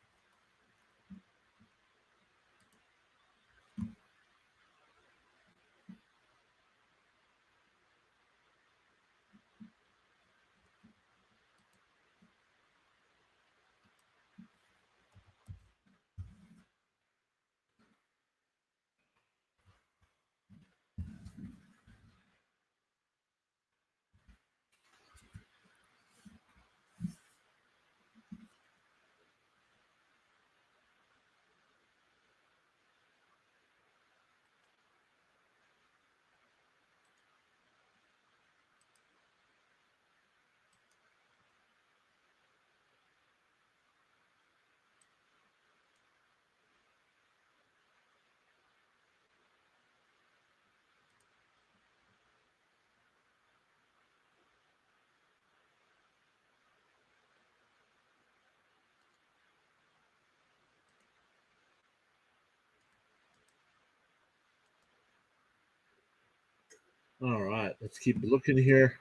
All right, let's keep looking here.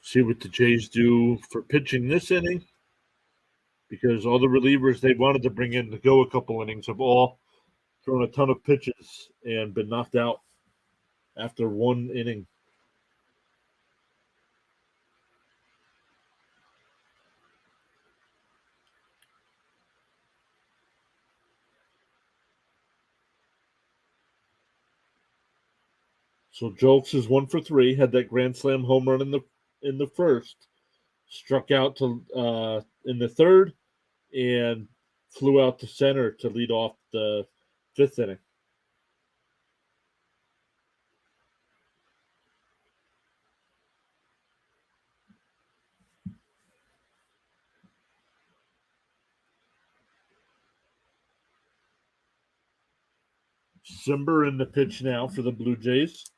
See what the Jays do for pitching this inning, because all the relievers they wanted to bring in to go a couple innings have all thrown a ton of pitches and been knocked out after one inning. So Jolks is 1 for 3. Had that grand slam home run in the first. Struck out to in the third, and flew out to center to lead off the fifth inning. Simber in the pitch now for the Blue Jays.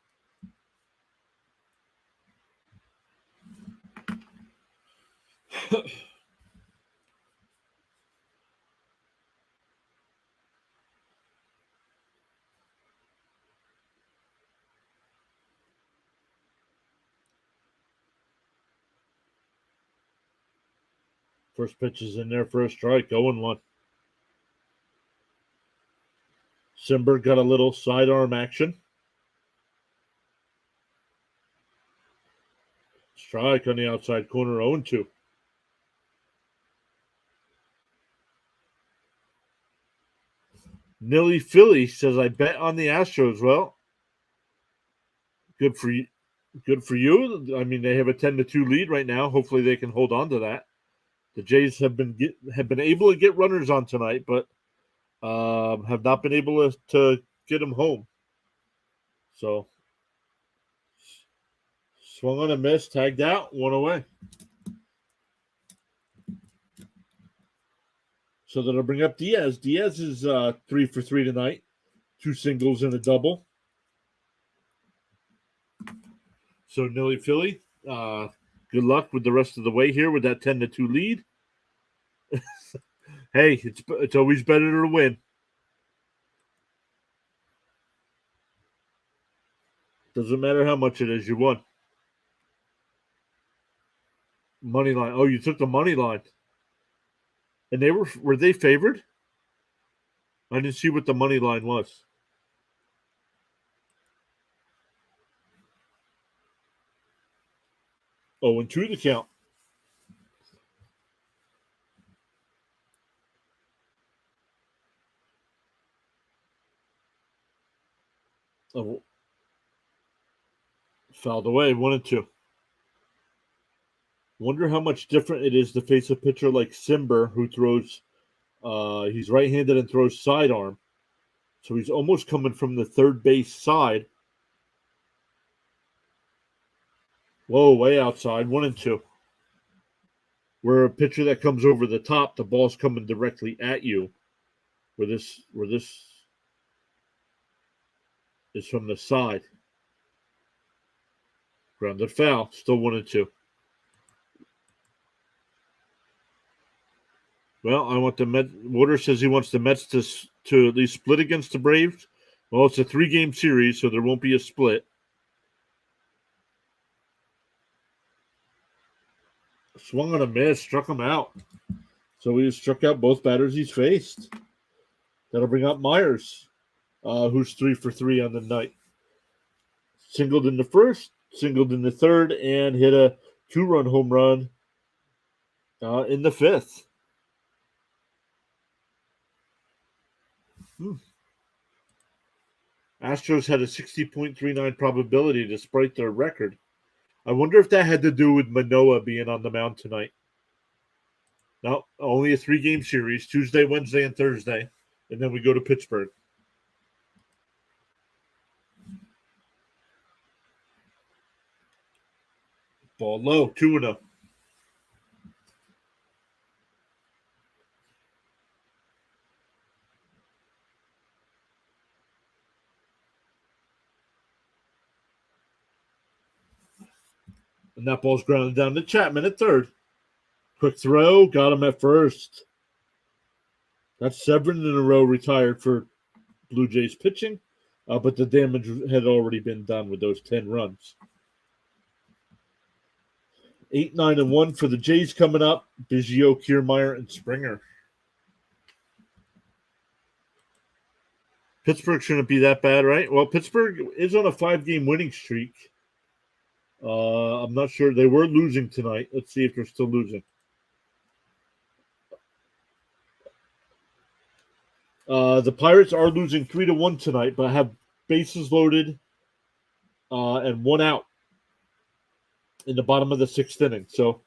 First pitch is in there for a strike, 0-1. Simber got a little sidearm action. Strike on the outside corner, 0-2. Nilly Philly says, I bet on the Astros. Well, good for you. Good for you. I mean, they have a 10-2 lead right now. Hopefully, they can hold on to that. The Jays have been able to get runners on tonight, but have not been able to get them home. So, swung on a miss, tagged out, 1 away. So that'll bring up Diaz. Diaz is 3 for 3 tonight, 2 singles and a double. So Nilly Philly, good luck with the rest of the way here with that 10-2 lead. Hey, it's always better to win. Doesn't matter how much it is, you won. Money line. Oh, you took the money line. And were they favored? I didn't see what the money line was. 0-2 the count. Oh, fouled away, 1-2. Wonder how much different it is to face a pitcher like Simber, who throws. He's right-handed and throws sidearm, so he's almost coming from the third base side. Whoa, way outside, 1-2. Where a pitcher that comes over the top, the ball's coming directly at you. Where this is from the side. Grounded foul, still 1-2. Well, I want the Mets. Water says he wants the Mets to at least split against the Braves. Well, it's a 3-game series, so there won't be a split. Swung on a miss, struck him out. So he struck out both batters he's faced. That'll bring up Myers, who's 3 for 3 on the night. Singled in the first, singled in the third, and hit a 2-run home run in the fifth. Astros had a 60.39 probability despite their record. I wonder if that had to do with Manoah being on the mound tonight. No, only a 3-game series, Tuesday, Wednesday, and Thursday. And then we go to Pittsburgh. Ball low, 2-0. And that ball's grounded down to Chapman at third. Quick throw, got him at first. That's 7 in a row retired for Blue Jays pitching, but the damage had already been done with those 10 runs. 8-9-1 for the Jays coming up. Biggio, Kiermaier, and Springer. Pittsburgh shouldn't be that bad, right? Well, Pittsburgh is on a 5-game winning streak. I'm not sure. They were losing tonight. Let's see if they're still losing. The Pirates are losing 3-1 tonight, but have bases loaded and 1 out in the bottom of the 6th inning. So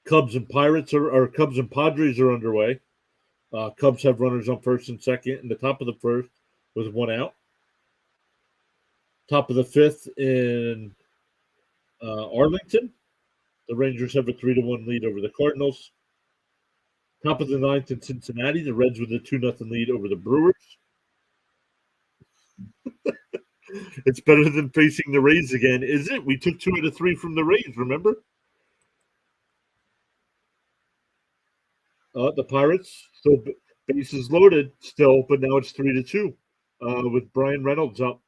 Cubs and Padres are underway. Cubs have runners on first and second in the top of the first with 1 out. Top of the 5th in Arlington. The Rangers have a 3-1 lead over the Cardinals. Top of the 9th in Cincinnati. The Reds with a 2-0 lead over the Brewers. It's better than facing the Rays again, is it? We took 2 out of 3 from the Rays, remember? The Pirates, still bases loaded still, but now it's 3-2 with Brian Reynolds up.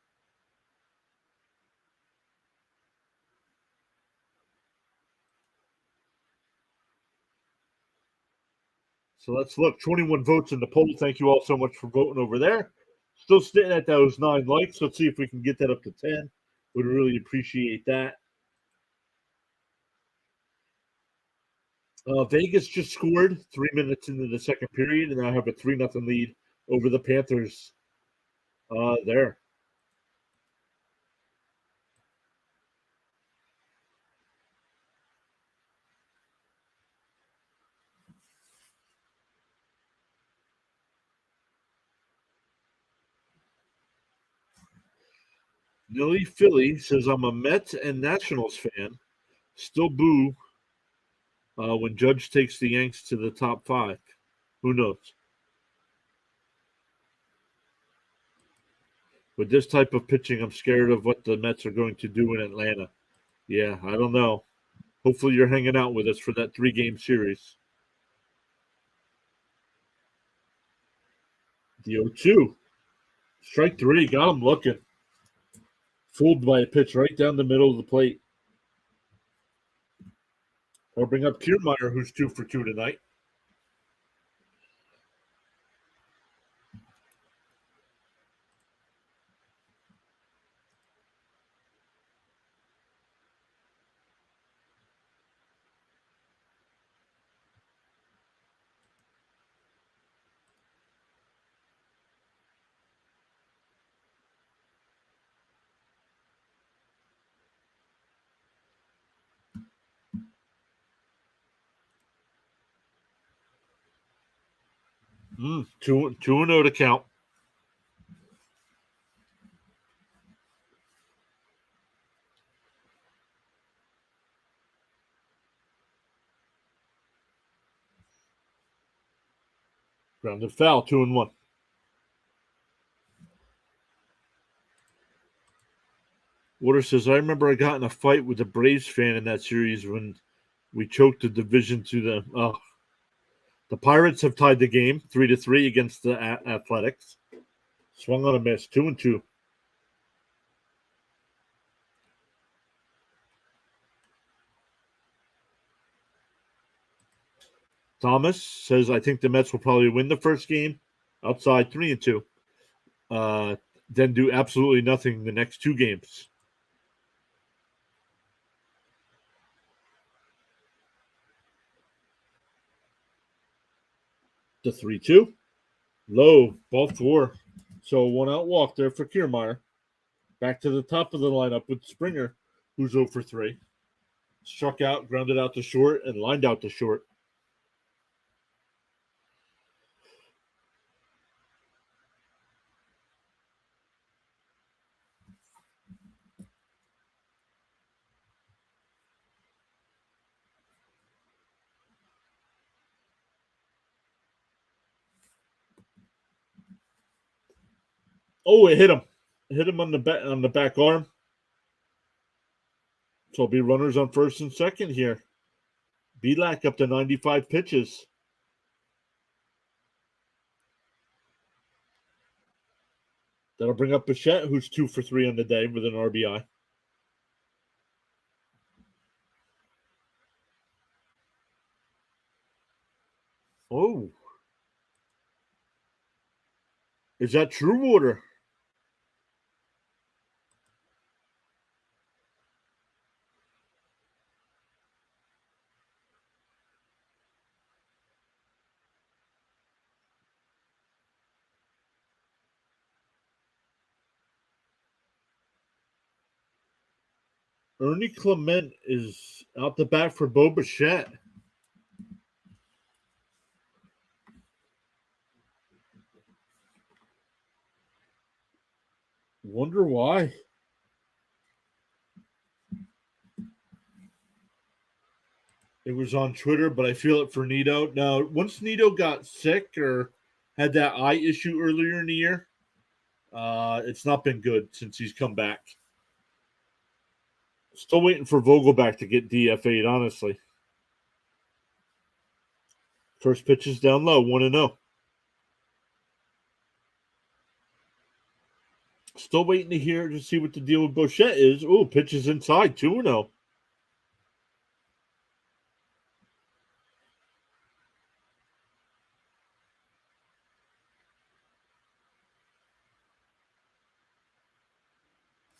So let's look. 21 votes in the poll. Thank you all so much for voting over there. Still sitting at those 9 likes. Let's see if we can get that up to 10. Would really appreciate that. Vegas just scored 3 minutes into the second period, and now have a 3-0 lead over the Panthers there. Nilly Philly says, I'm a Mets and Nationals fan. Still boo when Judge takes the Yanks to the top 5. Who knows? With this type of pitching, I'm scared of what the Mets are going to do in Atlanta. Yeah, I don't know. Hopefully you're hanging out with us for that 3-game series. The 0-2. Strike 3. Got him looking. Fooled by a pitch right down the middle of the plate. I'll bring up Kiermaier, who's 2 for 2 tonight. Two and 0 to count. Grounded foul, 2-1. Water says, I remember I got in a fight with a Braves fan in that series when we choked the division to them. The Pirates have tied the game 3-3 against the Athletics. Swung on a miss, 2-2. Thomas says, I think the Mets will probably win the first game outside 3-2. Then do absolutely nothing the next 2 games. The 3-2. Low, ball 4. So 1 out walk there for Kiermaier. Back to the top of the lineup with Springer, who's 0 for 3. Struck out, grounded out to short, and lined out to short. Oh, it hit him. It hit him on the back arm. So it'll be runners on first and second here. Belak up to 95 pitches. That'll bring up Bichette, who's 2 for 3 on the day with an RBI. Oh. Is that True Water? Ernie Clement is out the bat for Bo Bichette. Wonder why. It was on Twitter, but I feel it for Nito. Now, once Nito got sick or had that eye issue earlier in the year, it's not been good since he's come back. Still waiting for Vogelback to get DFA'd, honestly. First pitch is down low, 1-0. Still waiting to hear to see what the deal with Bichette is. Oh, pitch is inside, 2-0.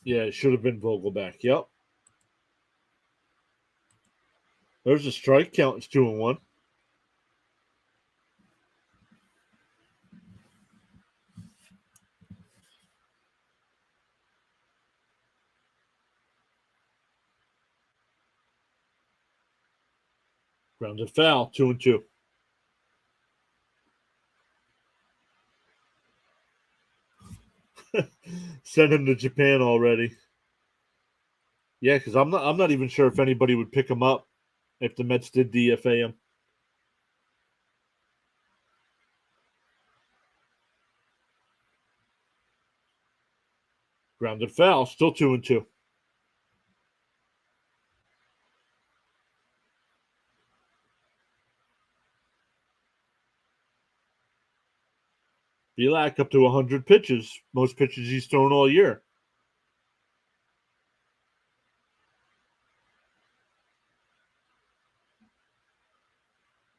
Yeah, it should have been Vogelback. Yep. There's a strike count. It's 2-1. Grounded foul, 2-2. Send him to Japan already. Yeah, because I'm not even sure if anybody would pick him up if the Mets did DFA him. Grounded foul, still 2-2. Belak up to 100 pitches, most pitches he's thrown all year.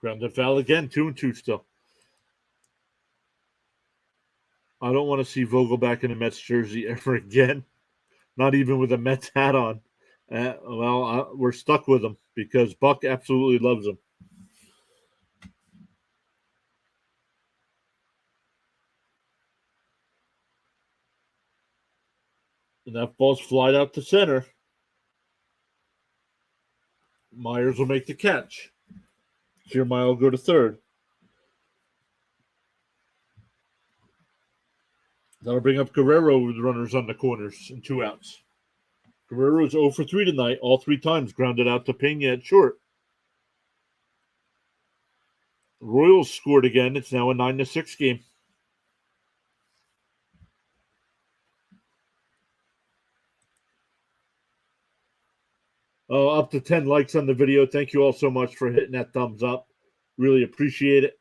Grounded foul again, 2-2 still. I don't want to see Vogelback in a Mets jersey ever again. Not even with a Mets hat on. We're stuck with him because Buck absolutely loves him. And that ball's flied out to center. Myers will make the catch. Kiermaier will go to third. That'll bring up Guerrero with runners on the corners and 2 outs. Guerrero's 0 for 3 tonight, all 3 times grounded out to Pena at short. Royals scored again. It's now a 9-6 game. Up to 10 likes on the video. Thank you all so much for hitting that thumbs up. Really appreciate it.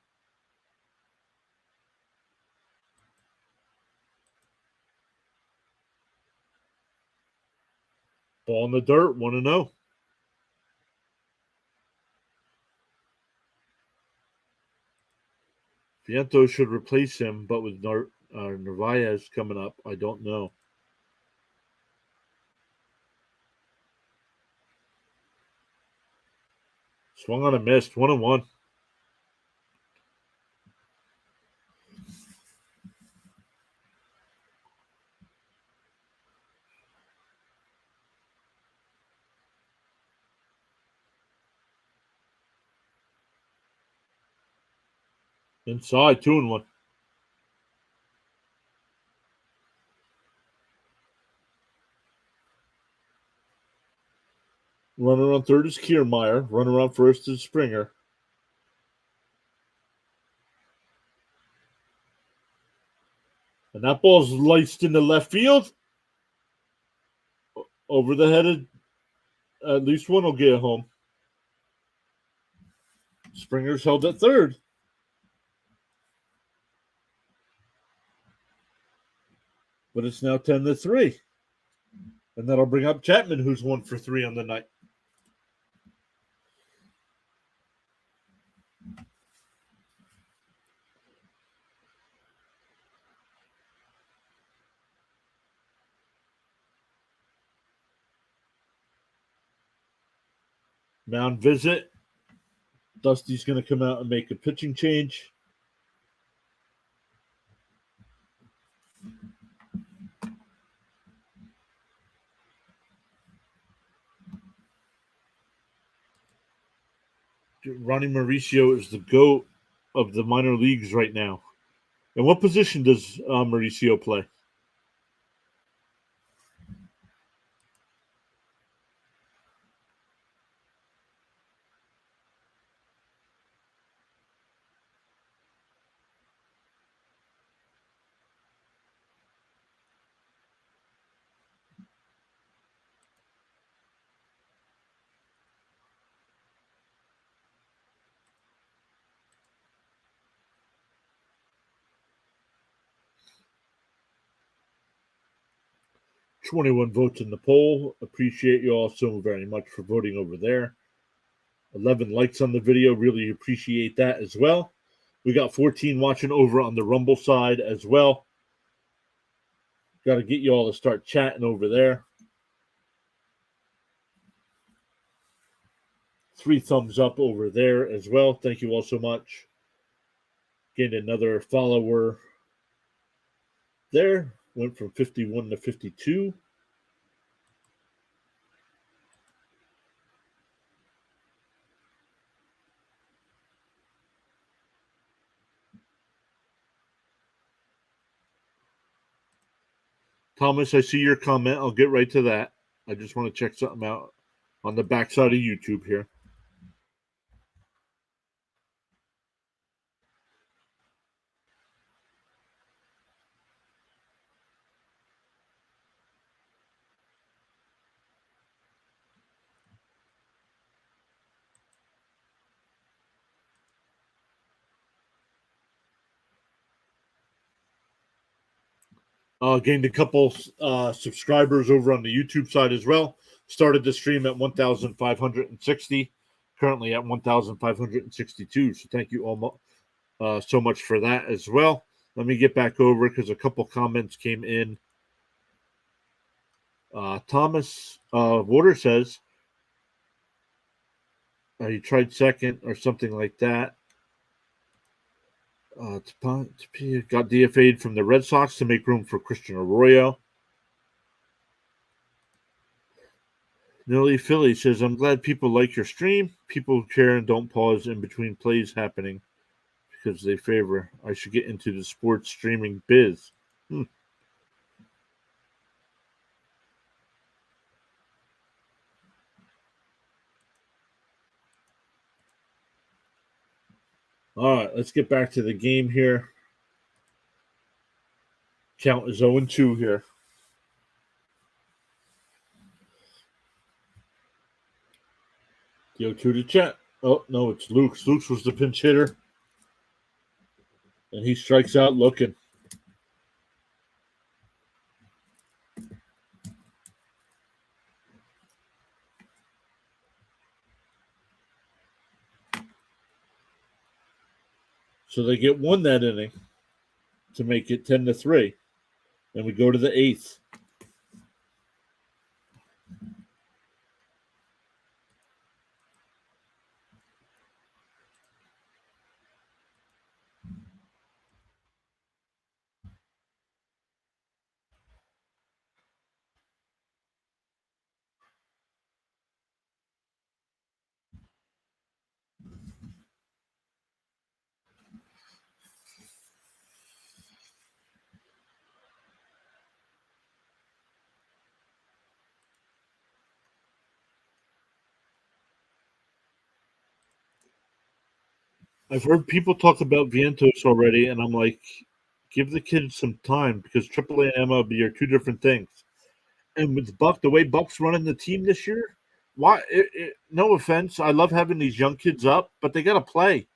Ball in the dirt, 1-0. Vientos should replace him, but with Narvaez coming up, I don't know. Swung on a missed, 1-1. Inside, 2-1. Runner on third is Kiermaier. Runner on first is Springer. And that ball's laced into left field. Over the head of at least one will get home. Springer's held at third. But it's now 10-3. And that'll bring up Chapman, who's 1 for 3 on the night. Mound visit. Dusty's going to come out and make a pitching change. Ronnie Mauricio is the GOAT of the minor leagues right now. And what position does Mauricio play? $21 votes in the poll. Appreciate you all so very much for voting over there. 11 likes on the video. Really appreciate that as well. We got 14 watching over on the Rumble side as well. Got to get you all to start chatting over there. 3 thumbs up over there as well. Thank you all so much. Gained another follower there. Went from 51 to 52. Thomas, I see your comment. I'll get right to that. I just want to check something out on the backside of YouTube here. Gained a couple subscribers over on the YouTube side as well. Started the stream at 1,560. Currently at 1,562. So thank you all so much for that as well. Let me get back over because a couple comments came in. Thomas Water says he tried second or something like that. Got DFA'd from the Red Sox to make room for Christian Arroyo. Nelly Philly says, I'm glad people like your stream. People care and don't pause in between plays happening because they favor. I should get into the sports streaming biz. All right, let's get back to the game here. Count is 0-2 here. The 0-2 to chat. Oh, no, it's Luke's. Luke's was the pinch hitter. And he strikes out looking. So they get 1 that inning to make it 10-3. And we go to the 8th. I've heard people talk about Vientos already, and I'm like, Give the kids some time because AAA and MLB are two different things. And with Buck, the way Buck's running the team this year, why? No offense, I love having these young kids up, but they got to play.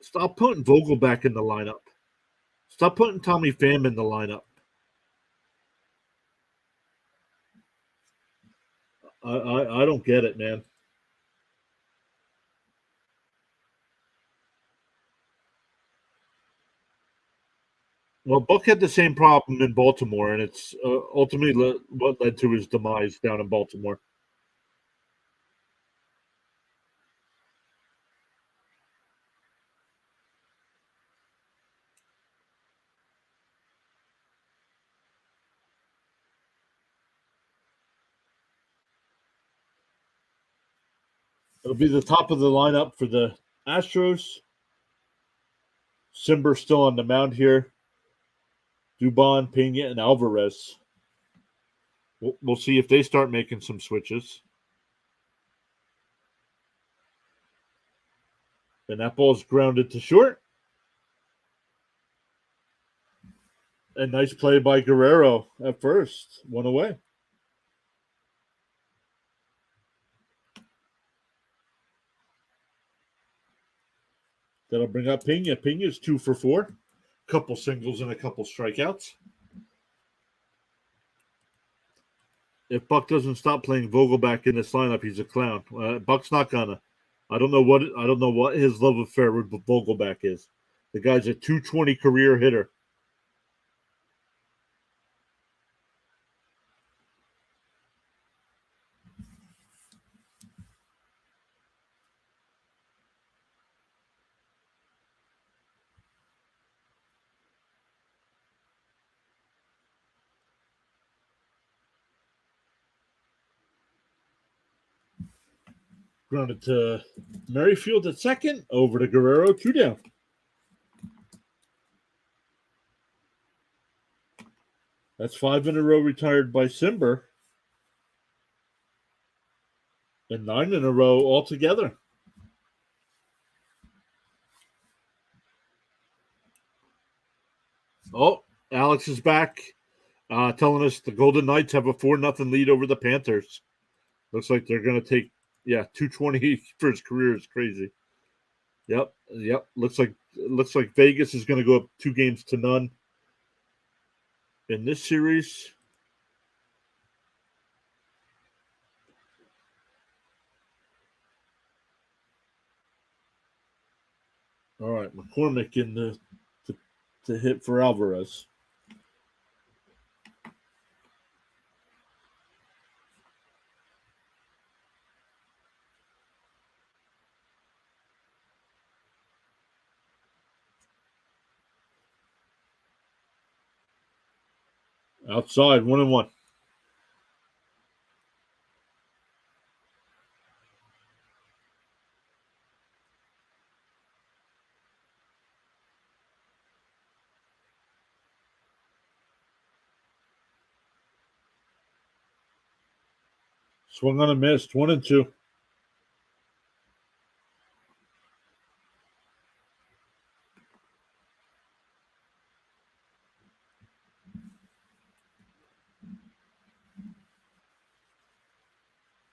Stop putting Vogel back in the lineup. Stop putting Tommy Pham in the lineup. I don't get it, man. Well, Buck had the same problem in Baltimore, and it's ultimately what led to his demise down in Baltimore. It'll be the top of the lineup for the Astros. Simber still on the mound here. Dubon, Pena, and Alvarez. We'll see if they start making some switches. And that ball's grounded to short. And nice play by Guerrero at first. One away. That'll bring up Pena. Pena's 2 for 4. Couple singles and a couple strikeouts. If Buck doesn't stop playing Vogelback in this lineup, he's a clown. Buck's not gonna. I don't know what his love affair with Vogelback is. The guy's a 220 career hitter. Grounded to Merrifield at second. Over to Guerrero, 2 down. That's 5 in a row retired by Simber. And 9 in a row altogether. Oh, Alex is back, telling us the Golden Knights have a 4-0 lead over the Panthers. Looks like they're going to take, 220 for his career is crazy. Yep. Looks like Vegas is going to go up 2-0 in this series. All right, McCormick in to hit for Alvarez. Outside, 1-1. Swung on a miss, 1-2.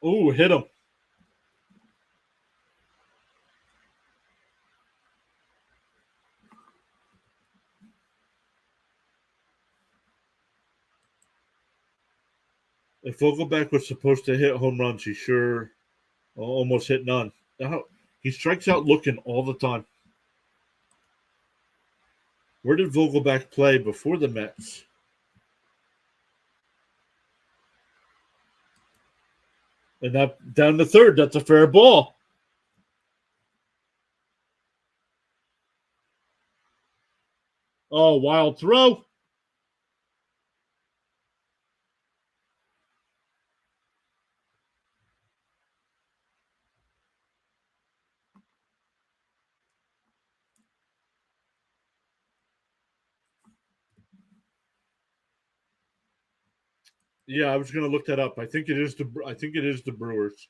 Ooh, hit him. If Vogelback was supposed to hit home runs, he sure almost hit none. He strikes out looking all the time. Where did Vogelback play before the Mets? And that down to third. That's a fair ball. Oh, wild throw. Yeah, I was going to look that up. I think it is the Brewers.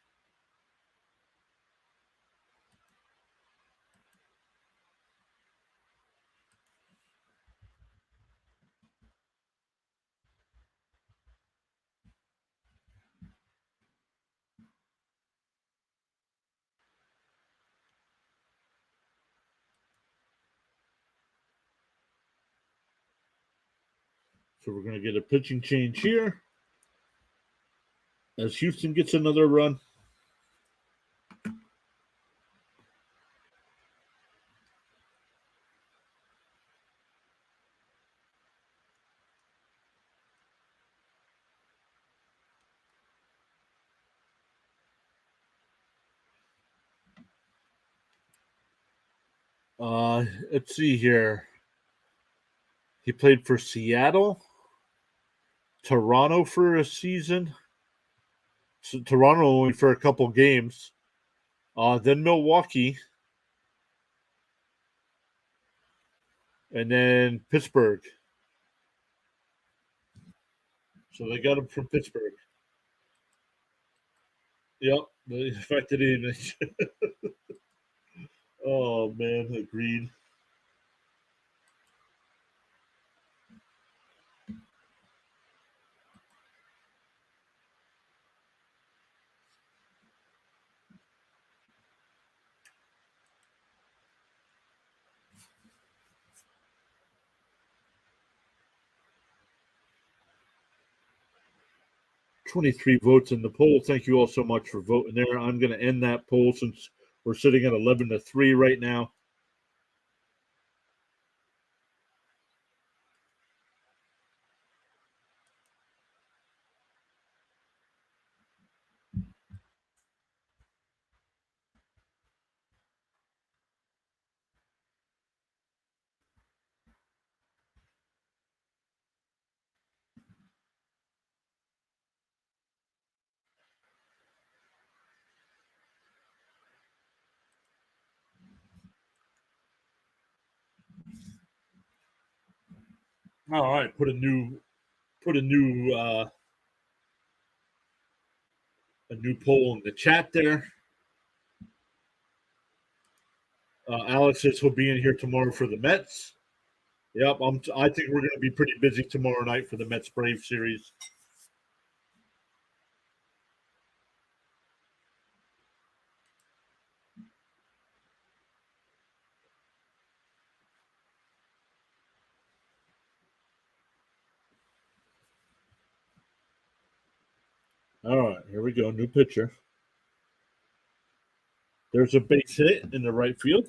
So we're going to get a pitching change here as Houston gets another run. Let's see here. He played for Seattle, Toronto for a season. So Toronto only for a couple games. Then Milwaukee, and then Pittsburgh. So they got him from Pittsburgh. Yep, the affected image. Oh man, agreed. $23 votes in the poll. Thank you all so much for voting there. I'm going to end that poll since we're sitting at 11-3 right now. All right, put a new poll in the chat there. Alex says he'll be in here tomorrow for the Mets. Yep, I think we're going to be pretty busy tomorrow night for the Mets Brave series. All right, here we go. New pitcher. There's a base hit in the right field.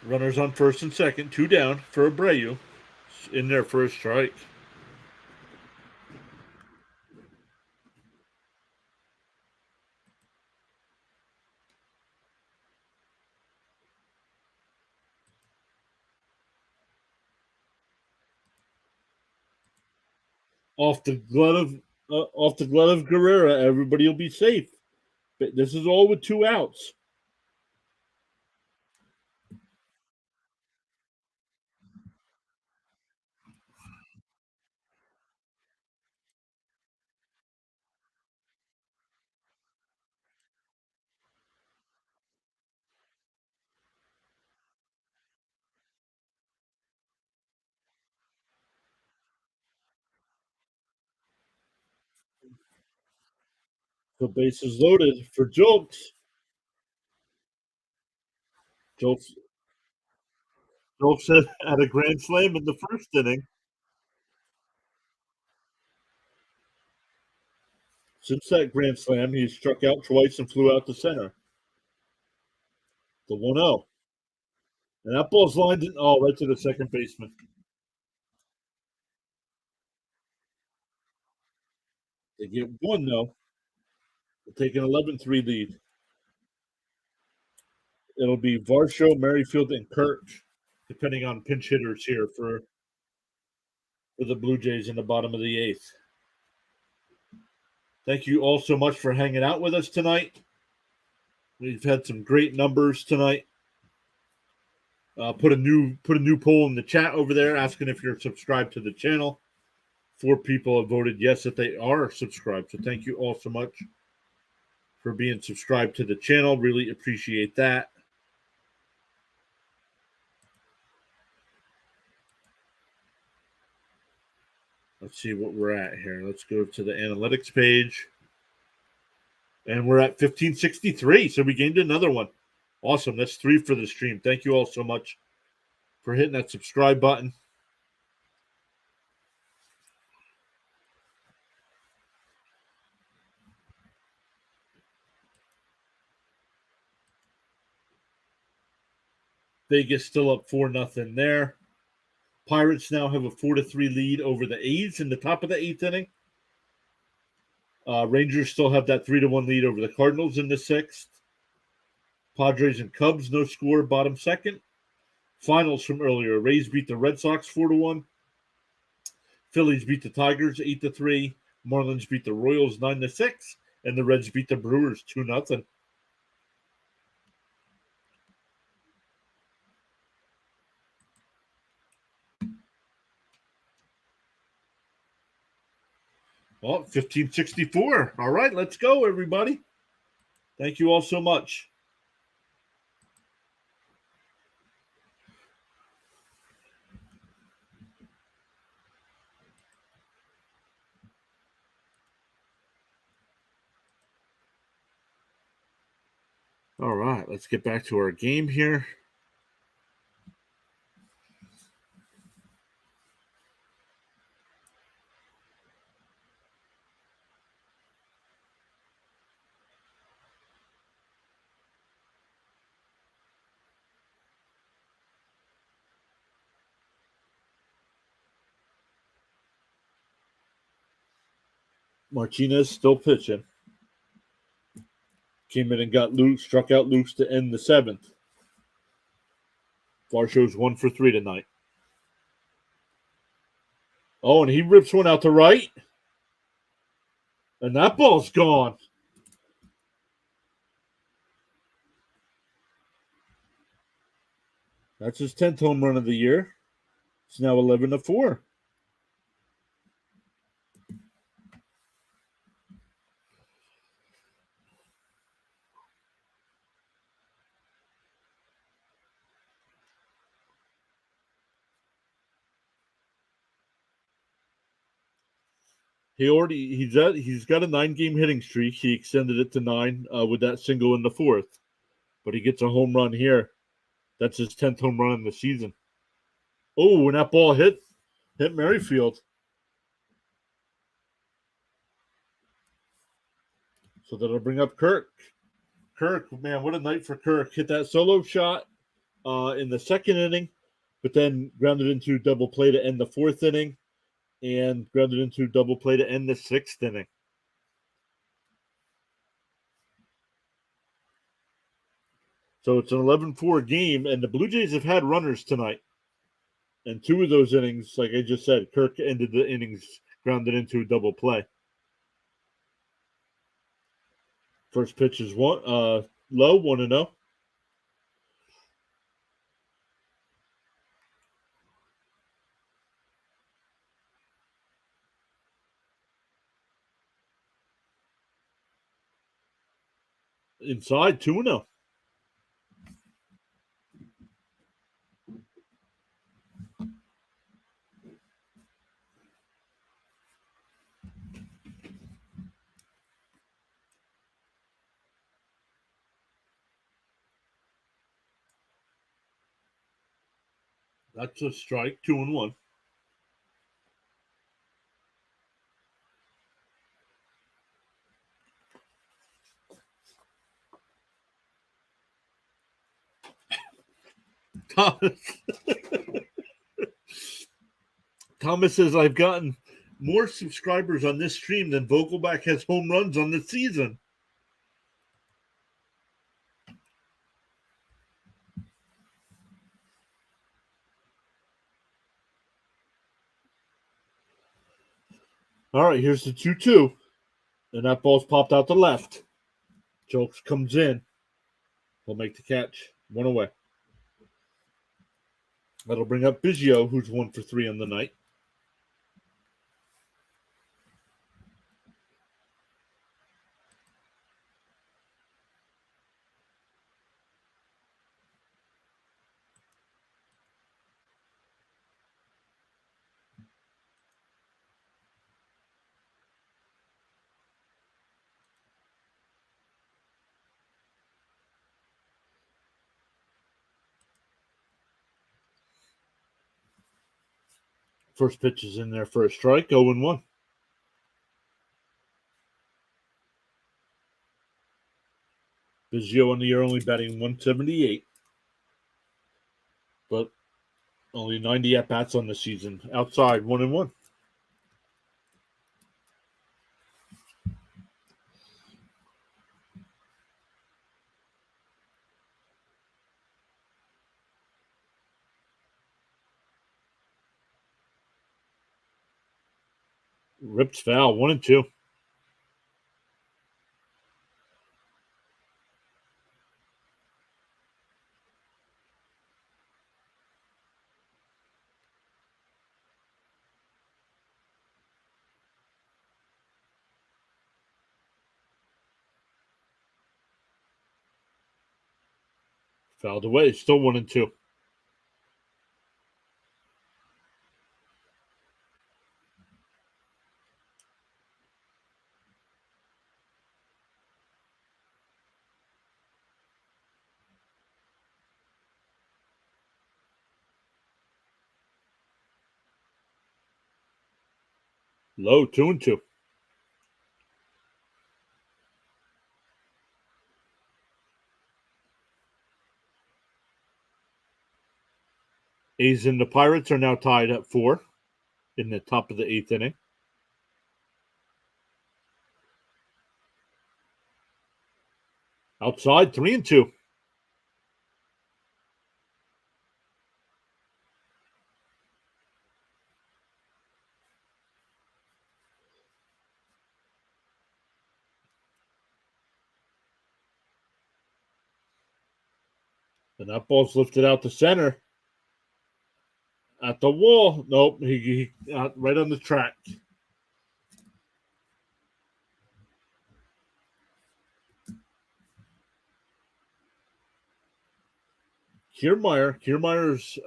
Runners on first and second, 2 down for Abreu. In there for a strike. Off the glove of Guerrera, everybody will be safe. But this is all with 2 outs. The base is loaded for Jokes. Jokes had a grand slam in the first inning. Since that grand slam, he's struck out twice and flew out to center. The 1-0. And that ball's lined in, right to the second baseman. They get 1 though. We'll take an 11-3 lead. It'll be Varsho, Merrifield, and Kirk, depending on pinch hitters here for the Blue Jays in the bottom of the 8th. Thank you all so much for hanging out with us tonight. We've had some great numbers tonight. Put a new poll in the chat over there asking if you're subscribed to the channel. 4 people have voted yes that they are subscribed. So thank you all so much for being subscribed to the channel. Really appreciate that. Let's see what we're at here. Let's go to the analytics page. And we're at 1563. So we gained another one. Awesome. That's 3 for the stream. Thank you all so much for hitting that subscribe button. Vegas still up 4-0 there. Pirates now have a 4-3 lead over the A's in the top of the 8th inning. Rangers still have that 3-1 lead over the Cardinals in the 6th. Padres and Cubs, no score, bottom 2nd. Finals from earlier. Rays beat the Red Sox 4-1. Phillies beat the Tigers 8-3. Marlins beat the Royals 9-6. And the Reds beat the Brewers 2-0. Well, 1564. All right, let's go, everybody. Thank you all so much. All right, let's get back to our game here. Martinez still pitching. Came in and got loose, struck out loose to end the 7th. Varsho's 1 for 3 tonight. Oh, and he rips one out to right. And that ball's gone. That's his 10th home run of the year. It's now 11-4. He's got a 9-game hitting streak. He extended it to 9 with that single in the 4th. But he gets a home run here. That's his 10th home run in the season. Oh, and that ball hit Merrifield. So that'll bring up Kirk. Kirk, man, what a night for Kirk. Hit that solo shot in the 2nd inning, but then grounded into double play to end the 4th inning and grounded into double play to end the 6th inning. So it's an 11-4 game, and the Blue Jays have had runners tonight. And 2 of those innings, like I just said, Kirk ended the innings grounded into a double play. First pitch is low, 1-0. Inside, 2-0. That's a strike, 2-1. Thomas says, I've gotten more subscribers on this stream than Vogelback has home runs on the season. All right, here's the 2-2. And that ball's popped out the left. Jokes comes in. He'll make the catch. 1 away. That'll bring up Biggio, who's 1 for 3 on the night. First pitch is in there for a strike, 0-1. Biggio on the year only batting 178. But only 90 at-bats on the season. Outside, 1-1. Rips foul, 1-2. Fouled away, still 1-2. Low, 2-2. A's and the Pirates are now tied at 4 in the top of the 8th inning. Outside, 3-2. And that ball's lifted out to center. At the wall. Nope, he right on the track. Kiermaier's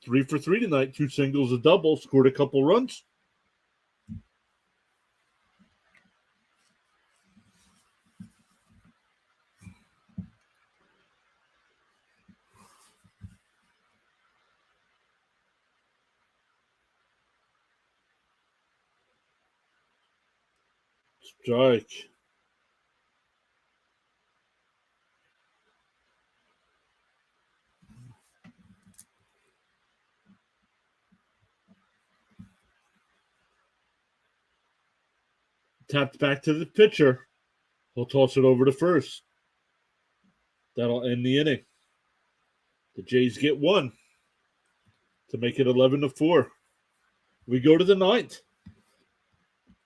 3 for 3 tonight. 2 singles, a double. Scored a couple runs. Strike. Tapped back to the pitcher. He'll toss it over to first. That'll end the inning. The Jays get 1 to make it 11-4. We go to the 9th.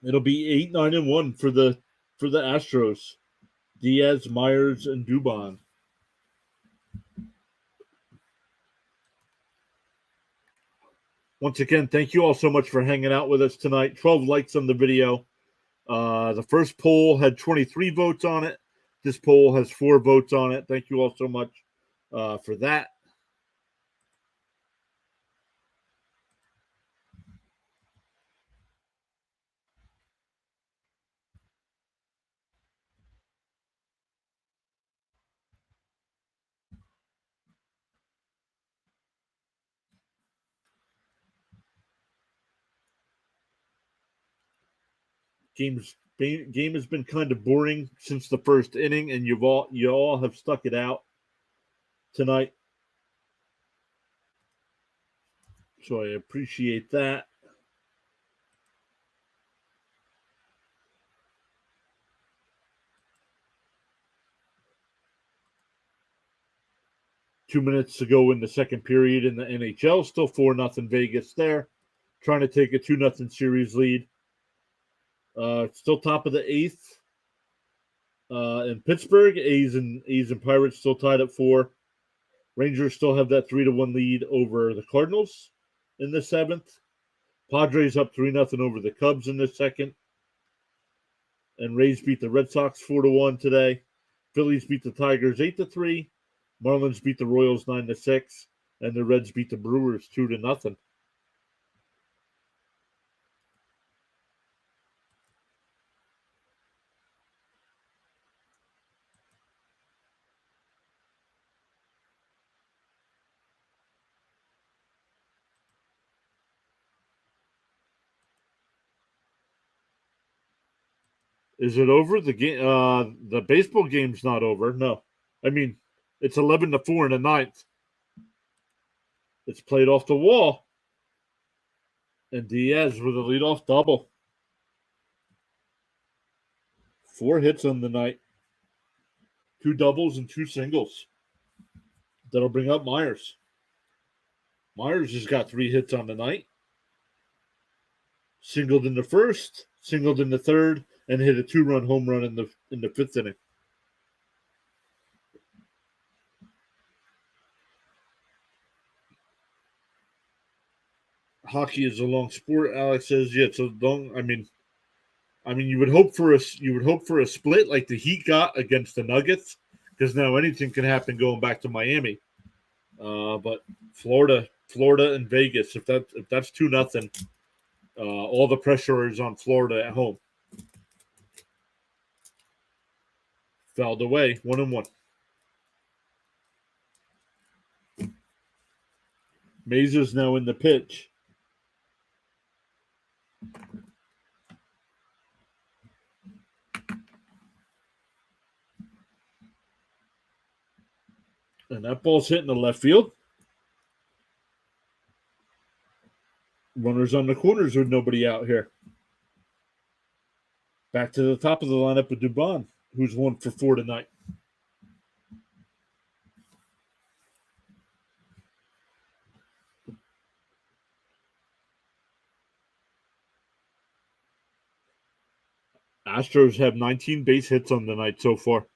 It'll be 8-9-1 for the Astros. Diaz, Myers, and Dubon. Once again, thank you all so much for hanging out with us tonight. 12 likes on the video. The first poll had 23 votes on it. This poll has 4 votes on it. Thank you all so much for that. Game has been kind of boring since the first inning, and you all have stuck it out tonight. So I appreciate that. Two minutes to go in the second period in the NHL. Still 4-0 Vegas there. Trying to take a 2-0 series lead. Still top of the eighth. In Pittsburgh, A's and Pirates still tied at 4. Rangers still have that 3-1 lead over the Cardinals in the 7th. Padres up 3-0 over the Cubs in the 2nd. And Rays beat the Red Sox 4-1 today. Phillies beat the Tigers 8-3. Marlins beat the Royals 9-6. And the Reds beat the Brewers 2-0. Is it over? The game, the baseball game's not over. No, I mean it's 11-4 in the 9th. It's played off the wall, and Diaz with a leadoff double. 4 hits on the night, 2 doubles and 2 singles. That'll bring up Myers. Myers has got 3 hits on the night. Singled in the first, singled in the third, and hit a 2-run home run in the 5th inning. Hockey is a long sport. Alex says, yeah, it's a long. I mean, you would hope for a split like the Heat got against the Nuggets, because now anything can happen going back to Miami. But Florida and Vegas, if that's 2-0, all the pressure is on Florida at home. Fouled away, 1-1. Mesa's now in the pitch. And that ball's hitting the left field. Runners on the corners with nobody out here. Back to the top of the lineup with Dubon, who's 1 for 4 tonight. Astros have 19 base hits on the night so far.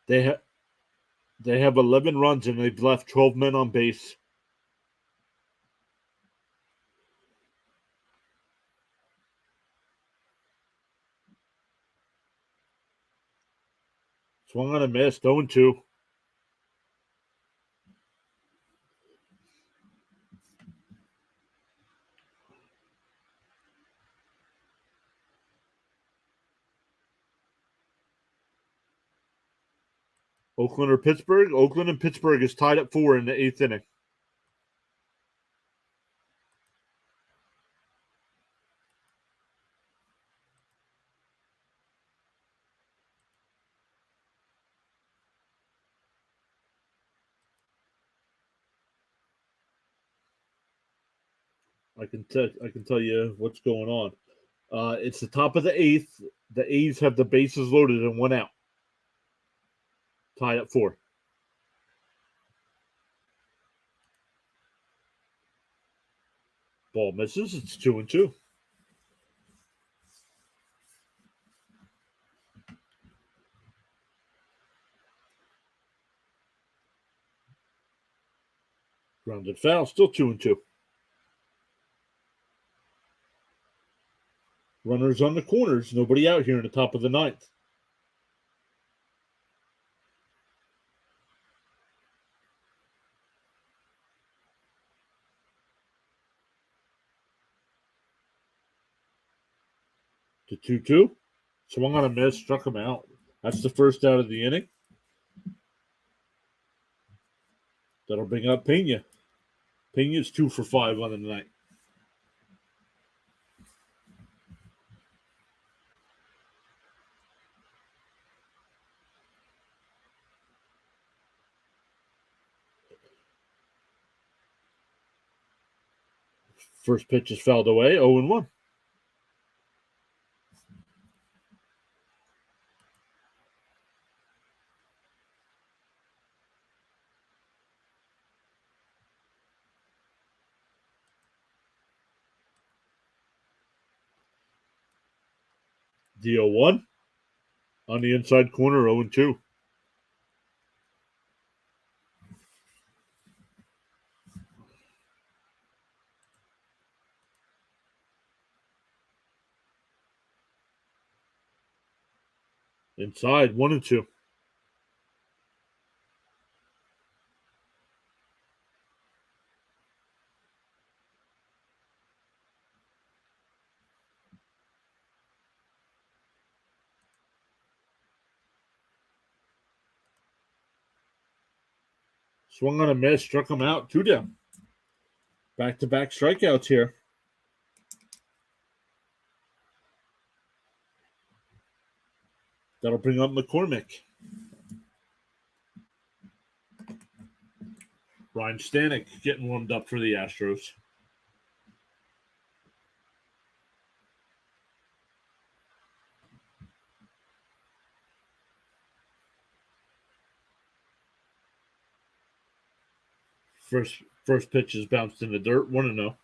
They have 11 runs and they've left 12 men on base. Swung on a miss, 0-2. Oakland or Pittsburgh? Oakland and Pittsburgh is tied at 4 in the 8th inning. I can tell you what's going on. It's the top of the 8th. The A's have the bases loaded and 1 out. Tied at 4. Ball misses. It's 2-2. Grounded foul. Still 2-2. Runners on the corners. Nobody out here in the top of the 9th. To 2-2. Swung on a miss. Struck him out. That's the first out of the inning. That'll bring up Pena. Pena's 2 for 5 on the night. First pitch is fouled away, 0-1. The 0-1 on the inside corner, 0-2. Inside, 1-2. Swung on a miss, struck him out, 2 down. Back-to-back strikeouts here. That'll bring up McCormick. Ryan Stanek getting warmed up for the Astros. First pitch is bounced in the dirt, 1-0.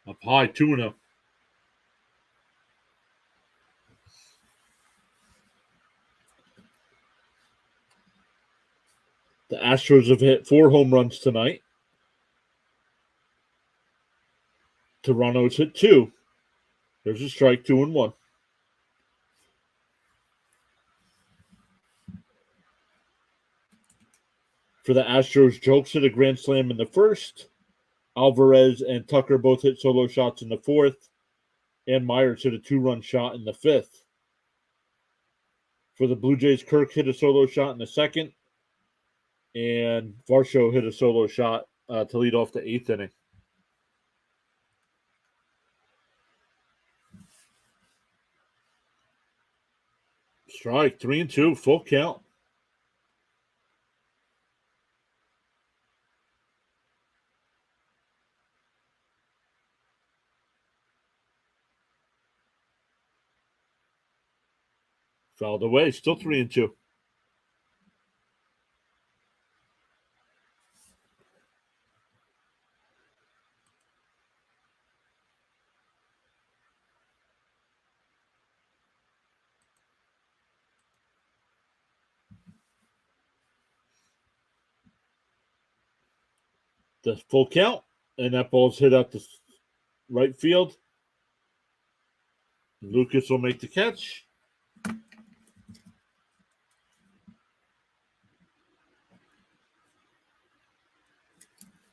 Up high, 2-0. The Astros have hit 4 home runs tonight. Toronto's hit 2. There's a strike, 2-1. For the Astros, Jokes hit a grand slam in the first. Alvarez and Tucker both hit solo shots in the fourth. And Myers hit a 2-run shot in the fifth. For the Blue Jays, Kirk hit a solo shot in the second. And Varsho hit a solo shot to lead off the 8th inning. Strike, 3-2, full count. Fouled away, still 3-2. The full count, and that ball's hit out to right field. Lucas will make the catch.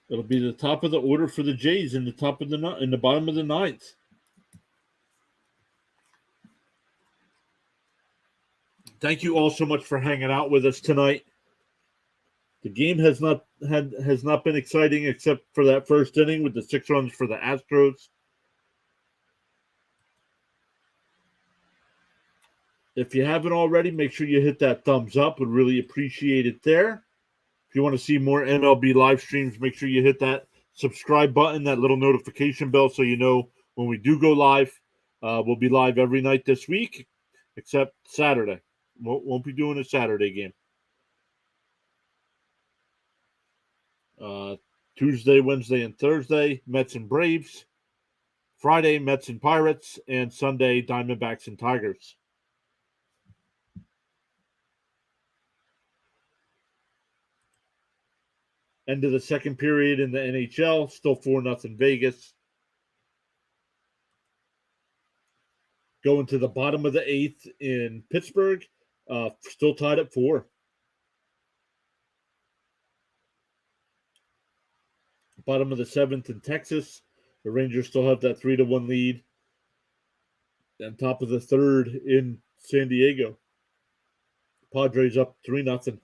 It'll be the top of the order for the Jays in the bottom of the 9th. Thank you all so much for hanging out with us tonight. The game has not been exciting except for that first inning with the 6 runs for the Astros. If you haven't already, make sure you hit that thumbs up. Would really appreciate it there. If you want to see more MLB live streams, make sure you hit that subscribe button, that little notification bell, so you know when we do go live. We'll be live every night this week, except Saturday. Won't be doing a Saturday game. Tuesday, Wednesday, and Thursday, Mets and Braves. Friday, Mets and Pirates. And Sunday, Diamondbacks and Tigers. End of the second period in the NHL. Still 4-0 Vegas. Going to the bottom of the 8th in Pittsburgh. Still tied at 4. Bottom of the 7th in Texas. The Rangers still have that 3-1 lead. And top of the 3rd in San Diego. Padres up 3-0.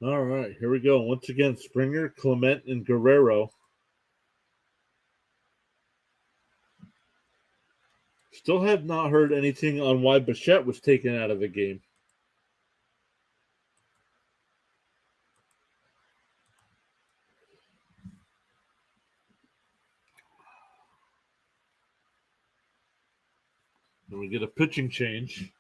All right, here we go. Once again, Springer, Clement, and Guerrero. Still have not heard anything on why Bichette was taken out of the game. And we get a pitching change.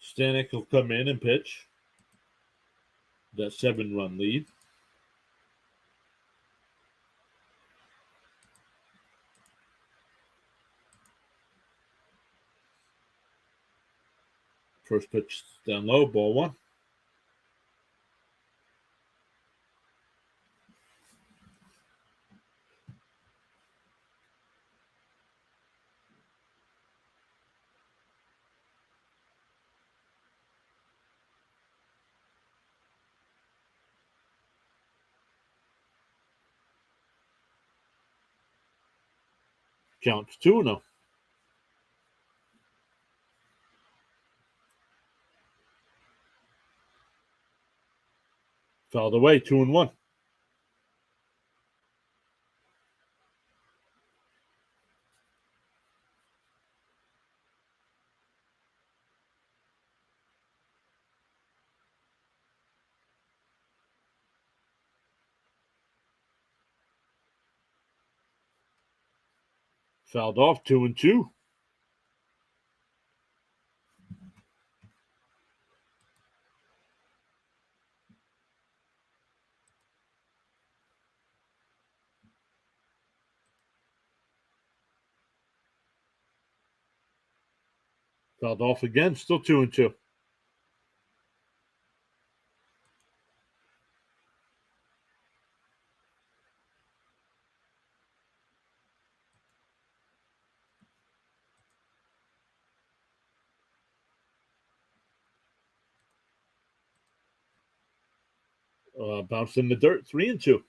Stanek will come in and pitch. That 7-run lead. First pitch down low, ball 1. Counts 2-0. Fouled away, 2-1. Fouled off, 2-2. Fouled off again, still 2-2. Bounced in the dirt, 3-2.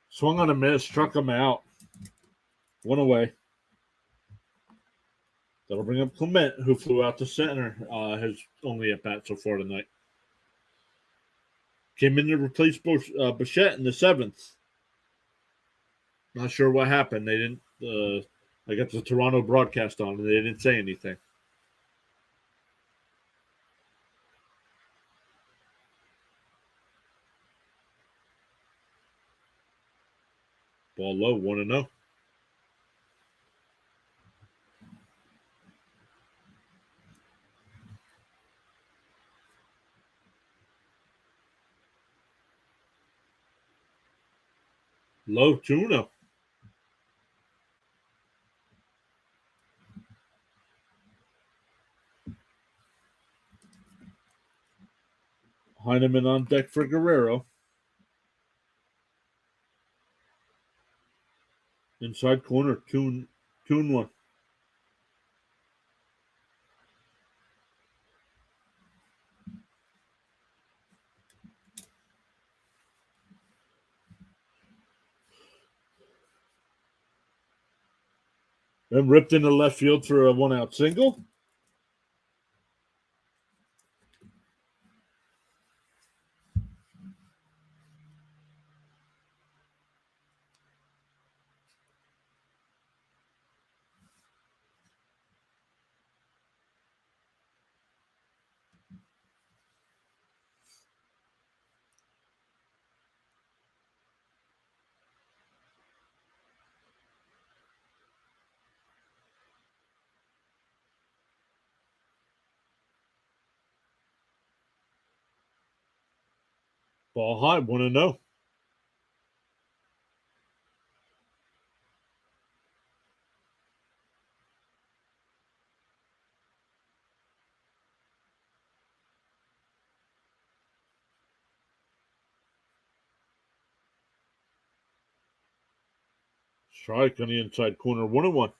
Swung on a miss, struck him out. 1 away. That'll bring up Clement, who flew out to center. His only at bat so far tonight. Came in to replace Bichette in the 7th. Not sure what happened. They didn't. I got the Toronto broadcast on, and they didn't say anything. Ball low, 1-0. Low, 2-0. Heineman on deck for Guerrero. Inside corner, 2-1. Then ripped into left field for a 1-out single. Ball high, 1-0. Strike on the inside corner, 1-1.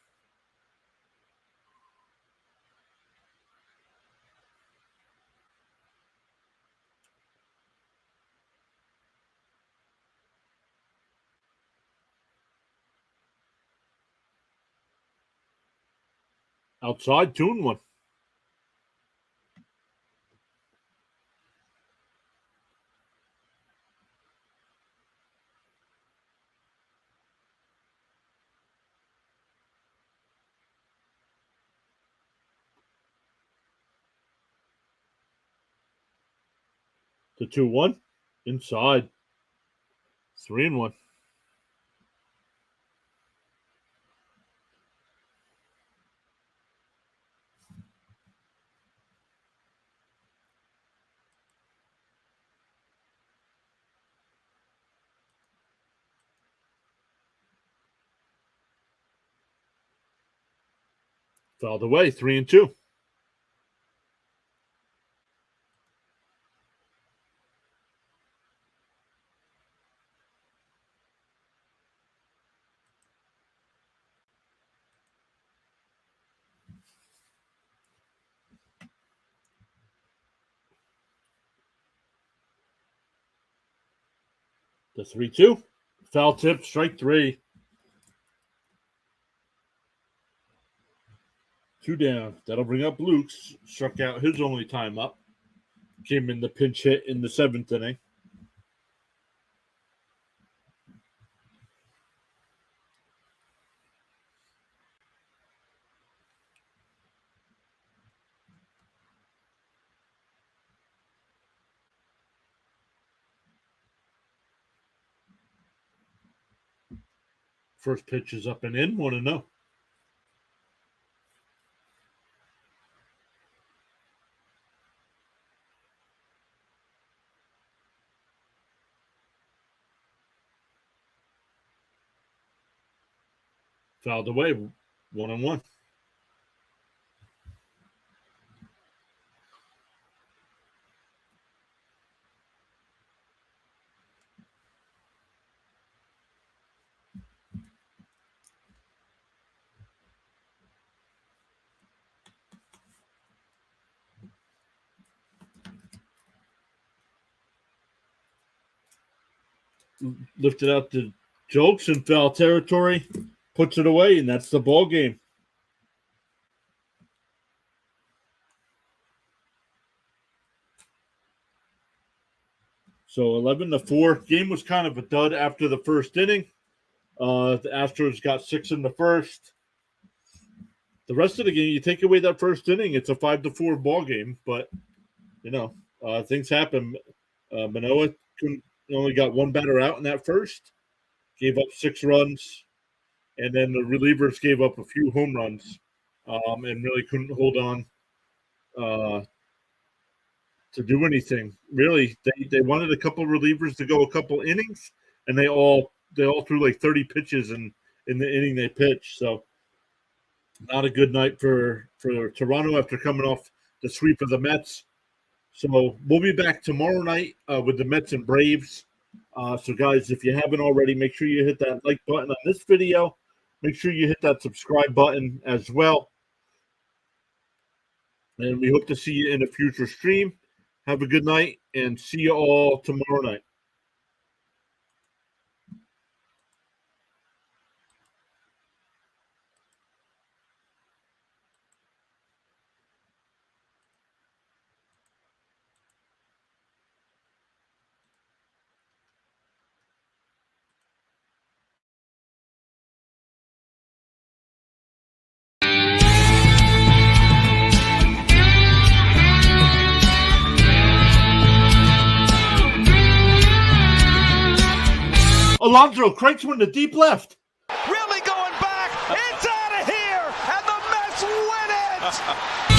Outside, 2-1. To 2-1. Inside. 3-1. Fouled away, 3-2. The 3-2. Foul tip, strike 3. 2 down. That'll bring up Luke's. Struck out his only time up. Came in the pinch hit in the 7th inning. First pitch is up and in, 1-0. Fouled away, 1-1. Lifted out to Jokes in foul territory, puts it away, and that's the ball game. So 11-4. Game was kind of a dud after the first inning. The Astros got 6 in the first. The rest of the game, you take away that first inning, it's a 5-4 ball game. But things happen. Manoah only got one batter out in that first, gave up 6 runs, and then the relievers gave up a few home runs, and really couldn't hold on to do anything. Really, they wanted a couple relievers to go a couple innings, and they all threw like 30 pitches in the inning they pitched. So not a good night for Toronto after coming off the sweep of the Mets. So we'll be back tomorrow night with the Mets and Braves. So guys, if you haven't already, make sure you hit that like button on this video. Make sure you hit that subscribe button as well. And we hope to see you in a future stream. Have a good night, and see you all tomorrow night. Alonso cranks one to deep left. Really going back. It's out of here, and the Mets win it.